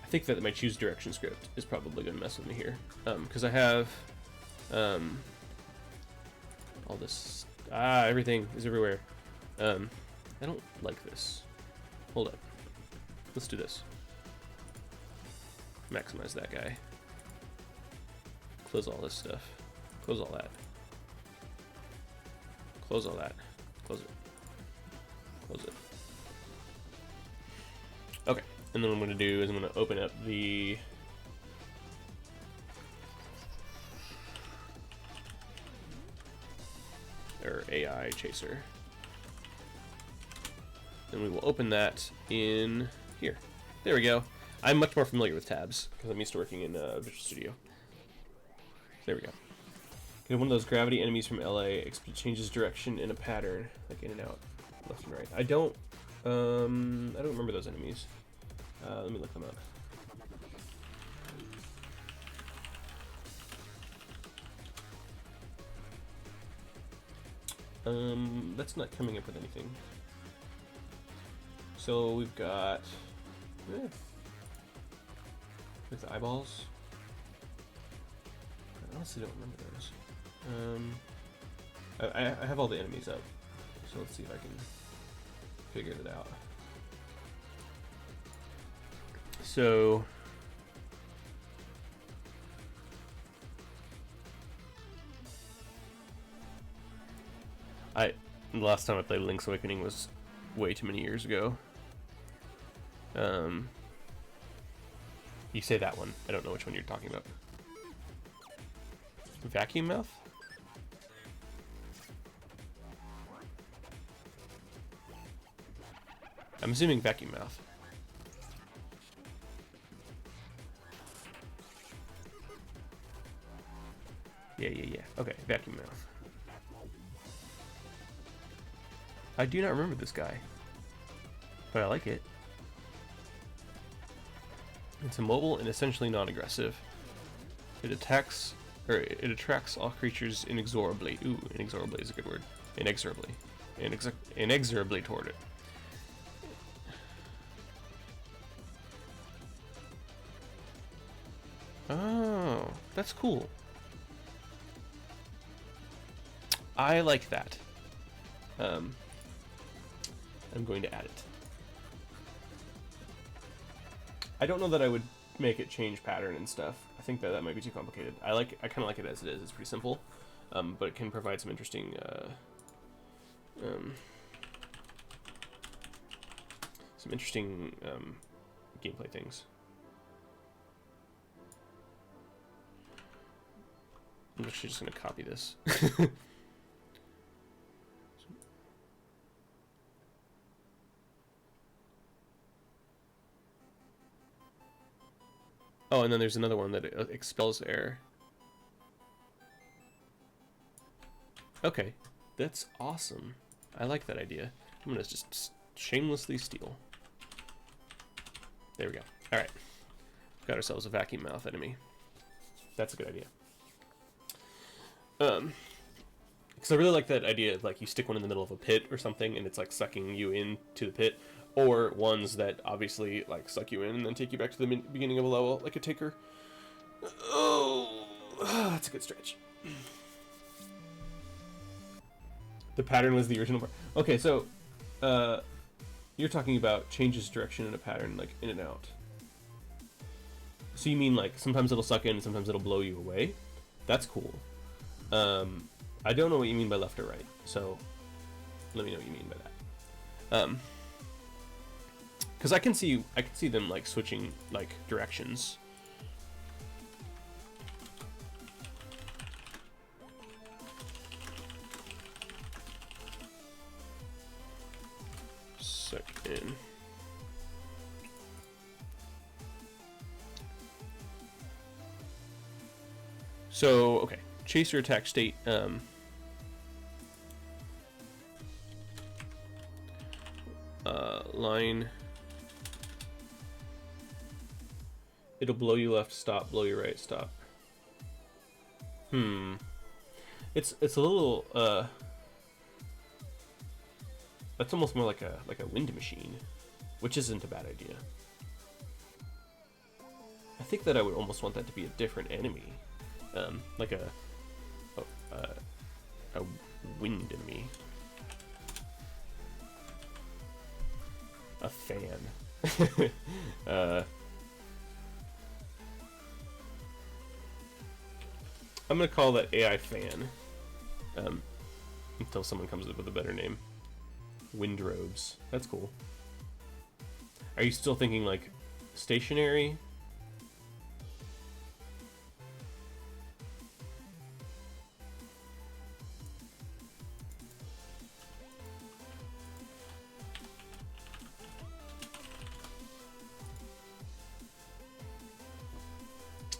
I think that my choose direction script is probably going to mess with me here because I have all this. Everything is everywhere. I don't like this. Hold up. Let's do this. Maximize that guy. Close all this stuff. Close all that. Close all that. Close it. Close it. Okay. And then what I'm going to do is I'm going to open up the AI chaser. And we will open that in here. There we go. I'm much more familiar with tabs because I'm used to working in Visual Studio. There we go. Get one of those gravity enemies from LA. Changes direction in a pattern, like in and out, left and right. I don't remember those enemies. Let me look them up. That's not coming up with anything. So we've got with the eyeballs. I honestly don't remember those. I have all the enemies up, so let's see if I can figure it out. So the last time I played Link's Awakening was way too many years ago. You say that one. I don't know which one you're talking about. Vacuum mouth? I'm assuming vacuum mouth. Yeah. Okay, vacuum mouth. I do not remember this guy, but I like it. It's immobile and essentially non-aggressive. It attracts all creatures inexorably. Ooh, inexorably is a good word. Inexorably toward it. Oh, that's cool. I like that. I'm going to add it. I don't know that I would make it change pattern and stuff. I think that might be too complicated. I kind of like it as it is. It's pretty simple, but it can provide some interesting gameplay things. I'm actually just going to copy this. Oh, and then there's another one that expels air. Okay, that's awesome. I like that idea. I'm gonna just shamelessly steal. There we go. All right, got ourselves a vacuum mouth enemy. That's a good idea. Because I really like that idea of like you stick one in the middle of a pit or something, and it's like sucking you into the pit. Or ones that obviously like suck you in and then take you back to the beginning of a level, like a taker. Oh, that's a good stretch. The pattern was the original part. Okay, so you're talking about changes direction in a pattern, like in and out. So you mean like sometimes it'll suck in and sometimes it'll blow you away? That's cool. I don't know what you mean by left or right, so let me know what you mean by that. Because I can see them like switching like directions. Suck in. So okay, chaser attack state. Line. It'll blow you left, stop. Blow you right, stop. It's a little that's almost more like a wind machine, which isn't a bad idea. I think that I would almost want that to be a different enemy, like a wind enemy, a fan. I'm gonna call that AI fan until someone comes up with a better name. Windrobes. That's cool. Are you still thinking like stationary?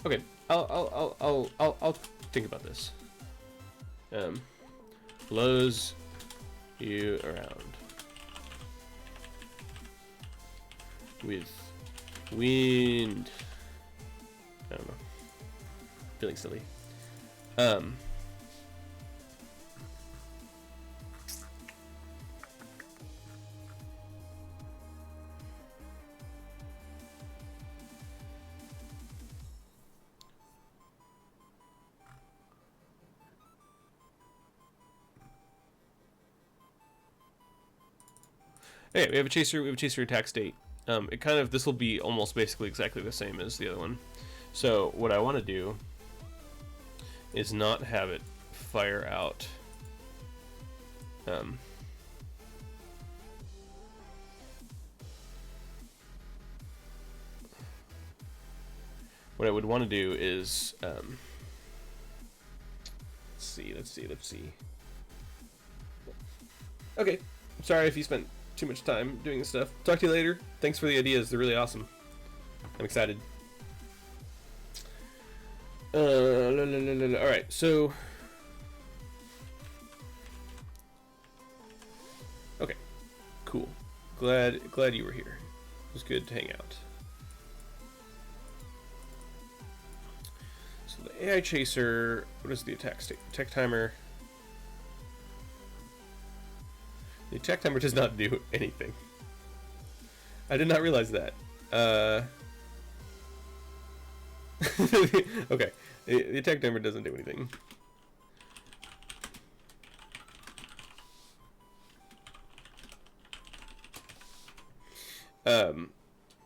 Okay, I'll think about this. Blows you around with wind. I don't know. Feeling silly. Hey, we have a chaser attack state. It kind of, this will be almost basically exactly the same as the other one. So what I want to do is not have it fire out. What I would want to do is, let's see. Okay, sorry if you spent too much time doing this stuff. Talk to you later. Thanks for the ideas. They're really awesome. I'm excited. Alright, so... Okay, cool. Glad you were here. It was good to hang out. So the AI chaser... What is the attack state? Attack timer... The attack timer does not do anything. I did not realize that. Okay, the attack timer doesn't do anything.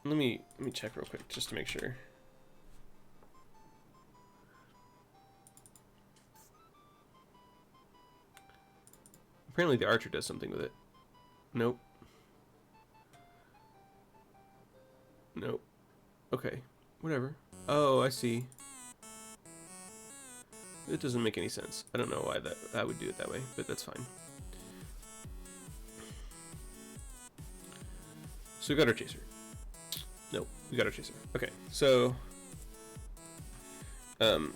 Let me check real quick just to make sure. Apparently the archer does something with it. Nope. Nope. Okay. Whatever. Oh, I see. It doesn't make any sense. I don't know why that would do it that way, but that's fine. So we got our chaser. Nope, we got our chaser. Okay, so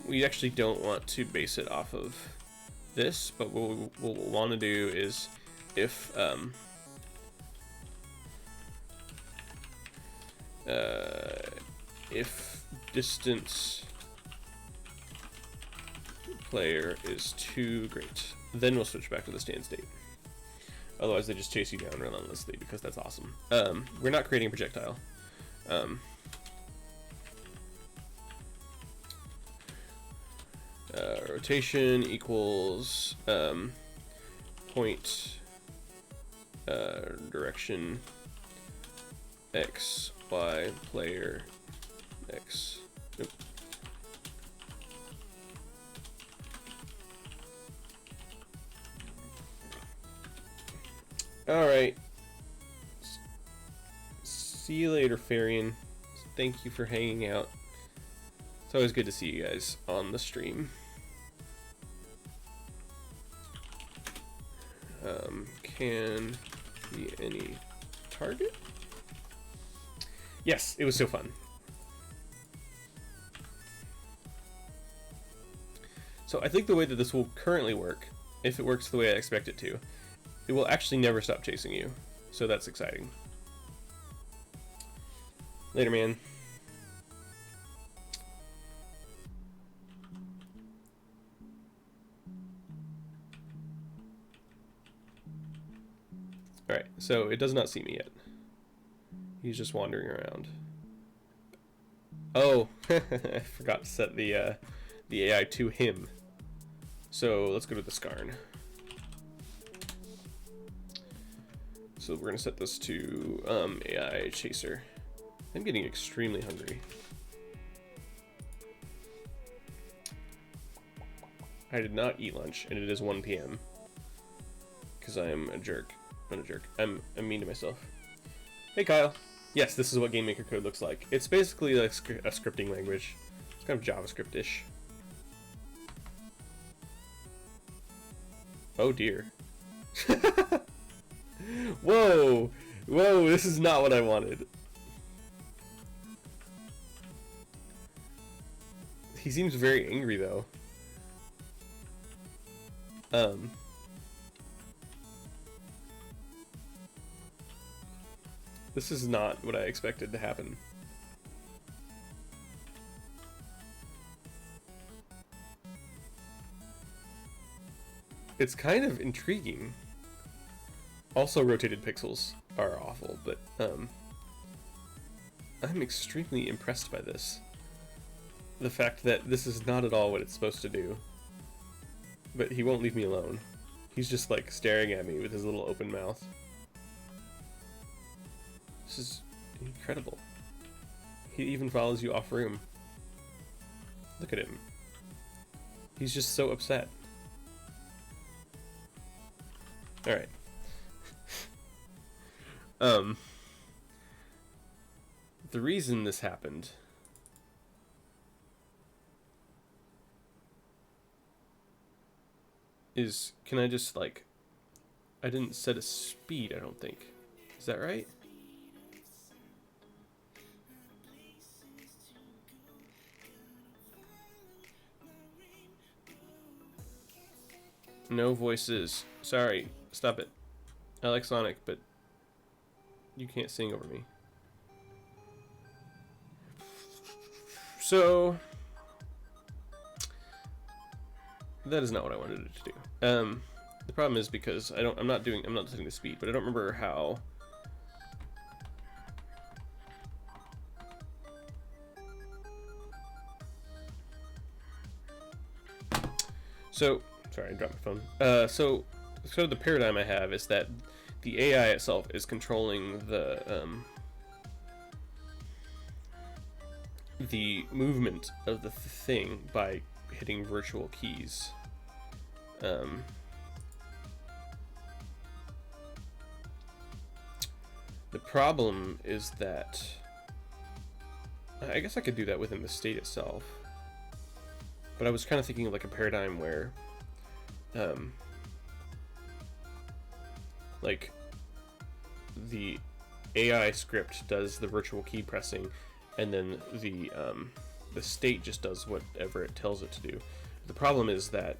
we actually don't want to base it off of this, but what we'll want to do is if distance player is too great, then we'll switch back to the stand state. Otherwise, they just chase you down relentlessly because that's awesome. We're not creating a projectile. Rotation equals point direction x, y, player x. Nope. Alright. See you later, Farian. Thank you for hanging out. It's always good to see you guys on the stream. Can be any target? Yes, it was so fun. So I think the way that this will currently work, if it works the way I expect it to, it will actually never stop chasing you. So that's exciting. Later, man. Alright, so it does not see me yet. He's just wandering around. Oh, I forgot to set the AI to him. So let's go to the Skarn. So we're gonna set this to AI Chaser. I'm getting extremely hungry. I did not eat lunch, and it is 1 p.m. Because I am a jerk. Not a jerk. I'm mean to myself. Hey, Kyle. Yes, this is what GameMaker code looks like. It's basically like a scripting language. It's kind of JavaScript-ish. Oh dear. Whoa! Whoa, this is not what I wanted. He seems very angry, though. This is not what I expected to happen. It's kind of intriguing. Also, rotated pixels are awful, but I'm extremely impressed by this. The fact that this is not at all what it's supposed to do. But he won't leave me alone. He's just like staring at me with his little open mouth. This is incredible. He even follows you off room. Look at him. He's just so upset. Alright. The reason this happened is, can I just like, I didn't set a speed, I don't think. Is that right? No voices. Sorry, stop it. I like Sonic, but you can't sing over me. So that is not what I wanted it to do. The problem is because I'm not setting the speed, but I don't remember how. So, sorry, I dropped my phone. So the paradigm I have is that the AI itself is controlling the movement of the thing by hitting virtual keys. The problem is that I guess I could do that within the state itself, but I was kind of thinking of like a paradigm where like the AI script does the virtual key pressing, and then the state just does whatever it tells it to do. The problem is that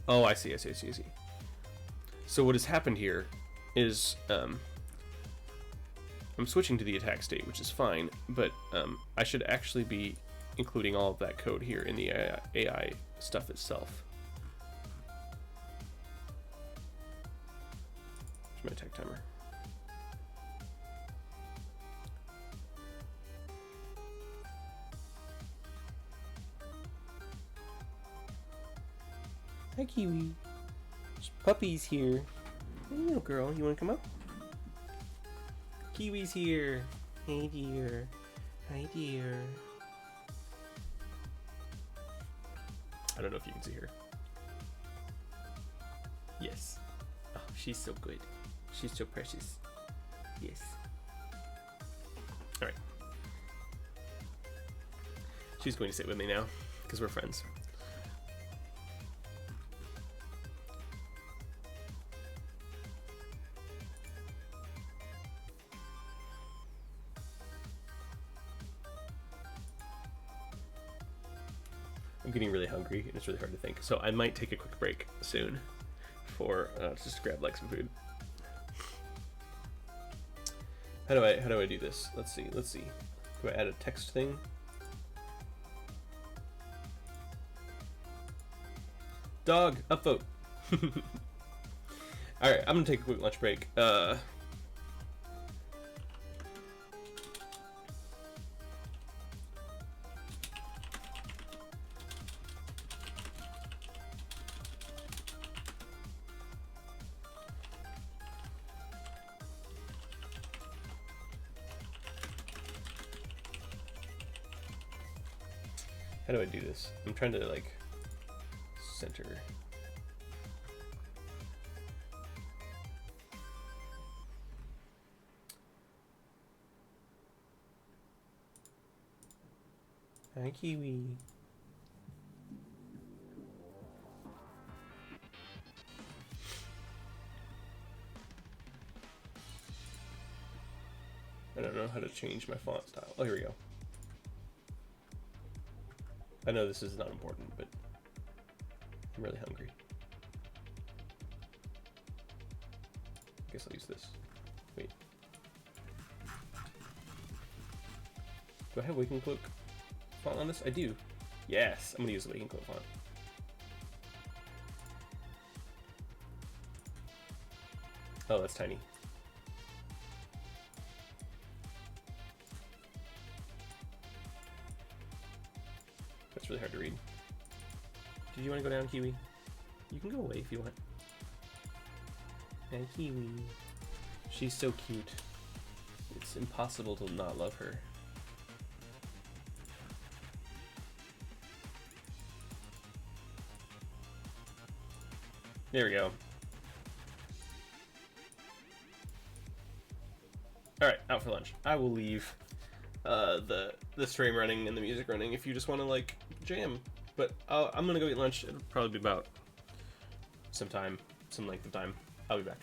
oh, I see. So what has happened here is I'm switching to the attack state, which is fine, but I should actually be including all of that code here in the AI stuff itself. Here's my attack timer. Hi, Kiwi. There's puppies here. Hey, little girl, you want to come up? Kiwi's here. Hey, dear. Hi, dear. I don't know if you can see her. Yes. Oh, she's so good. She's so precious. Yes. Alright. She's going to sit with me now, because we're friends. I'm getting really hungry and it's really hard to think, so I might take a quick break soon for just to grab like some food. How do I do this? Let's see. Do I add a text thing? Dog, upvote. All right, I'm gonna take a quick lunch break. How do I do this? I'm trying to like center. Hi, Kiwi. I don't know how to change my font style. Oh, here we go. I know this is not important, but I'm really hungry. I guess I'll use this. Wait. Do I have Waking Cloak font on this? I do. Yes, I'm gonna use the Waking Cloak font. Oh, that's tiny. That's really hard to read. Did you want to go down, Kiwi? You can go away if you want. And Kiwi. She's so cute. It's impossible to not love her. There we go. Alright, out for lunch. I will leave the stream running and the music running if you just want to like jam. But I'm gonna go eat lunch. It'll probably be about some length of time. I'll be back.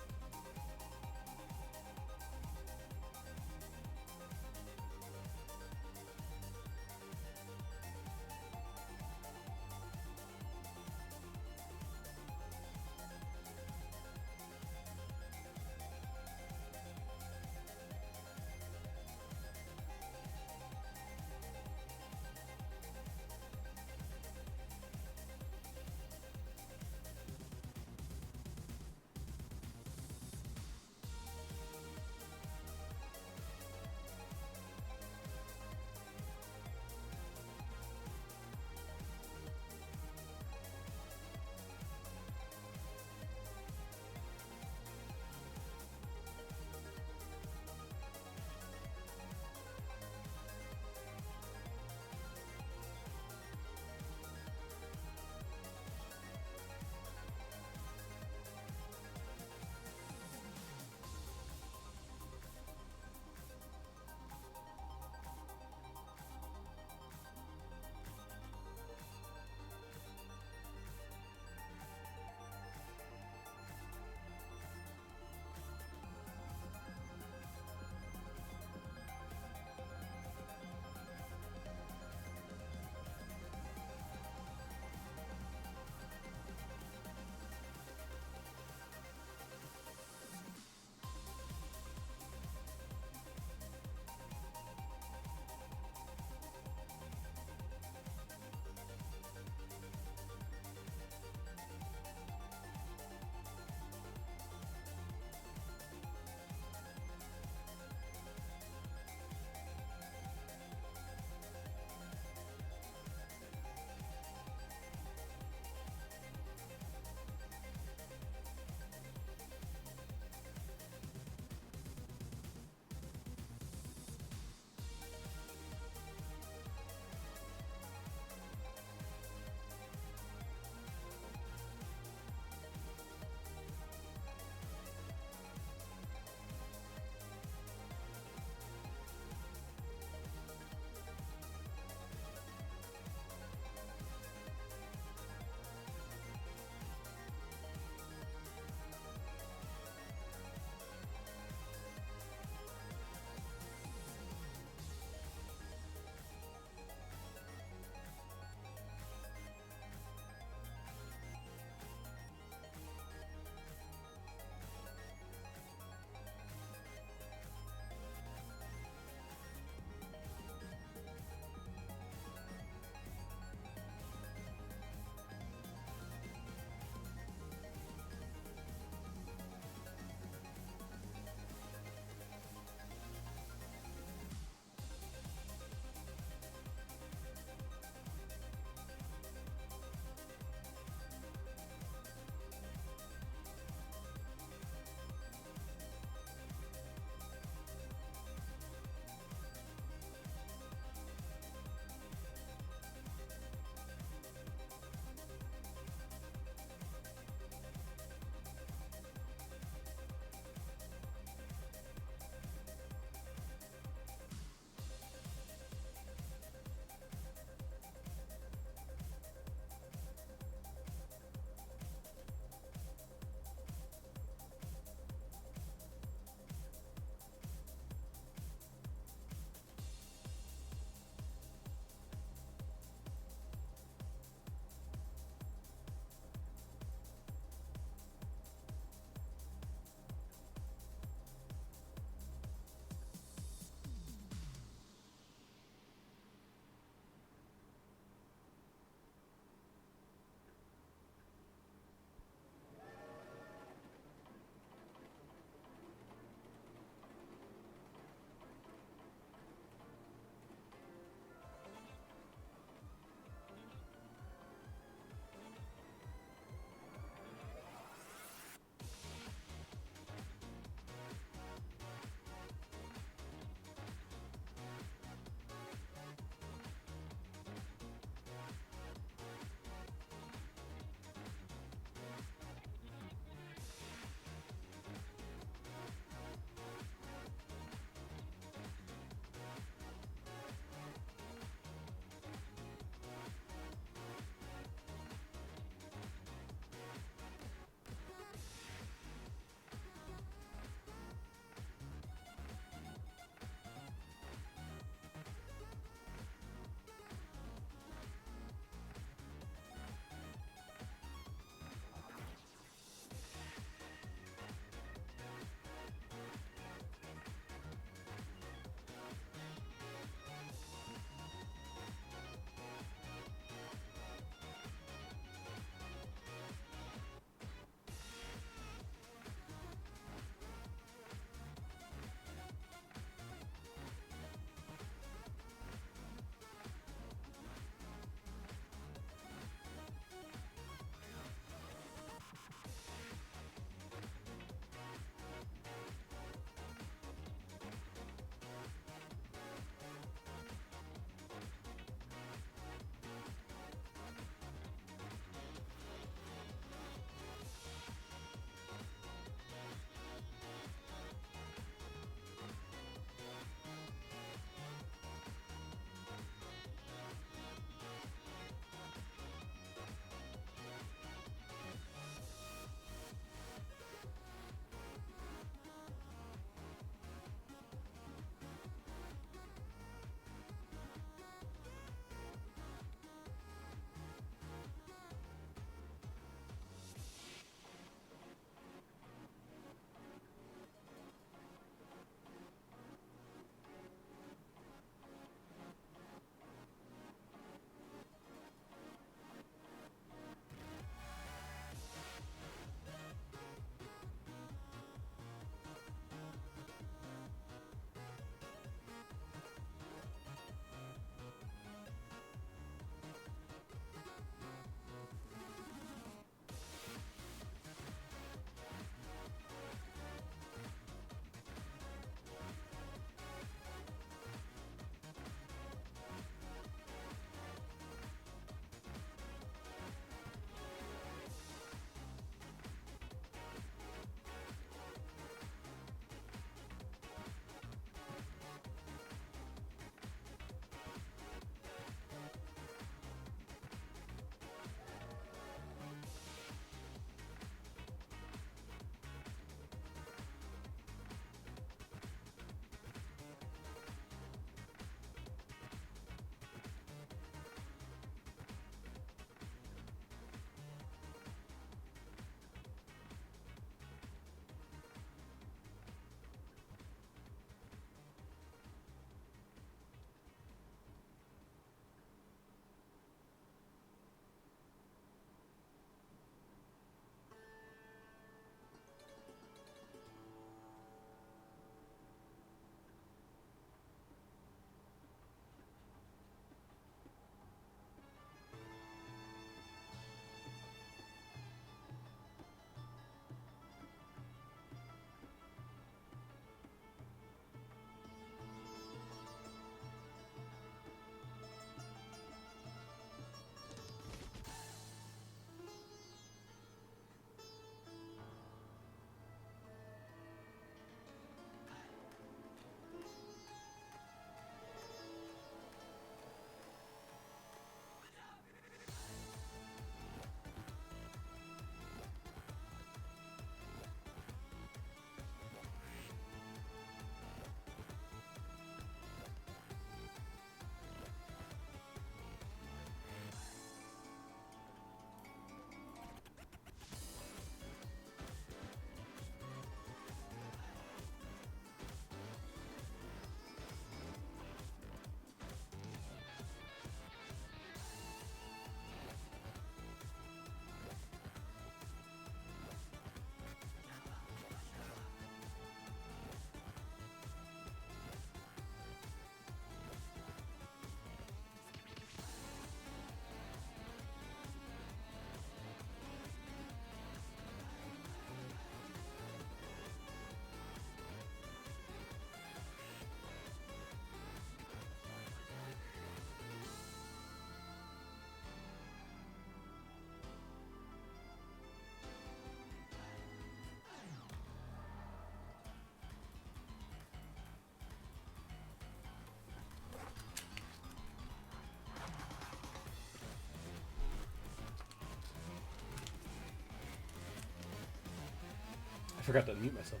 I forgot to unmute myself.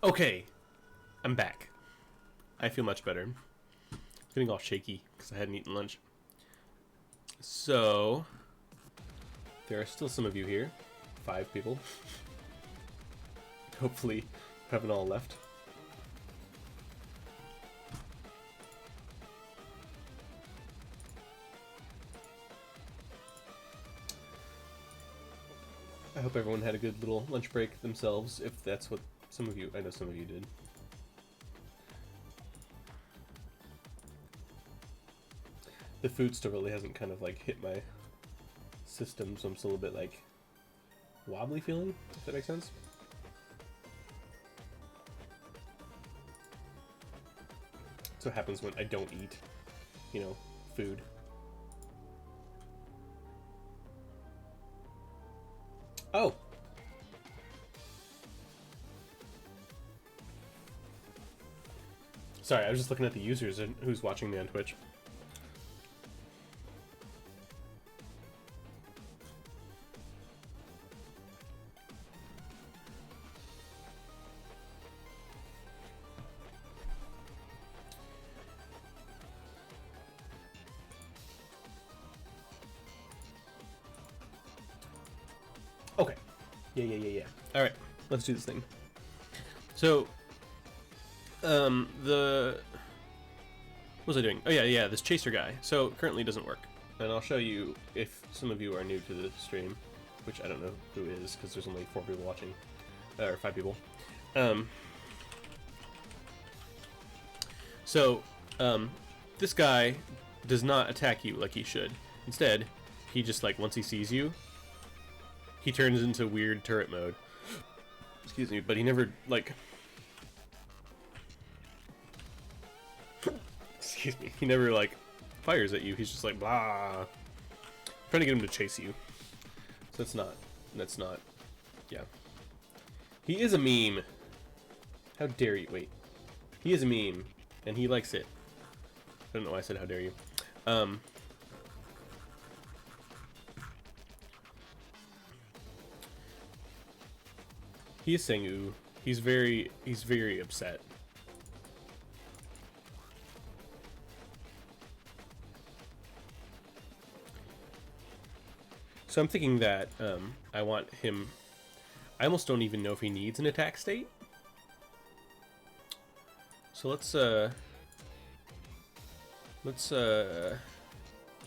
Okay, I'm back. I feel much better. Getting all shaky because I hadn't eaten lunch. So, there are still some of you here. 5 people. Hopefully, you haven't all left. I hope everyone had a good little lunch break themselves, if that's what some of you, I know some of you did. The food still really hasn't kind of like hit my system, so I'm still a bit like wobbly feeling, if that makes sense. That's what happens when I don't eat, you know, food. Oh! Sorry, I was just looking at the users and who's watching me on Twitch. Okay. Yeah. Alright, let's do this thing. So, what was I doing? Oh yeah, this chaser guy. So, currently doesn't work. And I'll show you if some of you are new to the stream, which I don't know who is, because there's only 4 people watching. Or 5 people. This guy does not attack you like he should. Instead, he just, like, once he sees you, he turns into weird turret mode. Excuse me, but he never, like... Excuse me. He never, like, fires at you. He's just like, blah. I'm trying to get him to chase you. So that's not... Yeah. He is a meme. How dare you? Wait. He is a meme, and he likes it. I don't know why I said how dare you. He is saying ooh. He's very upset. So I'm thinking that I want him... I almost don't even know if he needs an attack state. So let's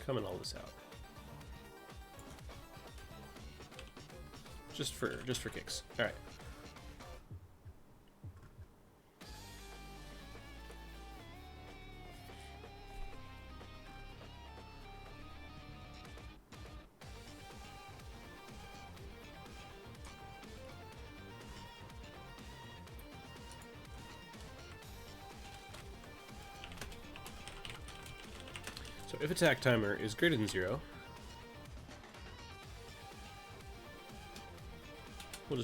comment all this out. Just for kicks. All right. So if attack timer is greater than 0, we'll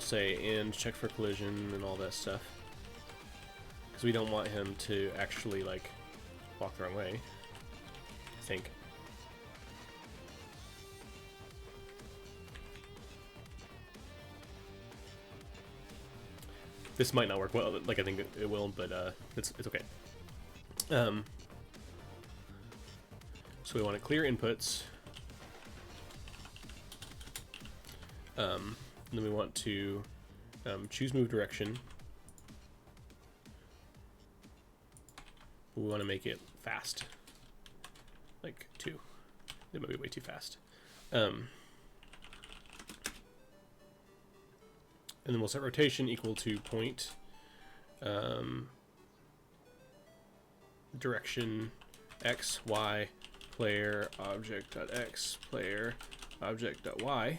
say and check for collision and all that stuff, because we don't want him to actually like walk the wrong way, I think. This might not work well, like I think it will, but it's okay. So we want to clear inputs. And then we want to choose move direction. We want to make it fast, like 2. It might be way too fast. And then we'll set rotation equal to point direction x, y, player object.x, player object.y.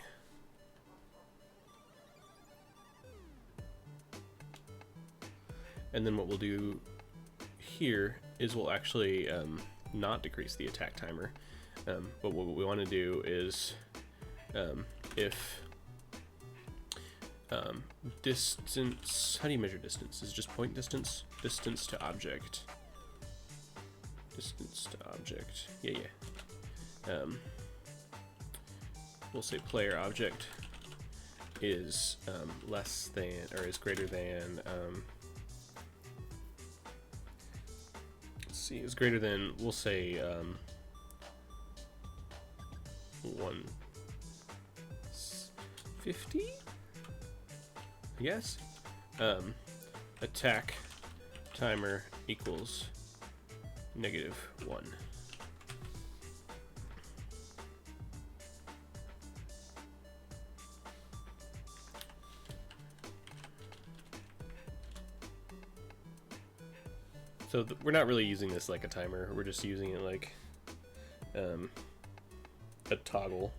And then what we'll do here is we'll actually not decrease the attack timer. But what we want to do is if distance, how do you measure distance? Is it just point distance? Distance to object. Distance to object. Yeah. We'll say player object is less than, or is greater than, let's see, is greater than, we'll say 150, I guess. Attack timer equals -1. So we're not really using this like a timer, we're just using it like a toggle.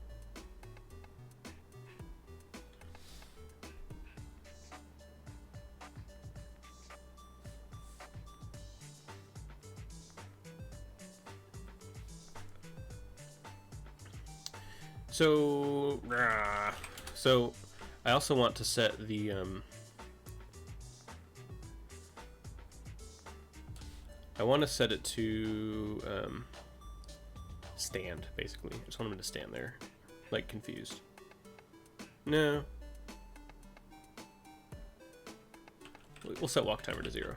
So I also want to set the I want to set it to stand, basically. I just want him to stand there, like confused. No. We'll set walk timer to 0.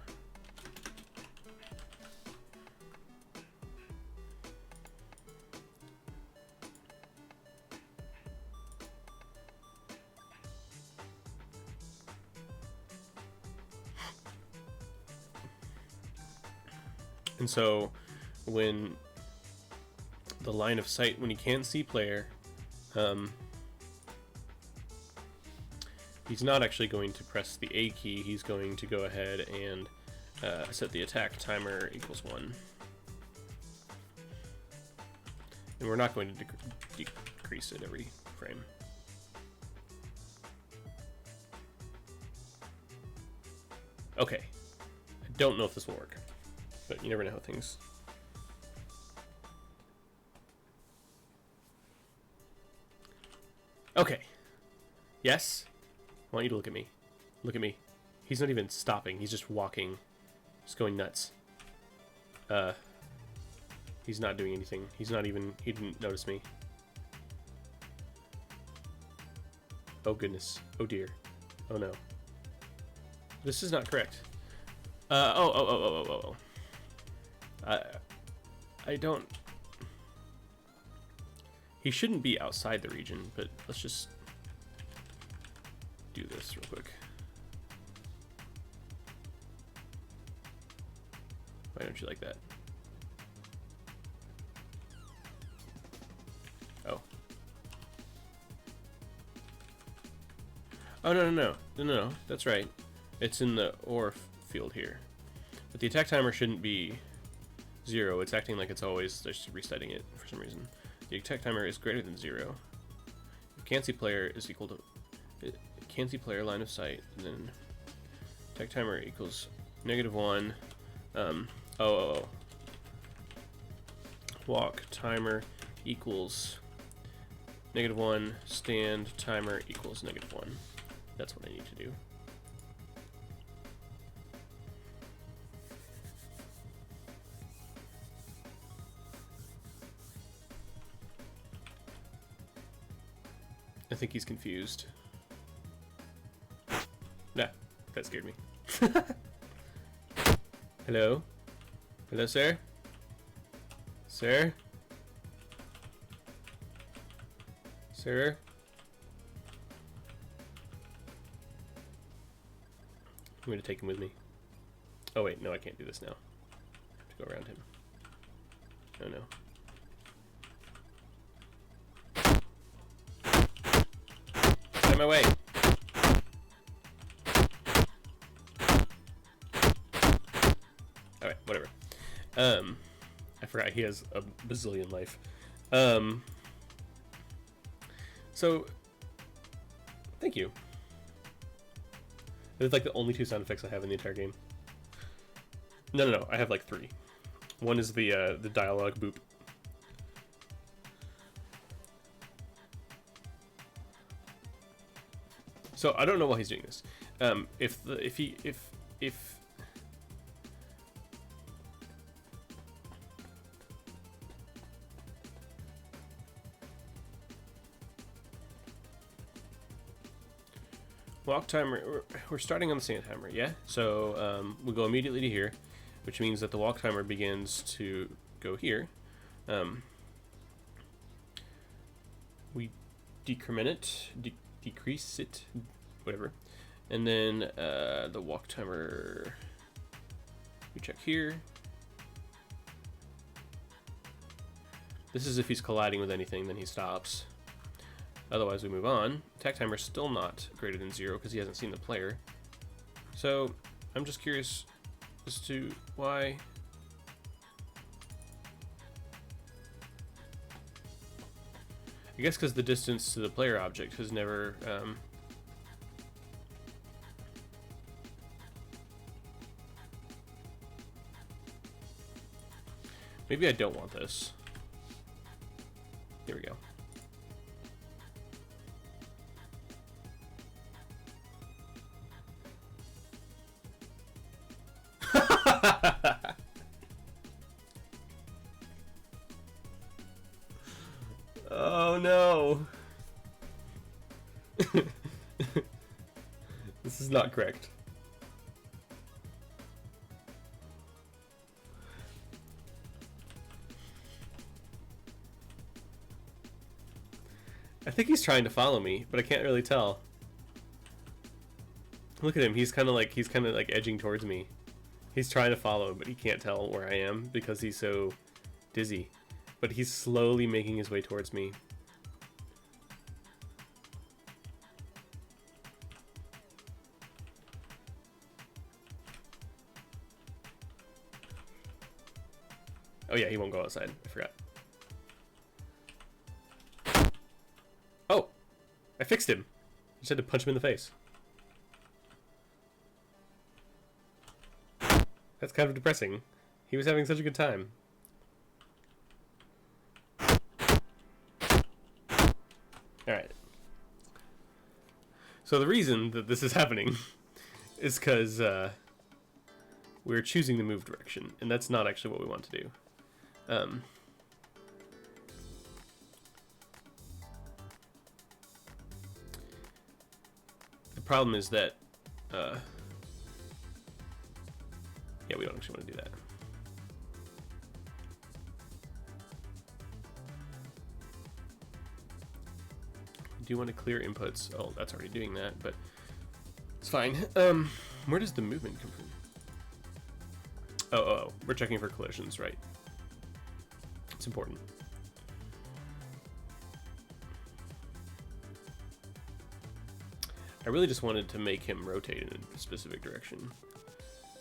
And so when the line of sight, when he can't see player, he's not actually going to press the A key, he's going to go ahead and set the attack timer equals 1. And we're not going to decrease it every frame. Okay, I don't know if this will work, but you never know how things... Okay. Yes? I want you to look at me. Look at me. He's not even stopping. He's just walking. Just going nuts. He's not doing anything. He's not even... He didn't notice me. Oh goodness. Oh dear. Oh no. This is not correct. Oh. I don't... He shouldn't be outside the region, but let's just do this real quick. Why don't you like that? Oh. Oh, no, that's right. It's in the OR field here. But the attack timer shouldn't be 0. It's acting like it's always just resetting it for some reason. The attack timer is greater than 0. If can't see player is equal to can't see player line of sight, and then attack timer equals -1. Walk timer equals -1. Stand timer equals -1. That's what I need to do. I think he's confused. Nah, that scared me. Hello? Hello, sir? Sir? Sir? I'm going to take him with me. Oh, wait. No, I can't do this now. I have to go around him. Oh, no. Get out of my way. Alright, whatever. I forgot he has a bazillion life. So, thank you. It's like the only 2 sound effects I have in the entire game. No, I have like 3. One is the dialogue boop. So I don't know why he's doing this. If walk timer, we're starting on the sand timer, yeah? So we'll go immediately to here, which means that the walk timer begins to go here. We decrement it, decrease it, whatever. And then the walk timer, we check here. This is if he's colliding with anything, then he stops. Otherwise, we move on. Attack timer is still not greater than 0 because he hasn't seen the player. So, I'm just curious as to why. I guess because the distance to the player object has never. Maybe I don't want this. Here we go. Oh no. This is not correct. I think he's trying to follow me, but I can't really tell. Look at him. He's kind of like edging towards me. He's trying to follow, but he can't tell where I am because he's so dizzy. But he's slowly making his way towards me. Oh yeah, he won't go outside. I forgot. Oh! I fixed him. I just had to punch him in the face. That's kind of depressing. He was having such a good time. Alright. So the reason that this is happening is because we're choosing the move direction, and that's not actually what we want to do. The problem is that yeah, we don't actually want to do that. I do want to clear inputs. Oh, that's already doing that, but it's fine. Where does the movement come from? Oh, we're checking for collisions, right? It's important. I really just wanted to make him rotate in a specific direction.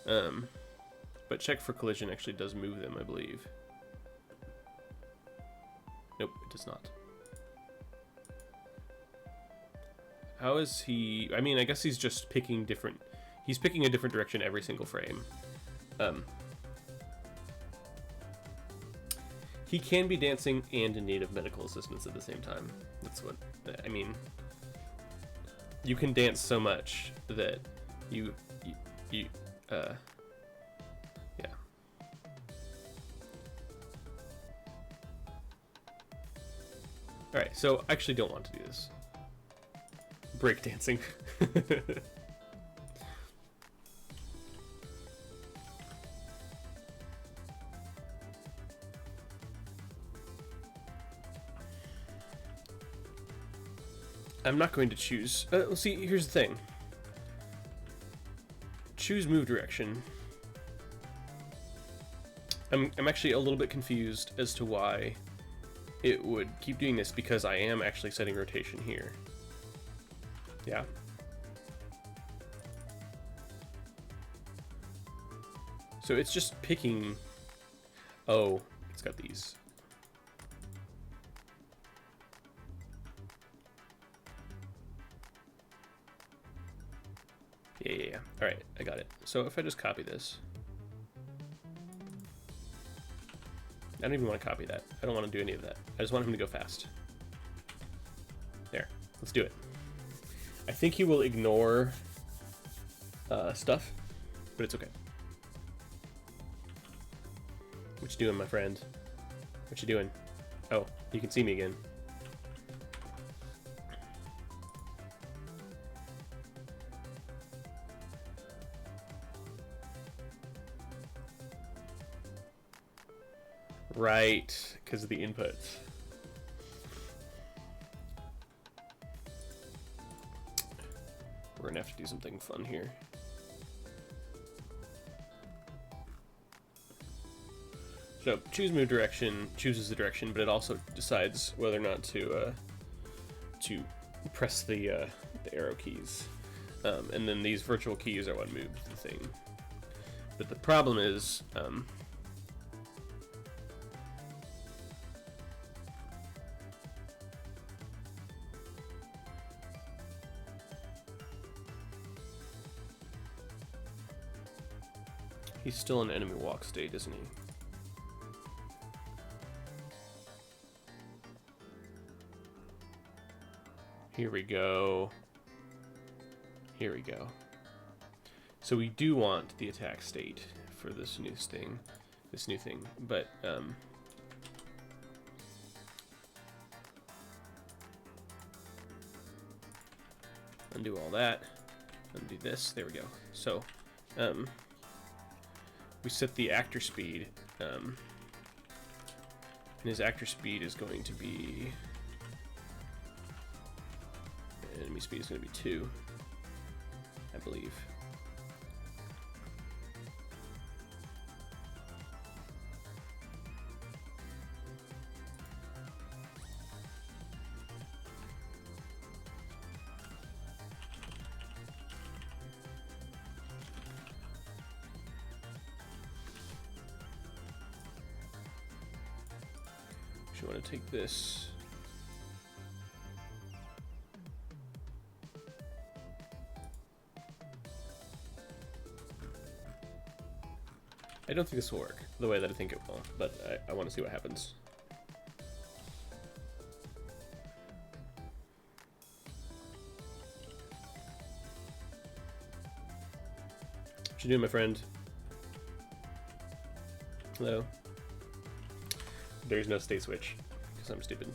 But check for collision actually does move them, I believe. Nope, it does not. How is he... I mean, I guess he's just picking different... He's picking a different direction every single frame. He can be dancing and in need of medical assistance at the same time. That's what... I mean... You can dance so much that you yeah. Alright, so I actually don't want to do this. Break dancing. I'm not going to choose. Let's see. Here's the thing. Choose move direction. I'm actually a little bit confused as to why it would keep doing this, because I am actually setting rotation here. Yeah. So it's just picking. Oh, it's got these. Yeah. All right, I got it. So if I just copy this. I don't even want to copy that. I don't want to do any of that. I just want him to go fast. There. Let's do it. I think he will ignore stuff, but it's okay. What you doing, my friend? What you doing? Oh, you can see me again. Right, because of the inputs. We're gonna have to do something fun here. So choose move direction chooses the direction, but it also decides whether or not to press the arrow keys, and then these virtual keys are what moves the thing. But the problem is, he's still in enemy walk state, isn't he? Here we go. Here we go. So we do want the attack state for this new thing, but undo all that, undo this. There we go. So we set the actor speed, and his actor speed is going to be, enemy speed is going to be 2, I believe. You want to take this. I don't think this will work the way that I think it will, but I want to see what happens. What you doing, my friend? Hello? There's no state switch, because I'm stupid.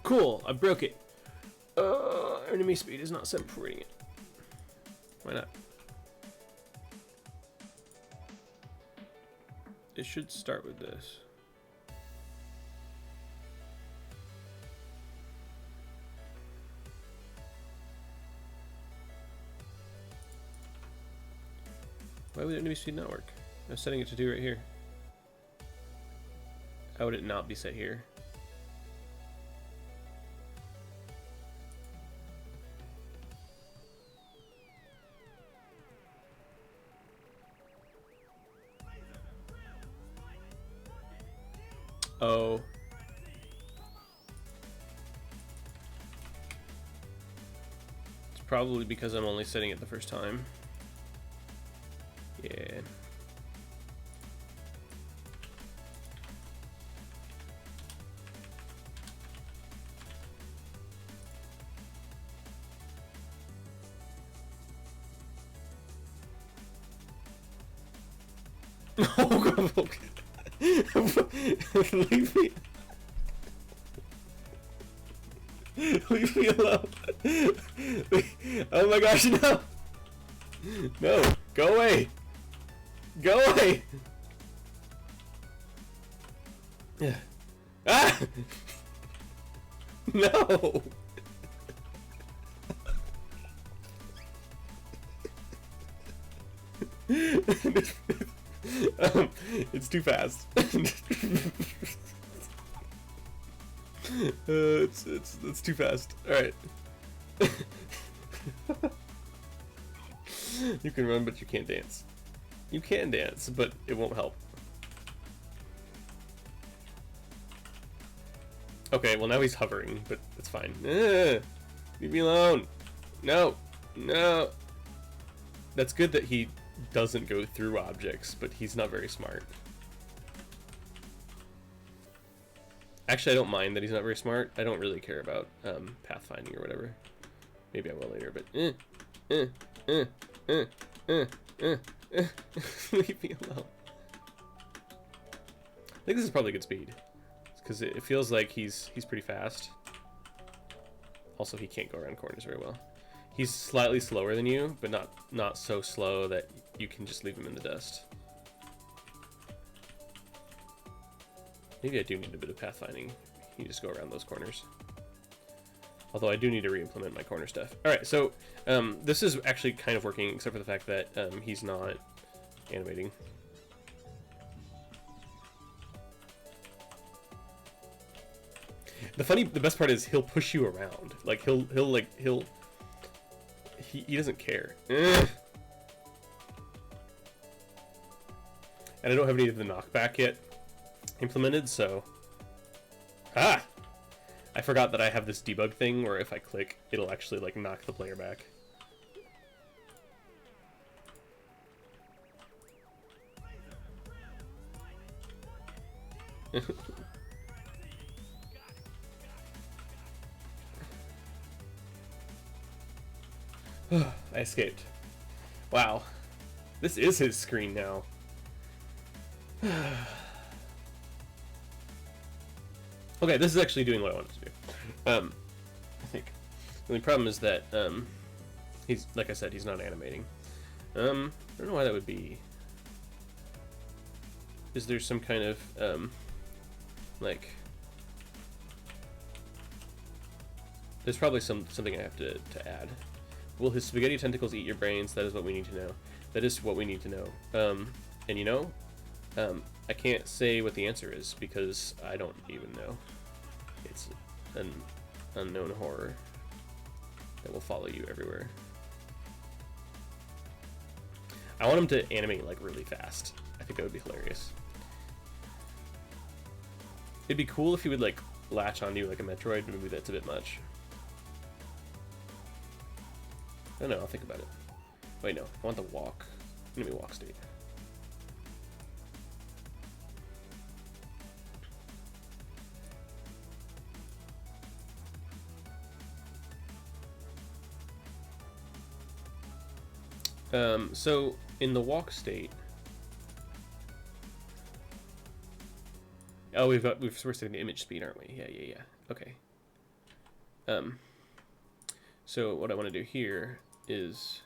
Cool, I broke it. Enemy speed is not separating it. it should start with this. Why would enemy speed not work? I'm setting it to 2 right here. How would it not be set here? Oh. It's probably because I'm only setting it the first time. Yeah. Oh, God. Leave me. Leave me alone. Oh my gosh, no. No, go away. Go away. Yeah. Ah! No. It's too fast. It's too fast. All right. You can run, but you can't dance. You can dance, but it won't help. Okay, well now he's hovering, but it's fine. Leave me alone. No, no. That's good that he doesn't go through objects, but he's not very smart. Actually, I don't mind that he's not very smart. I don't really care about pathfinding or whatever. Maybe I will later, but leave me alone. I think this is probably good speed, because it feels like he's pretty fast. Also, he can't go around corners very well. He's slightly slower than you, but not so slow that you can just leave him in the dust. Maybe I do need a bit of pathfinding. You just go around those corners. Although I do need to re-implement my corner stuff. Alright, so this is actually kind of working, except for the fact that he's not animating. The best part is he'll push you around. Like he doesn't care. And I don't have any of the knockback yet implemented, so I forgot that I have this debug thing where if I click, it'll actually like knock the player back. I escaped. Wow. This is his screen now. Okay, this is actually doing what I wanted to do. I think. The only problem is that he's, like I said, he's not animating. I don't know why that would be. Is there some kind of like? There's probably something I have to add. Will his spaghetti tentacles eat your brains? That is what we need to know. That is what we need to know. And you know, I can't say what the answer is because I don't even know. It's an unknown horror that will follow you everywhere. I want him to animate like really fast. I think that would be hilarious. It'd be cool if he would like latch onto you like a Metroid, but maybe that's a bit much. I don't know, I'll think about it. Wait, no, I want the walk. Enemy walk state. So in the walk state, oh, we're setting the image speed, aren't we? Yeah. Okay. So what I want to do here is,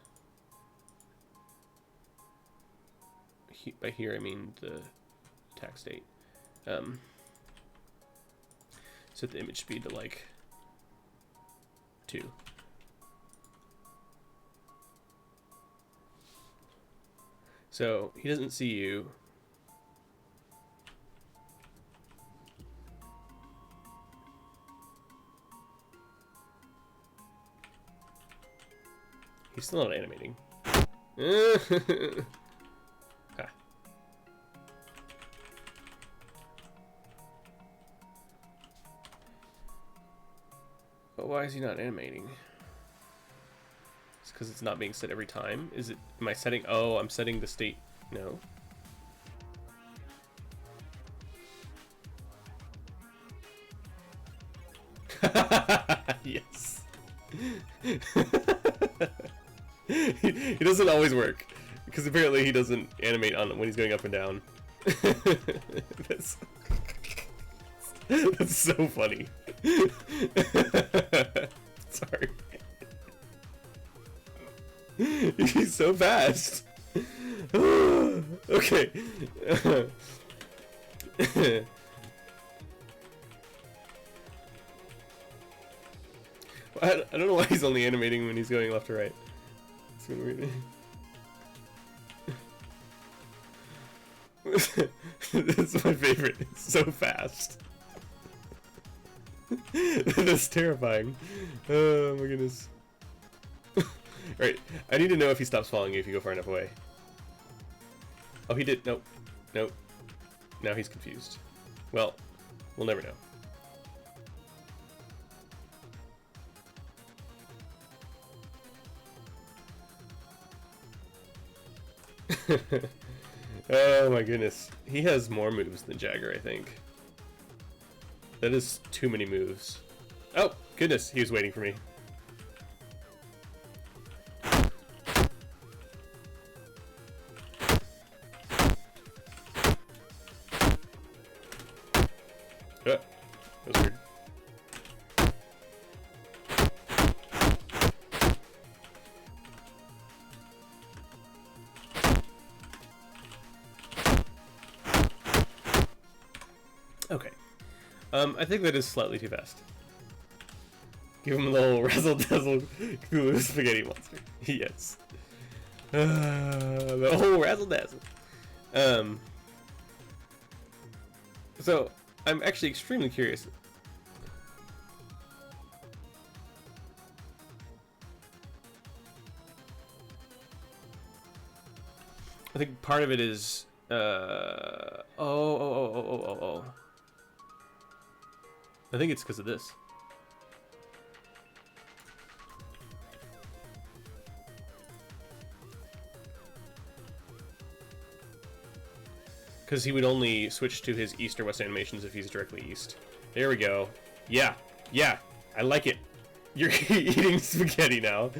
by here I mean the attack state. Set the image speed to like 2. So he doesn't see you. He's still not animating. Ha. But why is he not animating? It's because it's not being set every time. Is it? Am I setting? Oh, I'm setting the state. No. Yes. He doesn't always work because apparently he doesn't animate on when he's going up and down. That's so funny. Sorry. He's so fast. Okay. I don't know why he's only animating when he's going left to right. It's gonna be... That's my favorite. It's so fast. That's terrifying. Oh my goodness. Right, I need to know if he stops following you if you go far enough away. Oh, he did. Nope. Nope. Now he's confused. Well, we'll never know. Oh my goodness. He has more moves than Jagger, I think. That is too many moves. Oh, goodness, he was waiting for me. That was weird. Okay. I think that is slightly too fast. Give him a little razzle dazzle Cthulhu spaghetti monster. Yes. The whole razzle dazzle. So I'm actually extremely curious. I think part of it is oh. I think it's because of this. Because he would only switch to his east or west animations if he's directly east. There we go. Yeah, yeah, I like it. You're eating spaghetti now.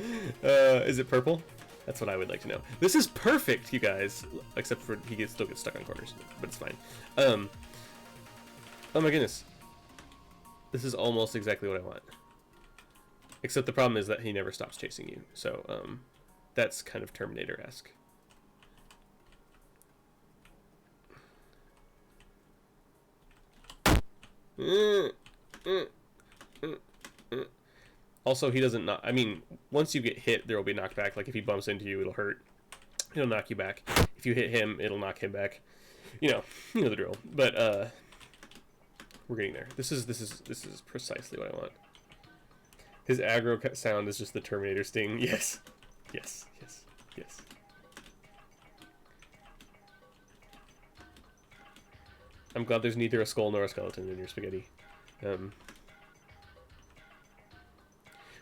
Is it purple? That's what I would like to know. This is perfect, you guys. Except for he still gets stuck on corners, but it's fine. Oh my goodness. This is almost exactly what I want. Except the problem is that he never stops chasing you. So, that's kind of Terminator-esque. Also, he doesn't knock. I mean, once you get hit, there will be knockback. Like, if he bumps into you, it'll hurt. It'll knock you back. If you hit him, it'll knock him back. You know the drill. But, we're getting there. This is precisely what I want. His aggro sound is just the Terminator sting. Yes. Yes. Yes. Yes. I'm glad there's neither a skull nor a skeleton in your spaghetti.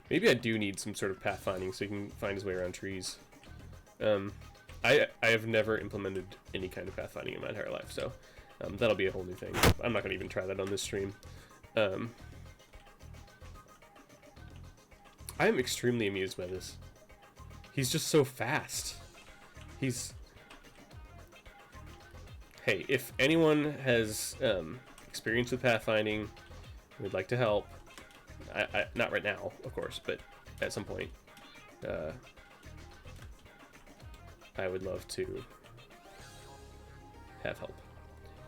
Maybe I do need some sort of pathfinding so he can find his way around trees. I have never implemented any kind of pathfinding in my entire life, so that'll be a whole new thing. I'm not going to even try that on this stream. I am extremely amused by this. He's just so fast. Hey, if anyone has experience with pathfinding, would like to help. Not right now, of course, but at some point. I would love to have help.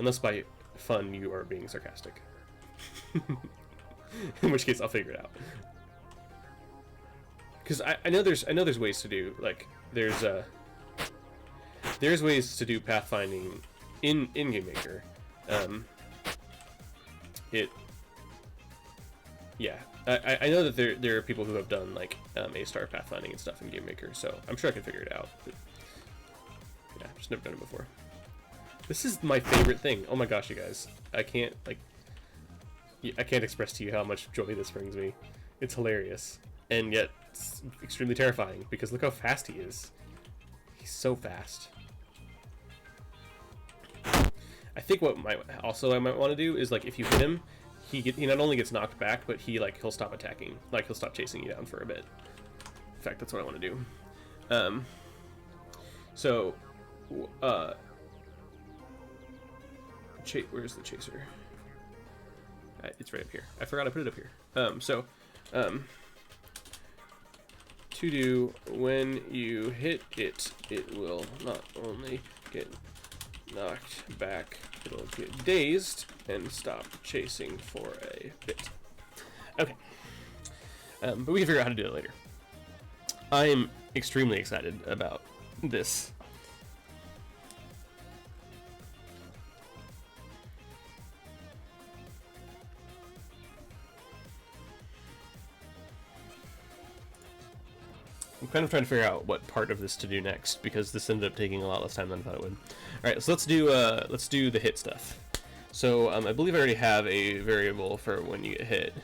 Unless by fun you are being sarcastic. In which case I'll figure it out. Because I know there's ways to do, like, there's ways to do pathfinding in Game Maker. I know that there are people who have done like A-star pathfinding and stuff in Game Maker, so I'm sure I can figure it out. But, yeah, I've just never done it before. This is my favorite thing. Oh my gosh, you guys! I can't express to you how much joy this brings me. It's hilarious, and yet it's extremely terrifying because look how fast he is. He's so fast. I think what I might want to do is, like, if you hit him, he not only gets knocked back, but he'll stop attacking. Like, he'll stop chasing you down for a bit. In fact, that's what I want to do. Where's the chaser? It's right up here. I forgot I put it up here. To do, when you hit it, it will not only get knocked back, it'll get dazed and stop chasing for a bit. Okay. But we can figure out how to do it later. I am extremely excited about this. I'm kind of trying to figure out what part of this to do next, because this ended up taking a lot less time than I thought it would. Alright, so let's do the hit stuff. So I believe I already have a variable for when you get hit.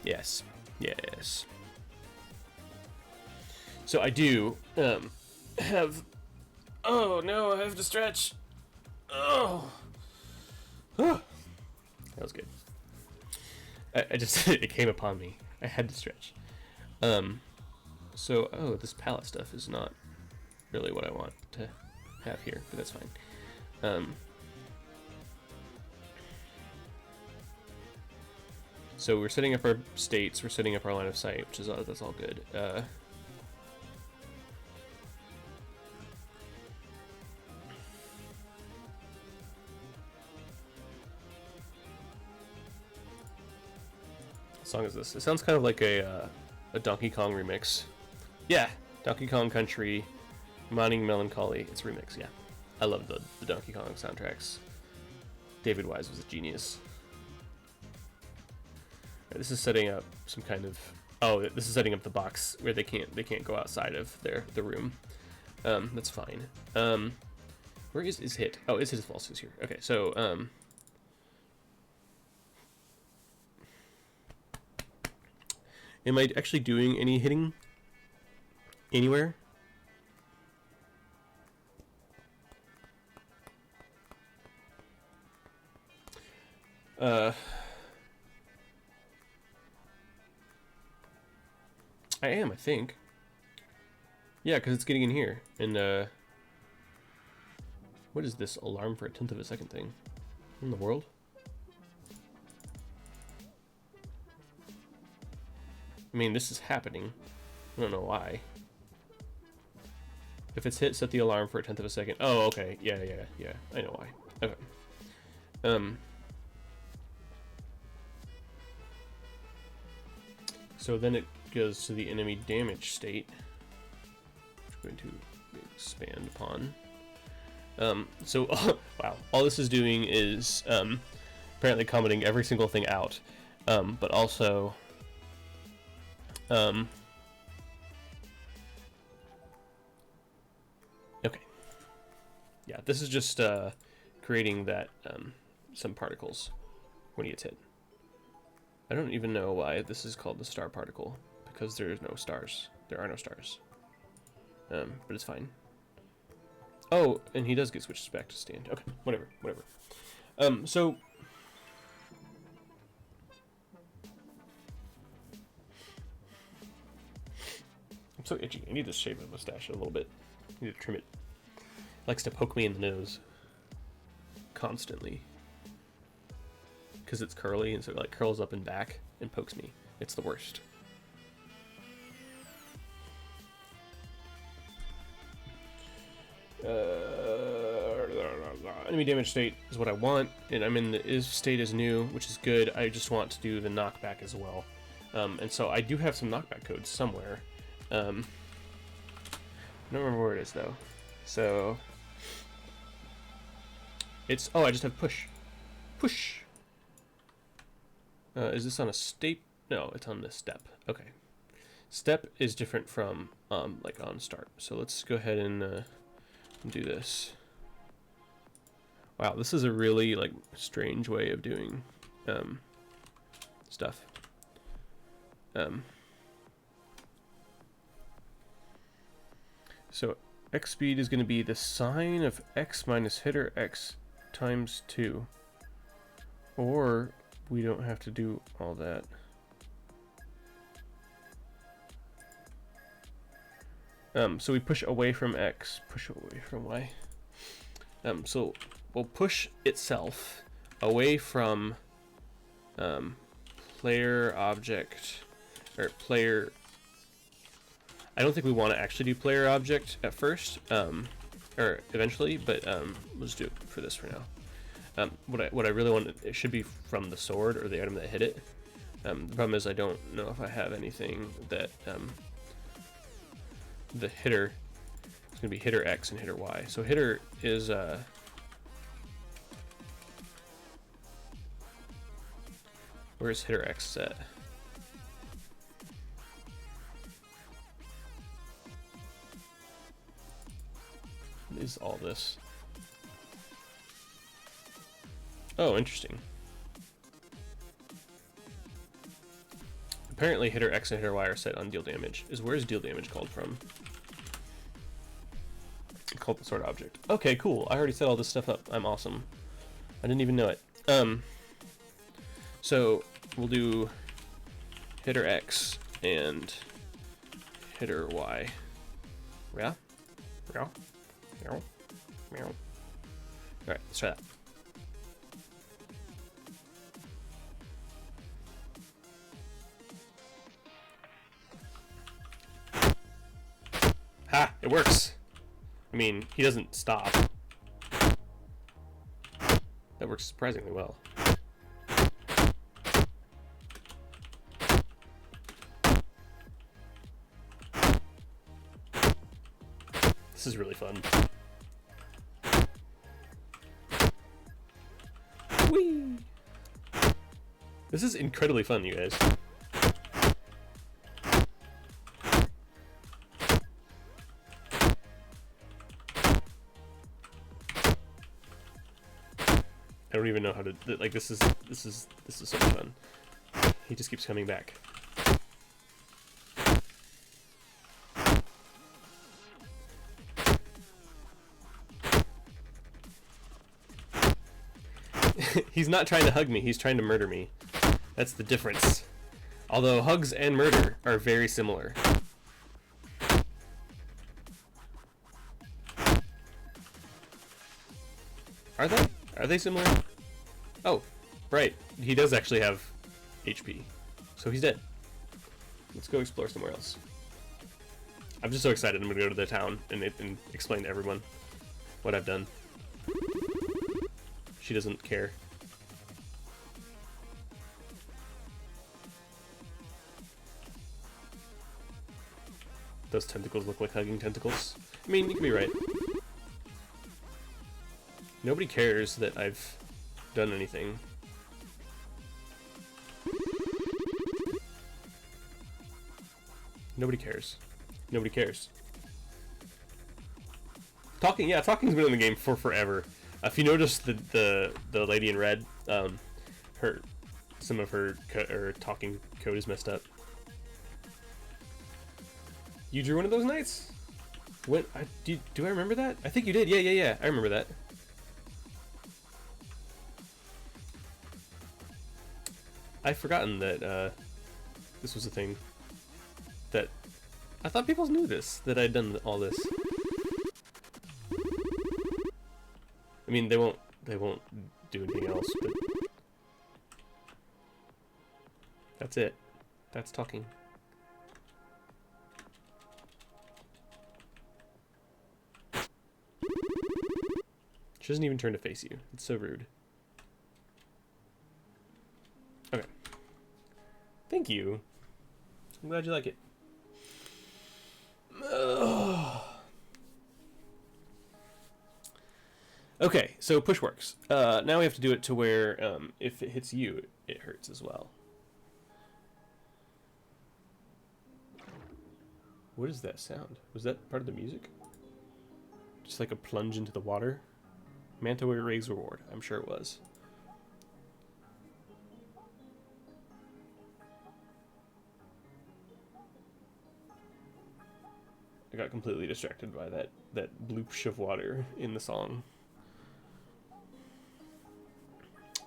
Yes. Yes. So I do have... Oh no, I have to stretch. Oh. That was good. I just... it came upon me. I had to stretch. So, this palette stuff is not really what I want to have here, but that's fine. So we're setting up our states, we're setting up our line of sight, which is that's all good. What song is this? It sounds kind of like a Donkey Kong remix. Yeah, Donkey Kong Country, Mining Melancholy. It's a remix, yeah. I love the Donkey Kong soundtracks. David Wise was a genius. Right, this is setting up some kind of... Oh, this is setting up the box where they can't go outside of the room. That's fine. Where is his hit? Oh, his hit is false is here. Okay, so am I actually doing any hitting anywhere? I am, I think. Yeah, because it's getting in here. And, what is this alarm for a 1/10 of a second thing? In the world? I mean, this is happening. I don't know why. If it's hit, set the alarm for a 1/10 of a second. Oh, okay. Yeah. I know why. Okay. So then it goes to the enemy damage state, which I'm going to expand upon. So, wow. All this is doing is apparently commenting every single thing out, but also... okay. Yeah, this is just creating that some particles when he gets hit. I don't even know why this is called the star particle, because there is no stars. There are no stars. But it's fine. Oh, and he does get switched back to stand. Okay, whatever. So... I'm so itchy. I need to shave my mustache a little bit. I need to trim it. It likes to poke me in the nose. Constantly. Because it's curly, and so it like curls up and back and pokes me. It's the worst. enemy damage state is what I want, and I'm in the is state is new, which is good. I just want to do the knockback as well. And so I do have some knockback codes somewhere. I don't remember where it is though. So it's, oh, I just have push. Push. Is this on a state? No, it's on the step. Okay. Step is different from like on start. So let's go ahead and do this. Wow, this is a really like strange way of doing stuff. So x speed is going to be the sine of x minus hitter x times 2. Or we don't have to do all that. So we push away from x, push away from y. So we'll push itself away from player object, or player. I don't think we want to actually do player object at first, or eventually, but let's do it for this for now. What I really want, it should be from the sword or the item that hit it. The problem is I don't know if I have anything that the hitter is going to be hitter X and hitter Y. So hitter is where's hitter X set? What is all this? Oh, interesting. Apparently hitter X and hitter Y are set on deal damage. Where's deal damage called from? Called the sword object. Okay, cool. I already set all this stuff up. I'm awesome. I didn't even know it. So we'll do hitter X and hitter Y. Yeah? Yeah? Yeah? Yeah? Alright, let's try that. Ha! It works! I mean, he doesn't stop. That works surprisingly well. This is really fun. Whee! This is incredibly fun, you guys. I don't even know how to, like, this is so much fun. He just keeps coming back. He's not trying to hug me, he's trying to murder me. That's the difference. Although hugs and murder are very similar. Are they? Are they similar? Oh, right. He does actually have HP. So he's dead. Let's go explore somewhere else. I'm just so excited. I'm going to go to the town and explain to everyone what I've done. She doesn't care. Those tentacles look like hugging tentacles. I mean, you can be right. Nobody cares that I've done anything. Nobody cares. Nobody cares. Talking, yeah, talking's been in the game for forever. If you notice the lady in red, some of her talking code is messed up. You drew one of those knights? When do I remember that? I think you did. Yeah. I remember that. I've forgotten that this was a thing. That I thought people knew this, that I'd done all this. I mean, they won't do anything else, but that's it. That's talking. She doesn't even turn to face you. It's so rude. Okay. Thank you. I'm glad you like it. Okay, so push works. Now we have to do it to where if it hits you, it hurts as well. What is that sound? Was that part of the music? Just like a plunge into the water? Manta Ray's reward. I'm sure it was. I got completely distracted by that bloopsh of water in the song.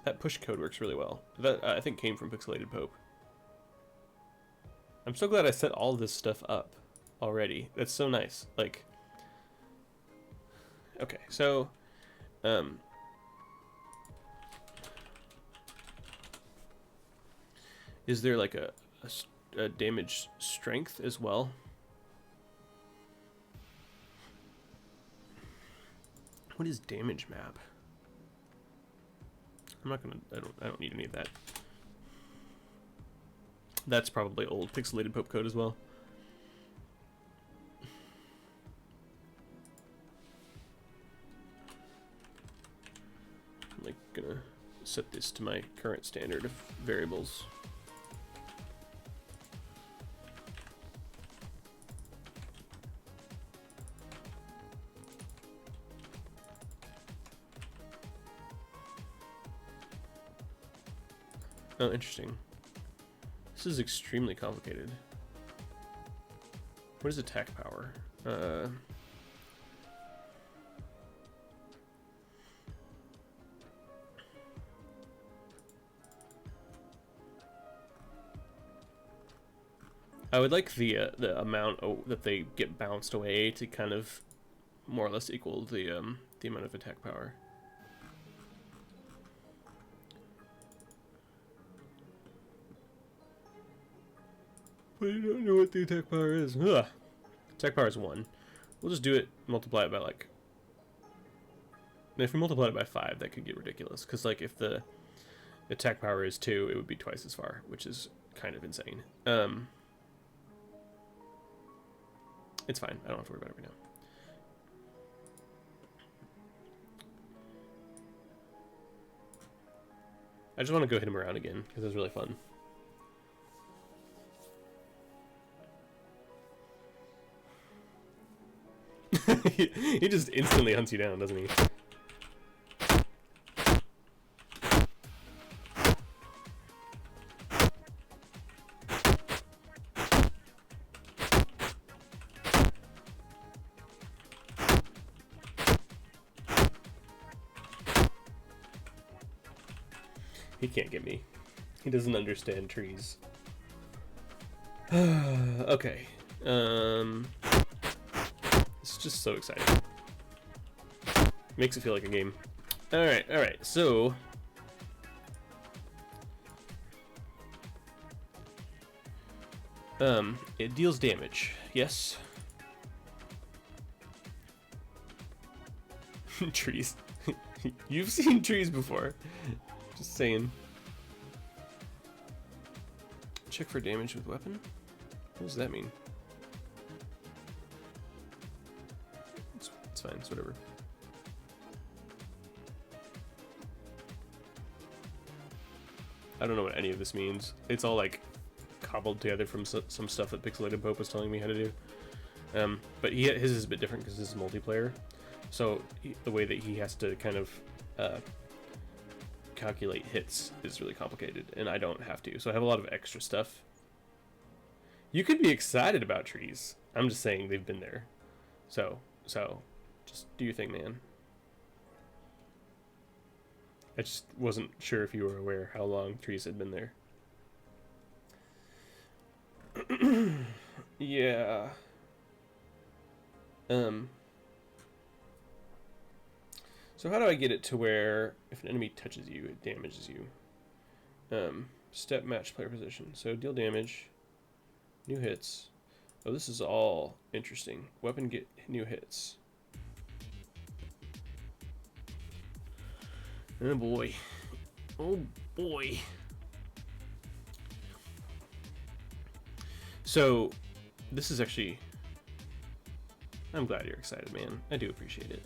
That push code works really well. That I think came from Pixelated Pope. I'm so glad I set all this stuff up already. That's so nice. Like, okay, so is there like a damage strength as well? What is damage map? I'm not gonna. I don't need any of that. That's probably old Pixelated Pope code as well. I'm like gonna set this to my current standard of variables. Oh, interesting. This is extremely complicated. What is attack power? I would like the amount that they get bounced away to kind of more or less equal the amount of attack power. But you don't know what the attack power is. Ugh. Attack power is 1. We'll just do it, multiply it by like... And if we multiply it by 5, that could get ridiculous. Because like if the attack power is 2, it would be twice as far, which is kind of insane. It's fine. I don't have to worry about it right now. I just want to go hit him around again, because it was really fun. He just instantly hunts you down, doesn't he? He can't get me. He doesn't understand trees. Okay. It's just so exciting. Makes it feel like a game. Alright, so... it deals damage, yes? Trees. You've seen trees before. Just saying. Check for damage with weapon? What does that mean? It's fine, it's whatever. I don't know what any of this means. It's all like cobbled together from some stuff that Pixelated Pope was telling me how to do. But his is a bit different because this is multiplayer. So the way that he has to kind of calculate hits is really complicated, and I don't have to. So I have a lot of extra stuff. You could be excited about trees. I'm just saying they've been there. So just do your thing, man. I just wasn't sure if you were aware how long trees had been there. Yeah. So how do I get it to where if an enemy touches you, it damages you? Step match player position. So deal damage, new hits. Oh, this is all interesting. Weapon get new hits. Oh boy. Oh boy. So, this is actually... I'm glad you're excited, man. I do appreciate it.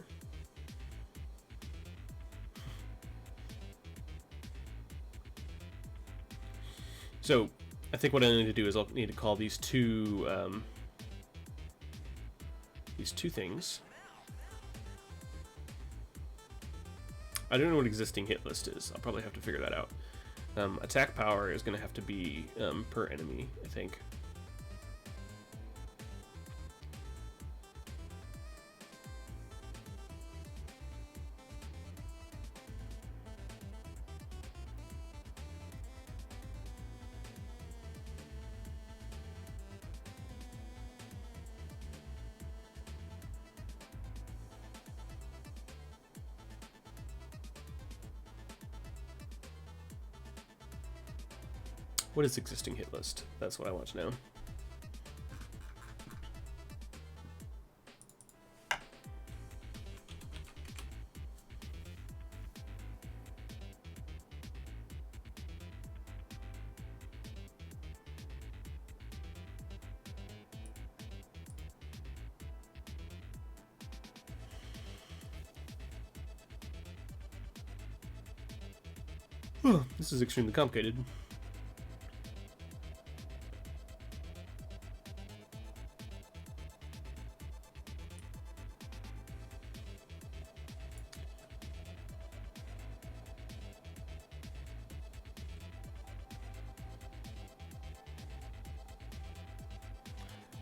So, I think what I need to do is I'll need to call these two things. I don't know what existing hit list is. I'll probably have to figure that out. Attack power is going to have to be per enemy, I think. What is existing hit list? That's what I want to know. This is extremely complicated.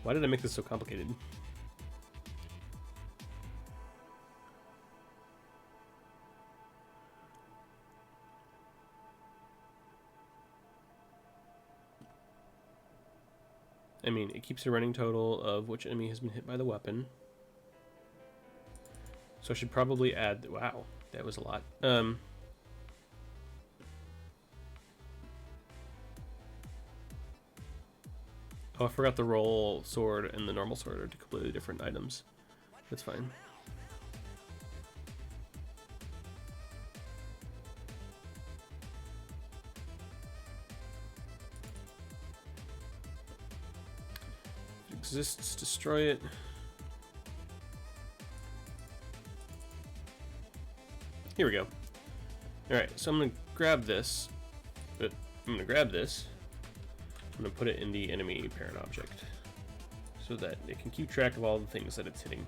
Why did I make this so complicated? I mean, it keeps a running total of which enemy has been hit by the weapon. So I should probably add... Wow, that was a lot. Oh, I forgot the roll sword and the normal sword are two completely different items. That's fine. If it exists, destroy it. Here we go. Alright, so I'm going to grab this. But I'm going to grab this. I'm going to put it in the enemy parent object so that it can keep track of all the things that it's hitting,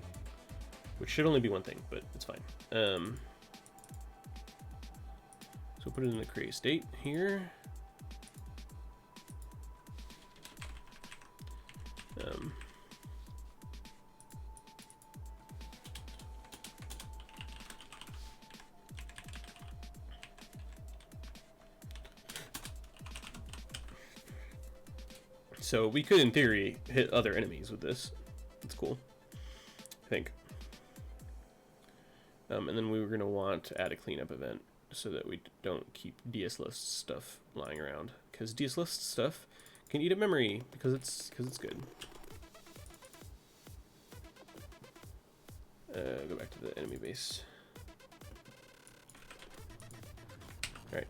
which should only be one thing, but it's fine. So put it in the create state here. So we could, in theory, hit other enemies with this. That's cool, I think. And then we were going to want to add a cleanup event so that we don't keep DS list stuff lying around, because DS list stuff can eat up memory because it's good. Go back to the enemy base. All right,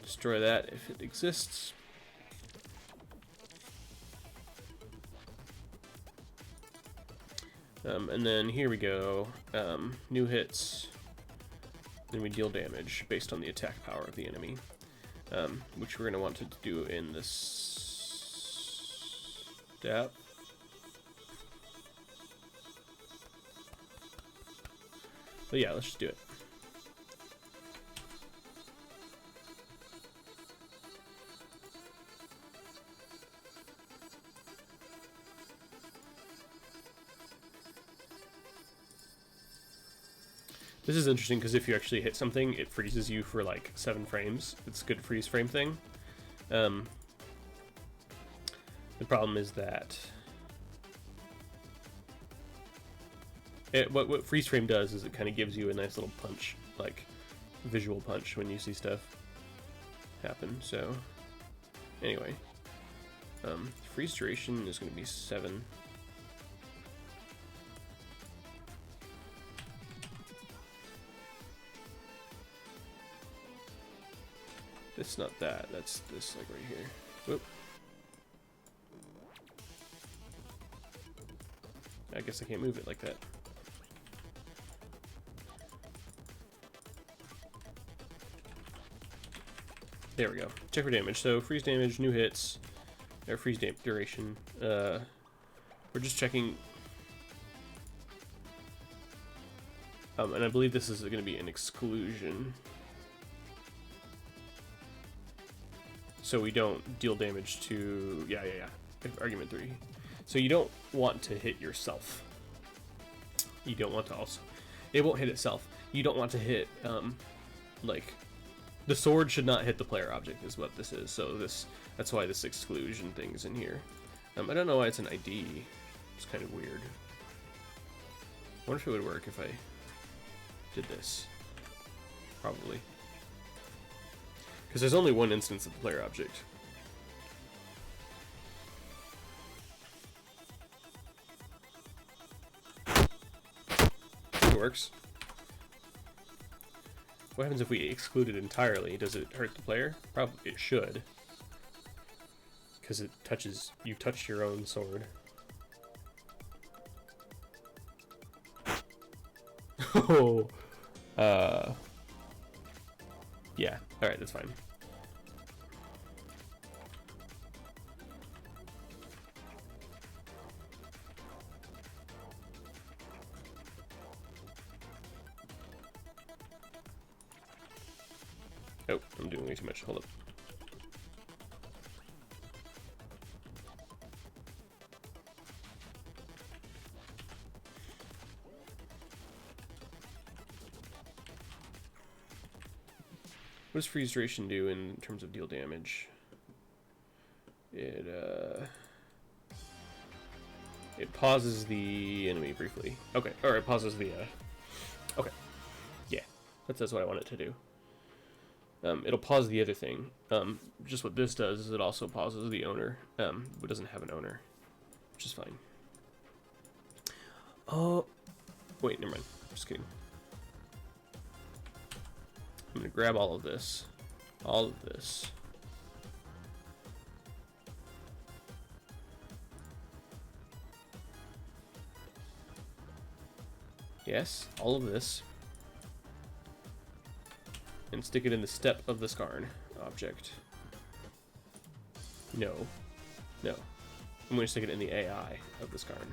destroy that if it exists. And then here we go, new hits, then we deal damage based on the attack power of the enemy, which we're going to want to do in this step. But yeah, let's just do it. This is interesting because if you actually hit something, it freezes you for like 7 frames. It's a good freeze frame thing. The problem is that what freeze frame does is it kind of gives you a nice little punch, like visual punch when you see stuff happen. So anyway, freeze duration is going to be 7. It's not that. That's this, like, right here. Whoop. I guess I can't move it like that. There we go. Check for damage. So freeze damage, new hits, or freeze duration. We're just checking. And I believe this is going to be an exclusion. So we don't deal damage to... Yeah. Argument 3. So you don't want to hit yourself. You don't want to also... It won't hit itself. You don't want to hit, like... The sword should not hit the player object is what this is. So that's why this exclusion thing's in here. I don't know why it's an ID. It's kind of weird. I wonder if it would work if I did this. Probably. Because there's only one instance of the player object. It works. What happens if we exclude it entirely? Does it hurt the player? Probably it should. Because it touches... You touched your own sword. Oh. Yeah. Alright, that's fine. Oh, I'm doing way too much. Hold up. What does freeze duration do in terms of deal damage? It pauses the enemy briefly. Okay, or it pauses the okay. Yeah, that's what I want it to do. It'll pause the other thing. Just what this does is it also pauses the owner, but doesn't have an owner, which is fine. Oh, wait, never mind. Just kidding. I'm gonna grab all of this. All of this. Yes, all of this. And stick it in the step of the Skarn object. No. No. I'm going to stick it in the AI of the Skarn.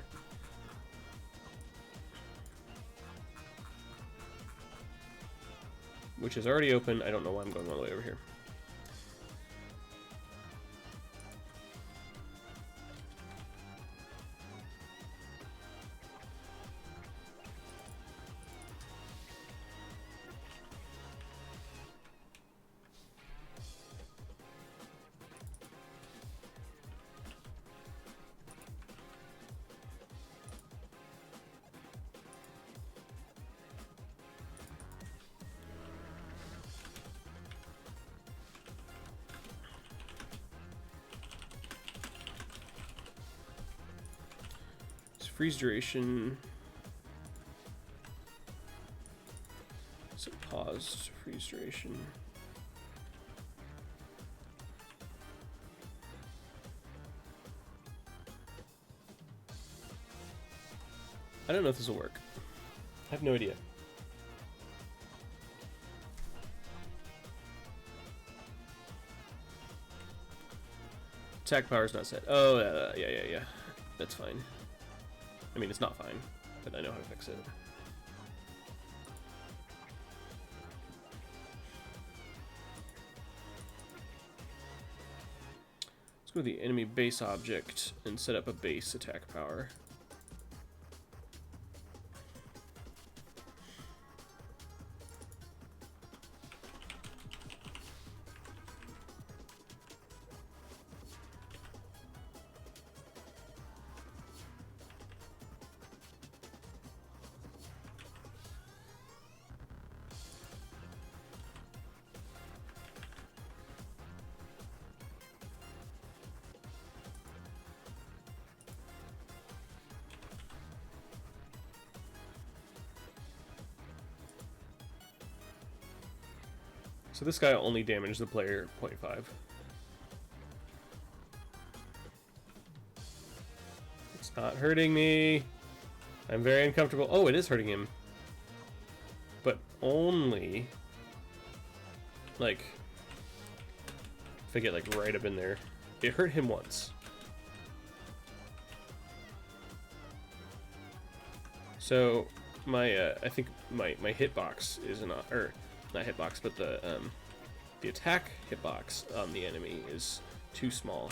Which is already open. I don't know why I'm going all the way over here. Freeze duration. So paused freeze duration. I don't know if this will work. I have no idea. Attack power is not set. Oh, yeah. That's fine. I mean, it's not fine, but I know how to fix it. Let's go to the enemy base object and set up a base attack power. So this guy only damaged the player 0.5. It's not hurting me. I'm very uncomfortable. Oh, it is hurting him. But only... like... if I get like right up in there. It hurt him once. So my I think my hitbox is not, or not hitbox, but the attack hitbox on the enemy is too small.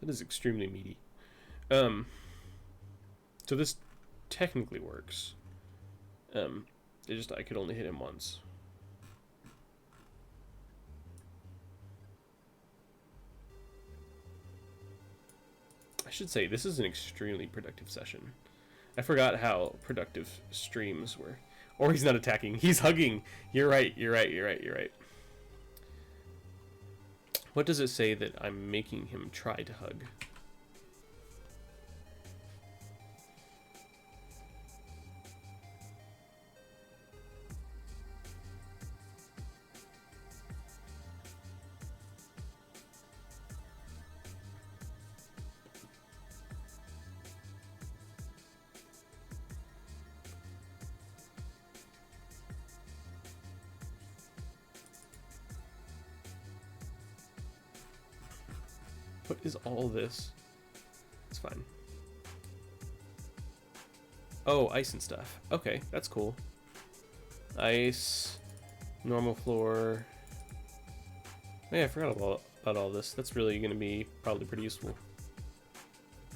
That is extremely meaty. So this technically works. I could only hit him once. I should say this is an extremely productive session. I forgot how productive streams were. Or he's not attacking, he's hugging. You're right. What does it say that I'm making him try to hug? What is all this? It's fine. Oh, ice and stuff. Okay, that's cool. Ice, normal floor. Oh, yeah, I forgot about all this. That's really going to be probably pretty useful.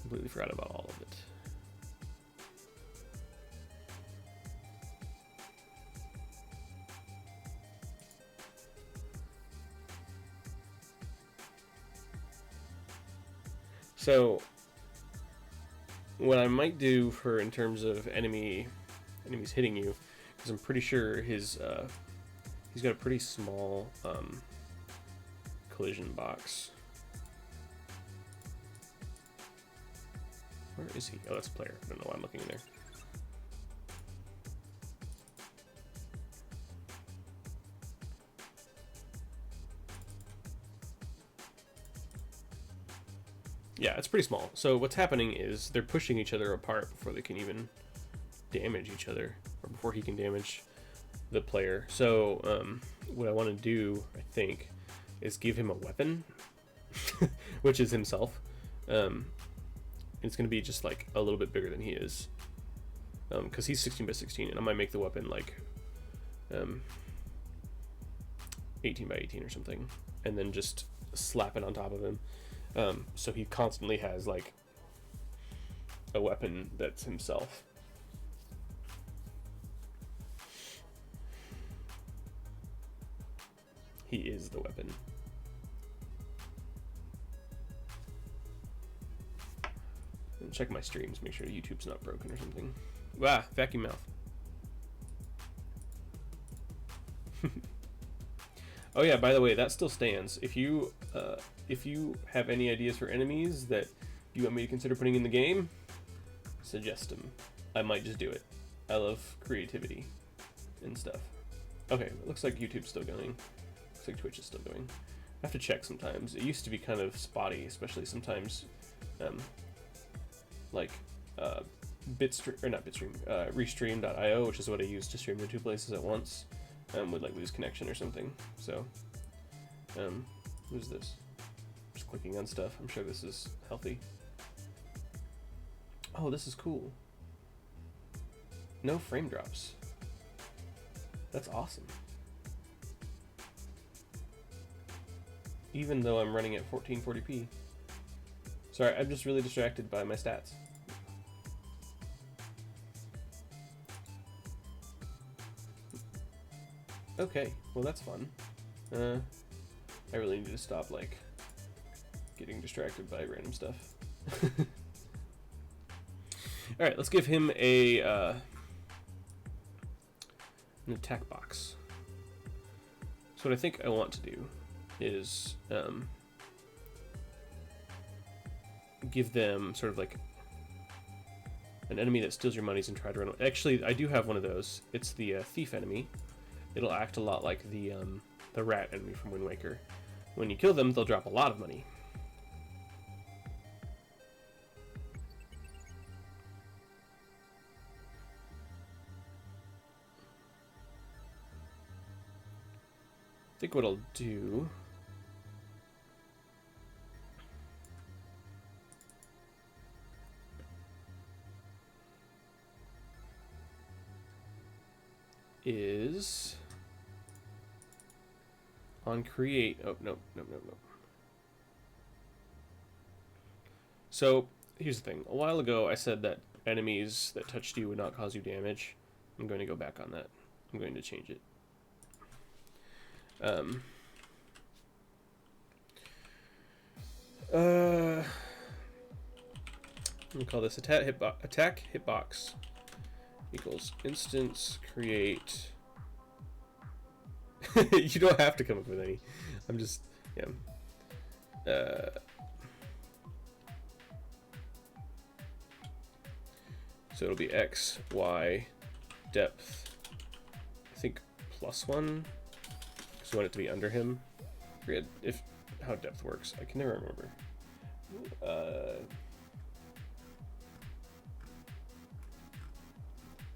Completely forgot about all of it. So, what I might do for in terms of enemies hitting you, because I'm pretty sure he's got a pretty small collision box. Where is he? Oh, that's player. I don't know why I'm looking in there. Yeah, it's pretty small. So what's happening is they're pushing each other apart before they can even damage each other, or before he can damage the player. So what I want to do, I think, is give him a weapon, which is himself. It's going to be just like a little bit bigger than he is, because he's 16 by 16, and I might make the weapon like 18 by 18 or something, and then just slap it on top of him. So he constantly has like a weapon that's himself. He is the weapon. And check my streams, make sure YouTube's not broken or something. Wow, vacuum mouth. Oh yeah, by the way, that still stands. If you have any ideas for enemies that you want me to consider putting in the game, suggest them. I might just do it. I love creativity and stuff. Okay, it looks like YouTube's still going. Looks like Twitch is still going. I have to check sometimes. It used to be kind of spotty, especially sometimes, like Bitstream, or not Bitstream, Restream.io, which is what I use to stream to two places at once. Would like lose connection or something. So, what is this? Just clicking on stuff. I'm sure this is healthy. Oh, this is cool. No frame drops. That's awesome. Even though I'm running at 1440p. Sorry, I'm just really distracted by my stats. Okay, well that's fun. I really need to stop, like, getting distracted by random stuff. Alright, let's give him a an attack box. So what I think I want to do is give them sort of like an enemy that steals your monies and try to run. Actually, I do have one of those. It's the thief enemy. It'll act a lot like the rat enemy from Wind Waker. When you kill them, they'll drop a lot of money. I think what I'll do is on create. Oh, no. So here's the thing. A while ago, I said that enemies that touched you would not cause you damage. I'm going to go back on that. I'm going to change it. Let me call this attack hitbox equals instance create. You don't have to come up with any. I'm just, yeah. So it'll be x, y, depth, I think +1, because we want it to be under him. I forget how depth works. I can never remember.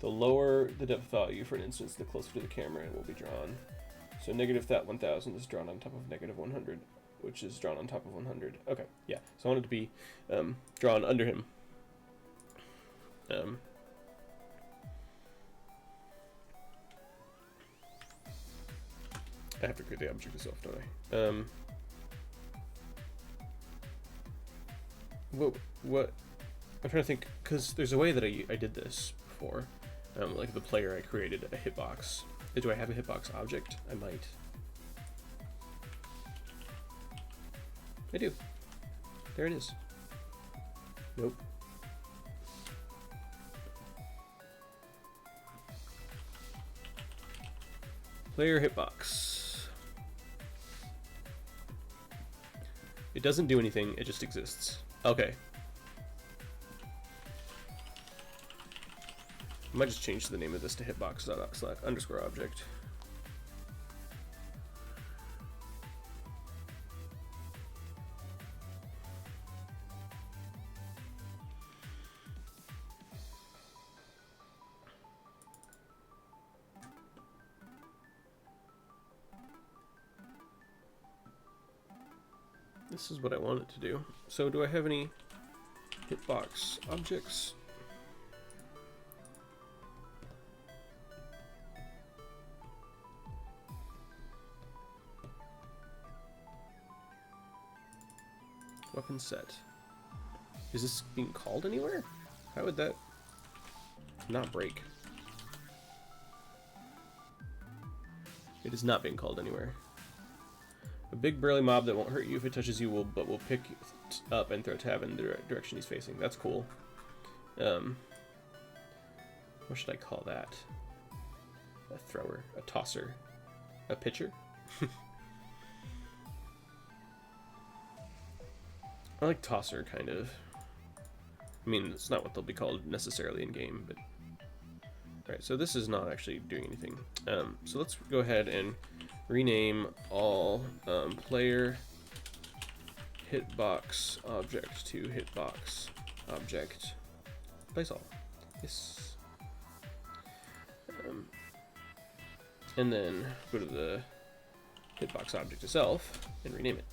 The lower the depth value for an instance, the closer to the camera it will be drawn. So -that1000 is drawn on top of -100, which is drawn on top of 100. Okay, yeah. So I want it to be drawn under him. I have to create the object itself, don't I? What? I'm trying to think, because there's a way that I did this before. Like the player, I created a hitbox. Do I have a hitbox object? I might. I do. There it is. Nope. Player hitbox. It doesn't do anything, it just exists. Okay. I might just change the name of this to hitbox._object. This is what I want it to do. So do I have any hitbox objects? Weapon set. Is this being called anywhere? How would that not break? It is not being called anywhere. A big burly mob that won't hurt you if it touches you but will pick up and throw tab in the direction he's facing. That's cool. What should I call that? A thrower, a tosser, a pitcher? I like tosser, kind of. I mean, it's not what they'll be called necessarily in game, but... Alright, so this is not actually doing anything. So let's go ahead and rename all player hitbox object to hitbox object place all. Yes. And then go to the hitbox object itself and rename it.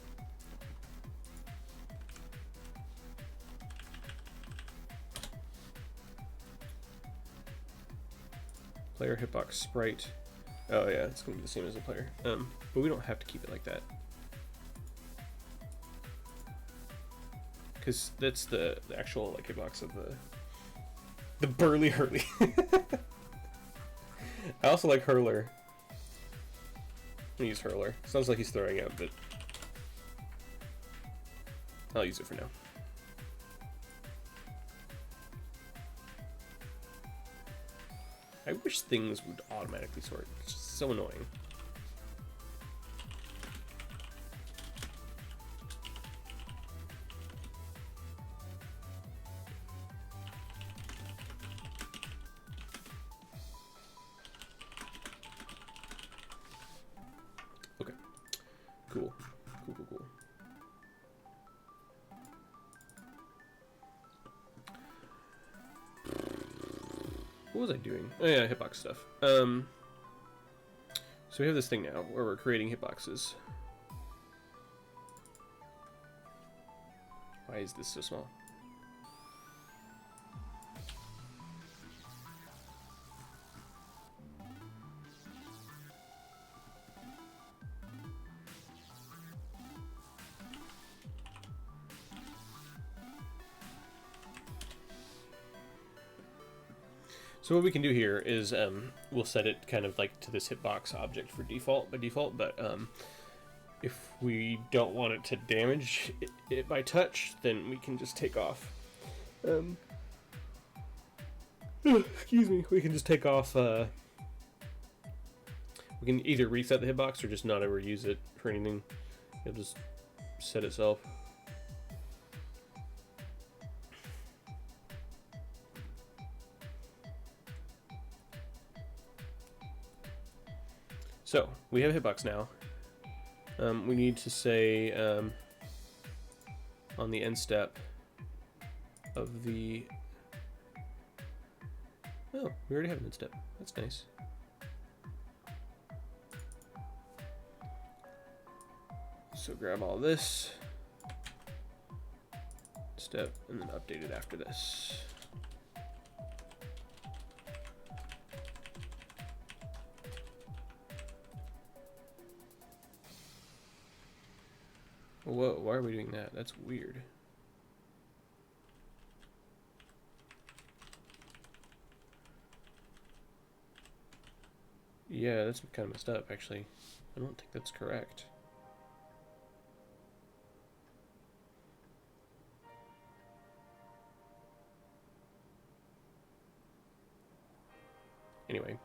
Player hitbox sprite. Oh yeah, it's gonna be the same as the player. But we don't have to keep it like that, because that's the actual like hitbox of the burly hurley. I also like hurler. I'm gonna use hurler. Sounds like he's throwing out, but I'll use it for now. I wish things would automatically sort. It's just so annoying. Cool. Cool, cool, cool. What was I doing? Oh yeah, hitbox stuff. So we have this thing now where we're creating hitboxes. Why is this so small? So what we can do here is we'll set it kind of like to this hitbox object for default by default, but if we don't want it to damage it by touch, then we can just take off. Excuse me. We can just take off. We can either reset the hitbox or just not ever use it for anything. It'll just set itself. So we have a hitbox now. We need to say on the end step of the. Oh, we already have an end step. That's nice. So grab all this step and then update it after this. Whoa, why are we doing that? That's weird. Yeah, that's kind of messed up, actually. I don't think that's correct. Anyway.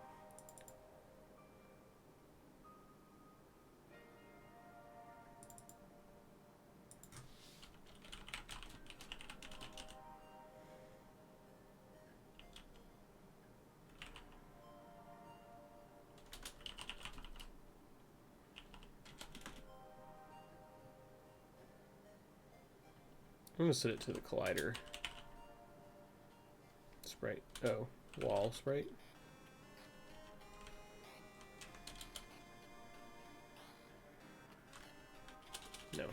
I'm gonna set it to the collider sprite. Oh, wall sprite. No.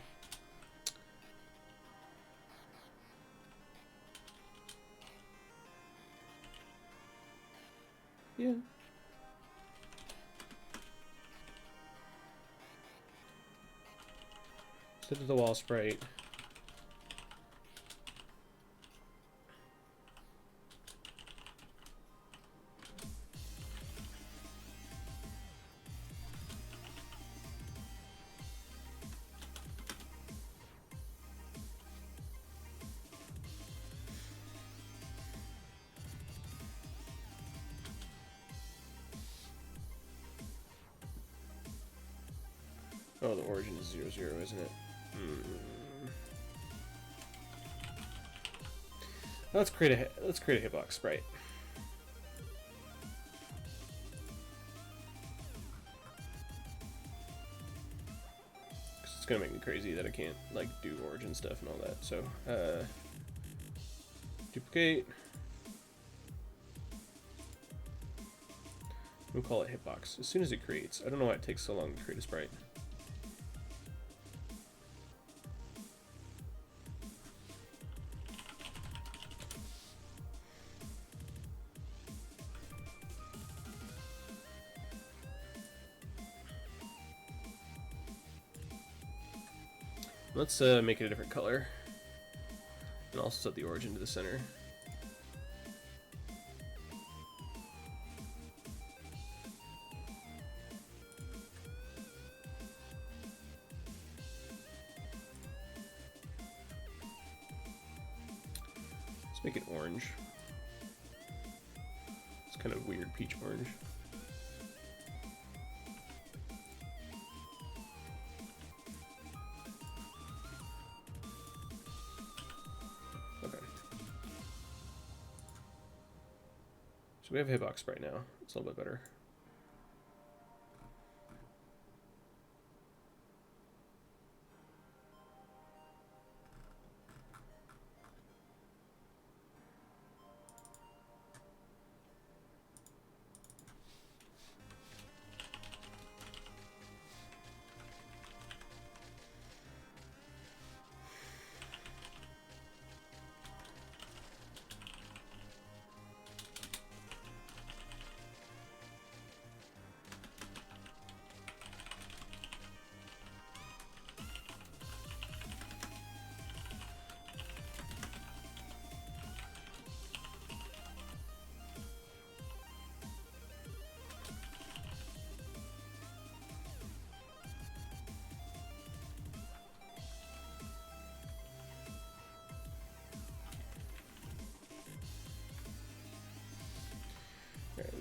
Yeah. Set it to the wall sprite. Oh, the origin is 0, 0, isn't it? Let's create a hitbox sprite. It's gonna make me crazy that I can't like do origin stuff and all that. So duplicate. We'll call it hitbox as soon as it creates. I don't know why it takes so long to create a sprite. Let's make it a different color, and also set the origin to the center. Let's make it orange. It's kind of weird peach orange. So we have a hitbox right now. It's a little bit better.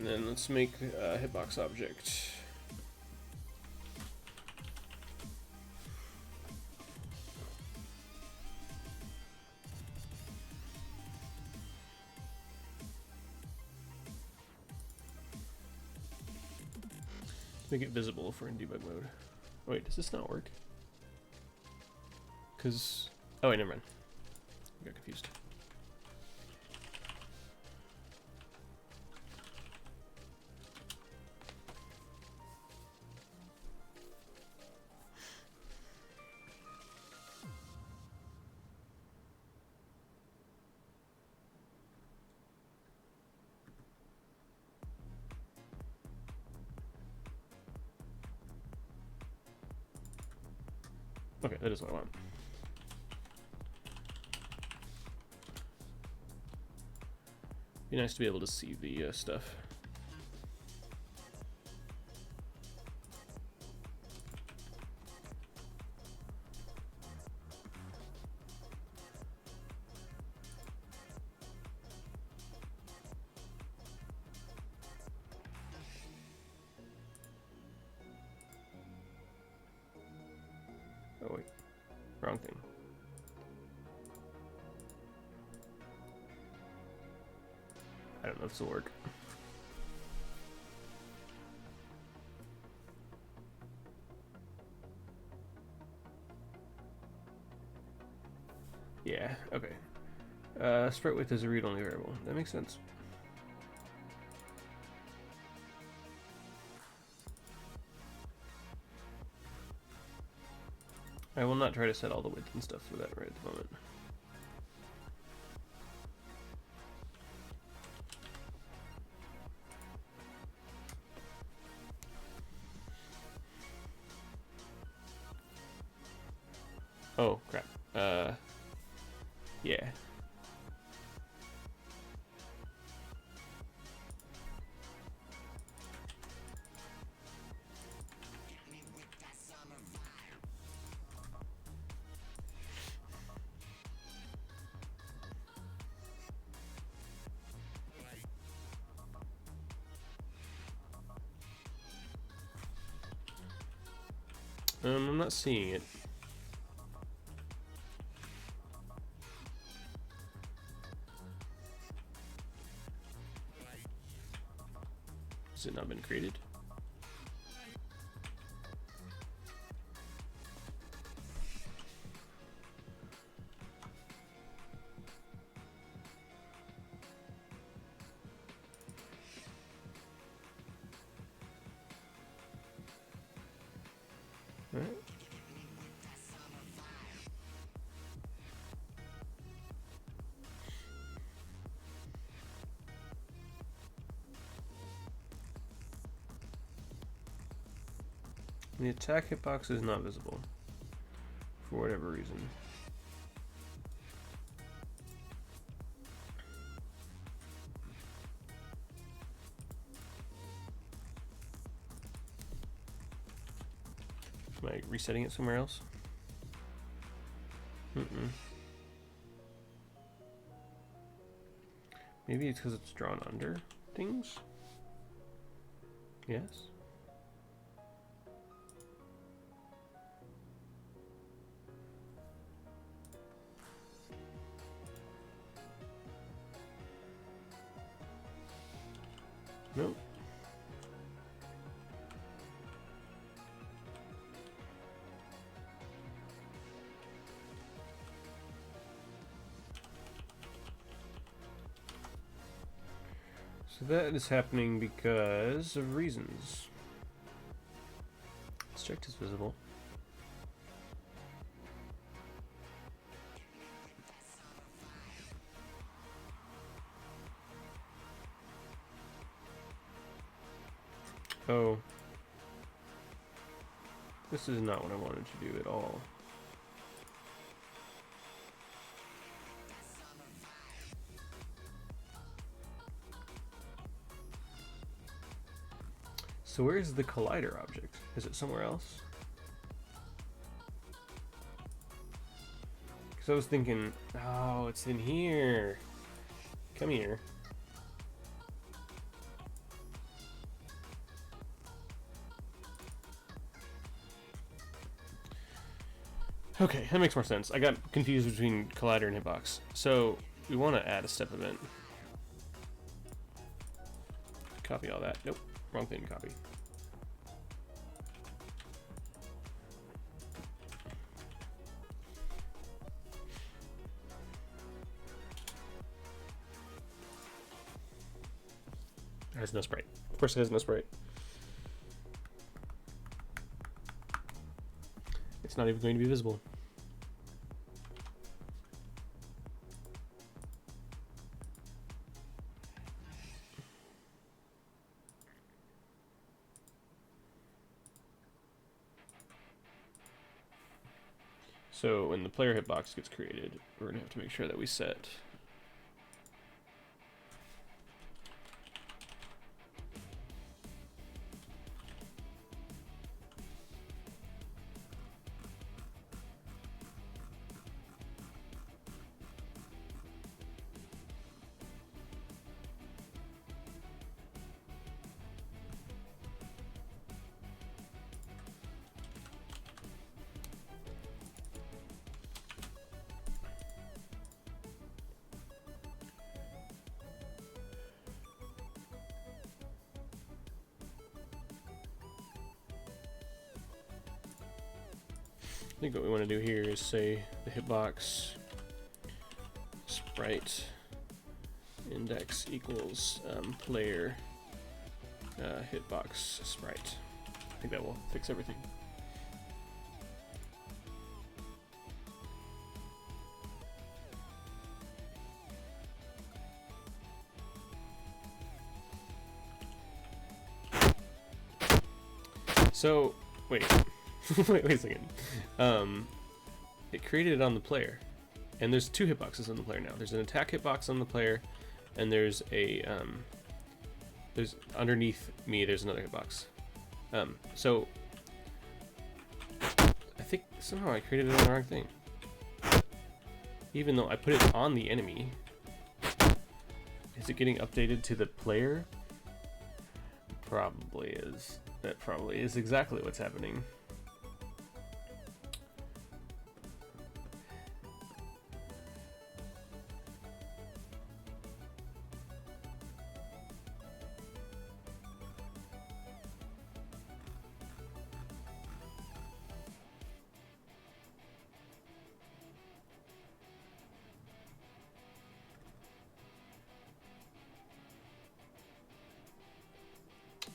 And then let's make a hitbox object. Make it visible if we're in debug mode. Wait, does this not work? Because... oh wait, never mind. I got confused. Okay, that is what I want. Be nice to be able to see the stuff. Oh wait, wrong thing. I don't know if this will work. Yeah, okay. Sprite width is a read-only variable. That makes sense. I will not try to set all the width and stuff for that right at the moment. Oh, crap. Yeah. I'm not seeing it. Has it not been created? All right. The attack hitbox is not visible for whatever reason. Am I resetting it somewhere else? Maybe it's because it's drawn under things? Yes? Nope. So that is happening because of reasons. Let's check this visible. Oh. This is not what I wanted to do at all. So where's the collider object? Is it somewhere else? Because I was thinking, oh, it's in here. Come here. Okay, that makes more sense. I got confused between collider and hitbox. So we want to add a step event. Copy all that. Nope, wrong thing to copy. It has no sprite. Of course it has no sprite. It's not even going to be visible. So when the player hitbox gets created, we're going to have to make sure that we set I think what we want to do here is say the hitbox sprite index equals player hitbox sprite. I think that will fix everything. So, wait. wait a second. It created it on the player, and there's two hitboxes on the player now. There's an attack hitbox on the player, and there's a there's underneath me. There's another hitbox. So I think somehow I created it on the wrong thing. Even though I put it on the enemy, is it getting updated to the player? Probably is. That probably is exactly what's happening.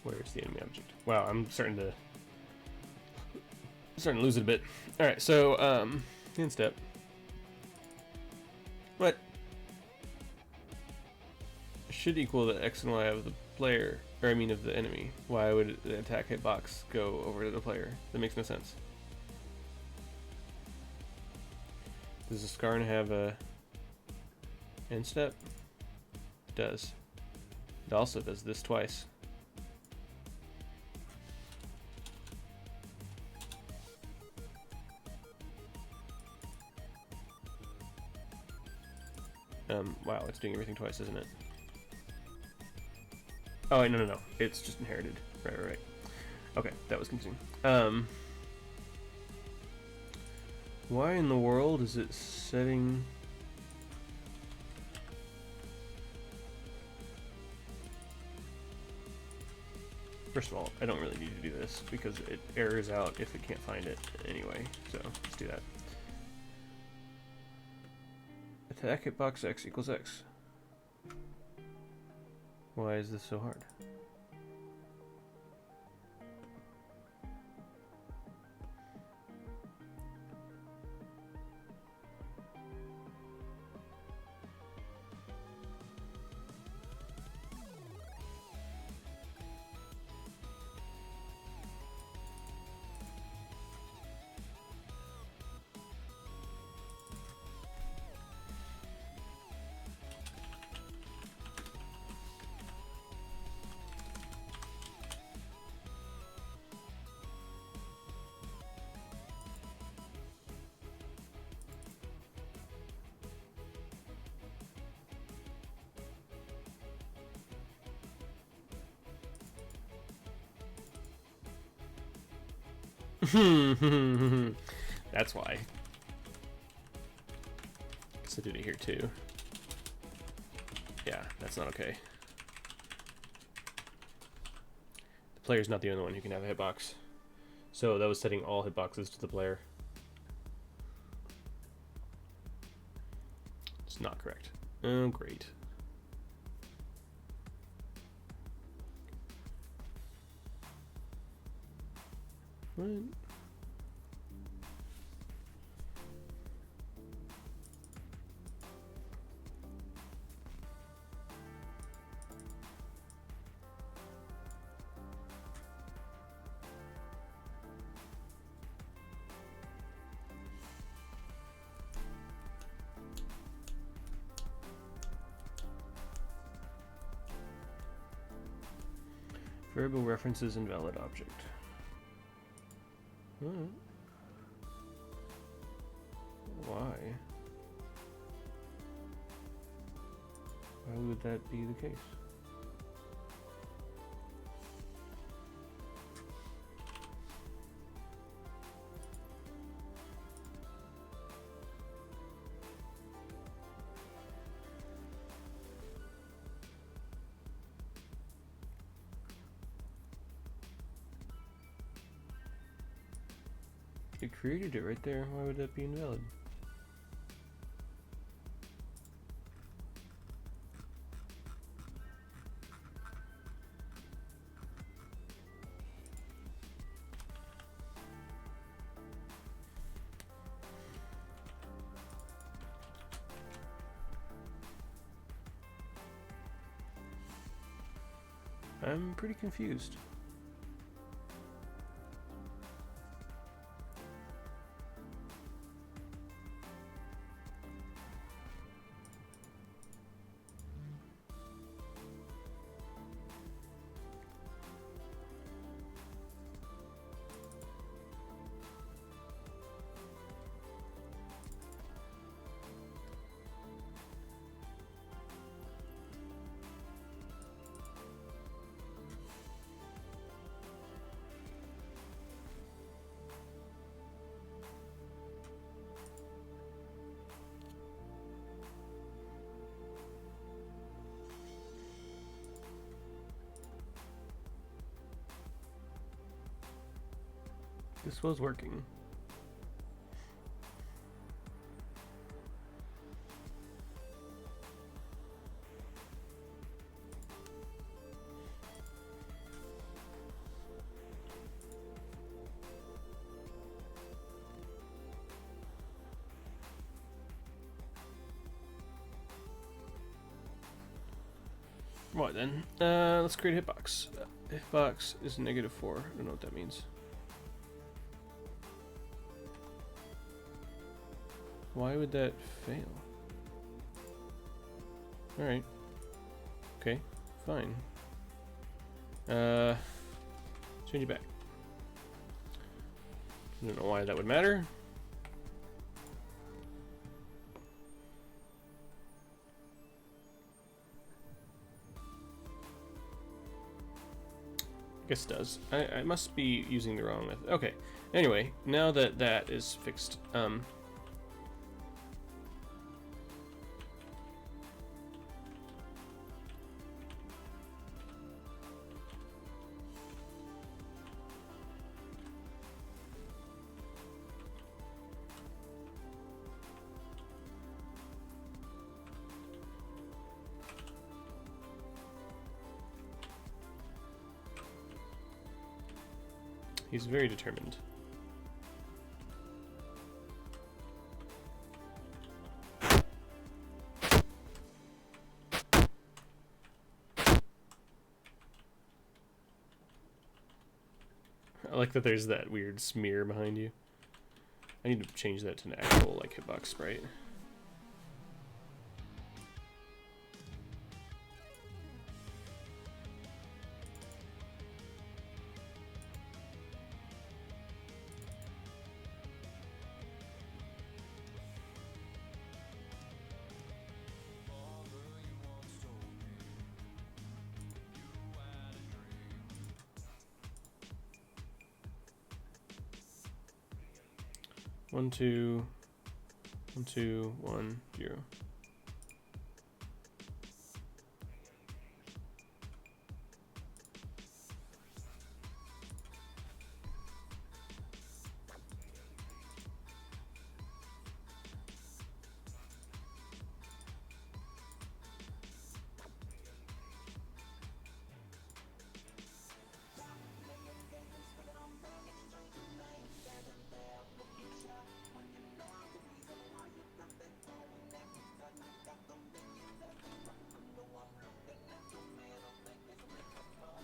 Where's the enemy object? Wow, I'm starting to lose it a bit. All right, so in step. What should equal the x and y of the player, or I mean of the enemy? Why would the attack hitbox go over to the player? That makes no sense. Does the Skarn have a end step? It does. It also does this twice. Wow, it's doing everything twice, isn't it? Oh, wait, no. It's just inherited. Right. Okay, that was confusing. Why in the world is it setting... First of all, I don't really need to do this because it errors out if it can't find it anyway, so let's do that. Attack hitbox x equals x. Why is this so hard? That's why. So do it here too. Yeah, that's not okay. The player's not the only one who can have a hitbox. So that was setting all hitboxes to the player. It's not correct. Oh, great. What? Variable references invalid object. Why? Why would that be the case? It created it right there. Why would that be invalid? I'm pretty confused. This was working. Right then, let's create a hitbox. Hitbox is -4. I don't know what that means. Why would that fail? Alright. Okay, fine. Change it back. I don't know why that would matter. I guess it does. I must be using the wrong method. Okay. Anyway, now that that is fixed, he's very determined. I like that there's that weird smear behind you. I need to change that to an actual like hitbox sprite. One, two, 1, 2, 1, 0.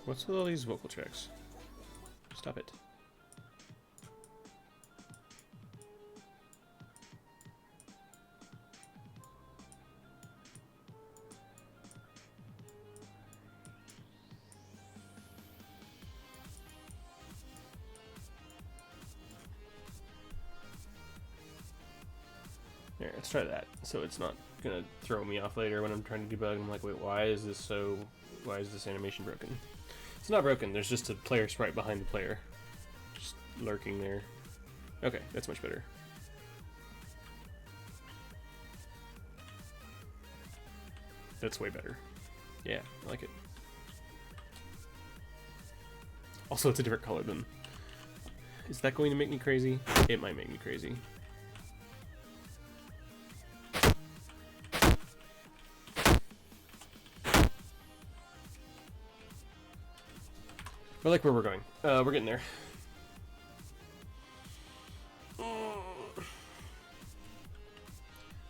What's with all these vocal tracks? Stop it. Here, let's try that. So it's not gonna throw me off later when I'm trying to debug. I'm like, wait, why is this animation broken? It's not broken, there's just a player sprite behind the player. Just lurking there. Okay, that's much better. That's way better. Yeah, I like it. Also, it's a different color than... Is that going to make me crazy? It might make me crazy. I like where we're going. We're getting there.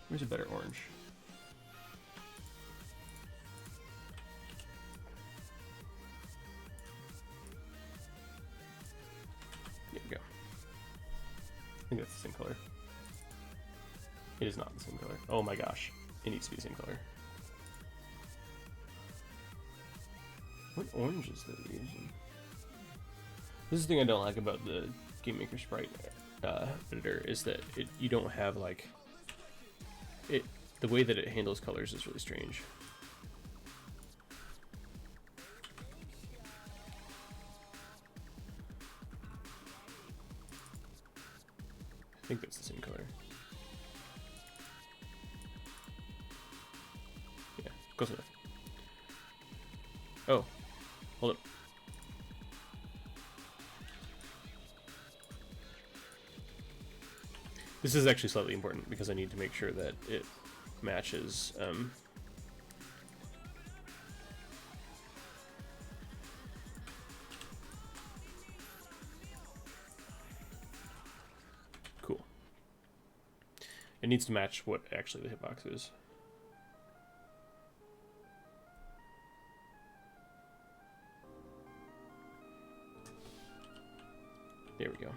Where's a better orange? There we go. I think that's the same color. It is not the same color. Oh my gosh. It needs to be the same color. What orange is that using? This is the thing I don't like about the Game Maker Sprite editor is that you don't have like the way that it handles colors is really strange. I think that's the same color. Yeah, close enough. Oh, hold up. This is actually slightly important because I need to make sure that it matches cool. It needs to match what actually the hitbox is. There we go.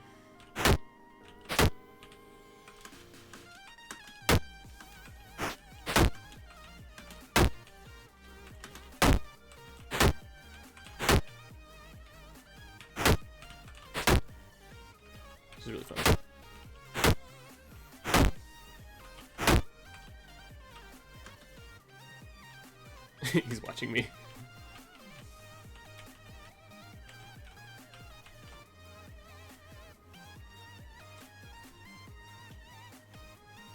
This is really fun. He's watching me.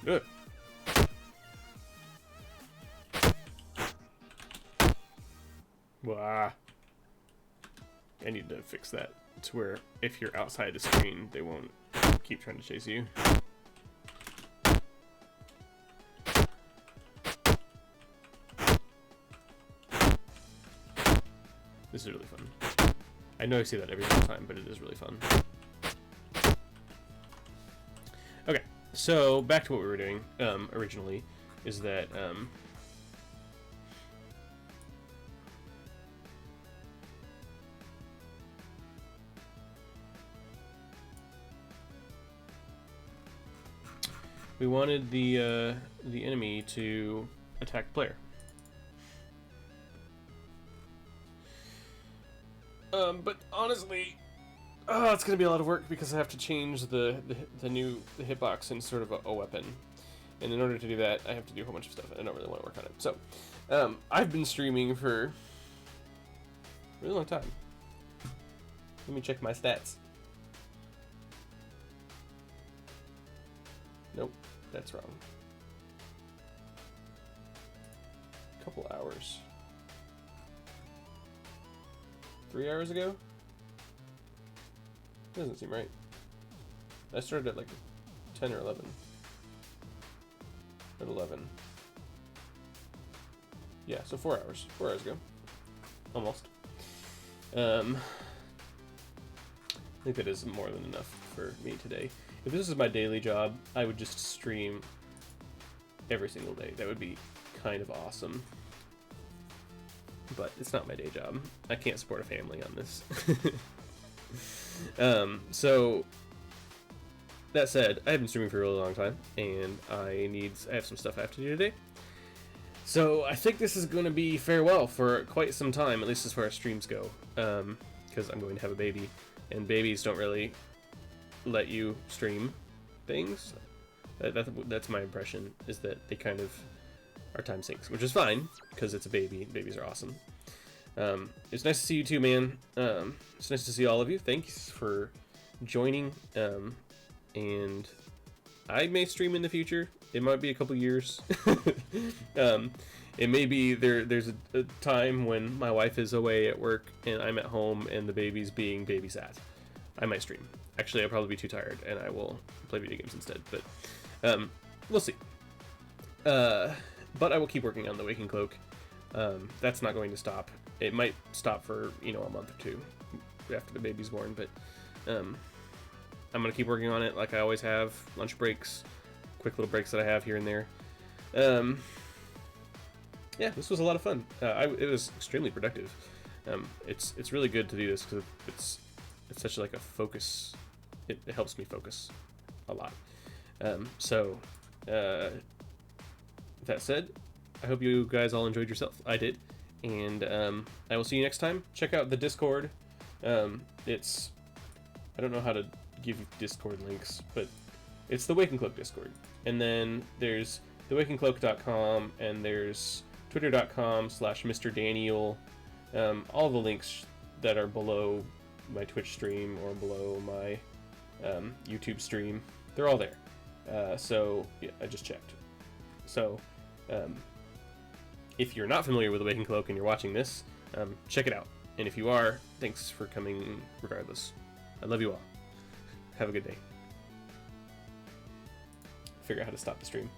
Good. Wow. I need to fix that to where if you're outside the screen, they won't keep trying to chase you. This is really fun. I know I say that every single time, but it is really fun. Okay, so back to what we were doing originally, is that we wanted the enemy to attack the player. But honestly, it's gonna be a lot of work because I have to change the hitbox in sort of a weapon, and in order to do that, I have to do a whole bunch of stuff. And I don't really want to work on it. So, I've been streaming for a really long time. Let me check my stats. Nope, That's wrong. Couple hours. 3 hours ago? Doesn't seem right. I started at like 10 or 11. At 11. Yeah, so 4 hours. 4 hours ago. Almost. I think that is more than enough for me today. If this is my daily job, I would just stream every single day. That would be kind of awesome. But it's not my day job. I can't support a family on this. So that said, I have been streaming for a really long time, and I have some stuff I have to do today. So I think this is going to be farewell for quite some time, at least as far as streams go, because I'm going to have a baby, and babies don't really let you stream things. That's my impression, is that they kind of are time sinks, which is fine, because it's a baby. Babies are awesome. It's nice to see you too, man. It's nice to see all of you. Thanks for joining. And I may stream in the future. It might be a couple years. It may be there's a time when my wife is away at work and I'm at home and the baby's being babysat. I might stream. Actually, I'll probably be too tired and I will play video games instead. But we'll see. But I will keep working on the Waking Cloak. That's not going to stop. It might stop for, a month or two after the baby's born, but I'm going to keep working on it like I always have. Lunch breaks, quick little breaks that I have here and there. Yeah, this was a lot of fun. It was extremely productive. It's really good to do this because it's such like a focus. It helps me focus a lot. That said, I hope you guys all enjoyed yourself. I did. And I will see you next time. Check out the Discord. I don't know how to give you Discord links, but it's the Waking Cloak Discord. And then there's thewakingcloak.com, and there's twitter.com/MrDaniel. All the links that are below my Twitch stream or below my YouTube stream, they're all there. So yeah, I just checked. So if you're not familiar with the Waking Cloak and you're watching this, check it out. And if you are, thanks for coming regardless. I love you all. Have a good day. Figure out how to stop the stream.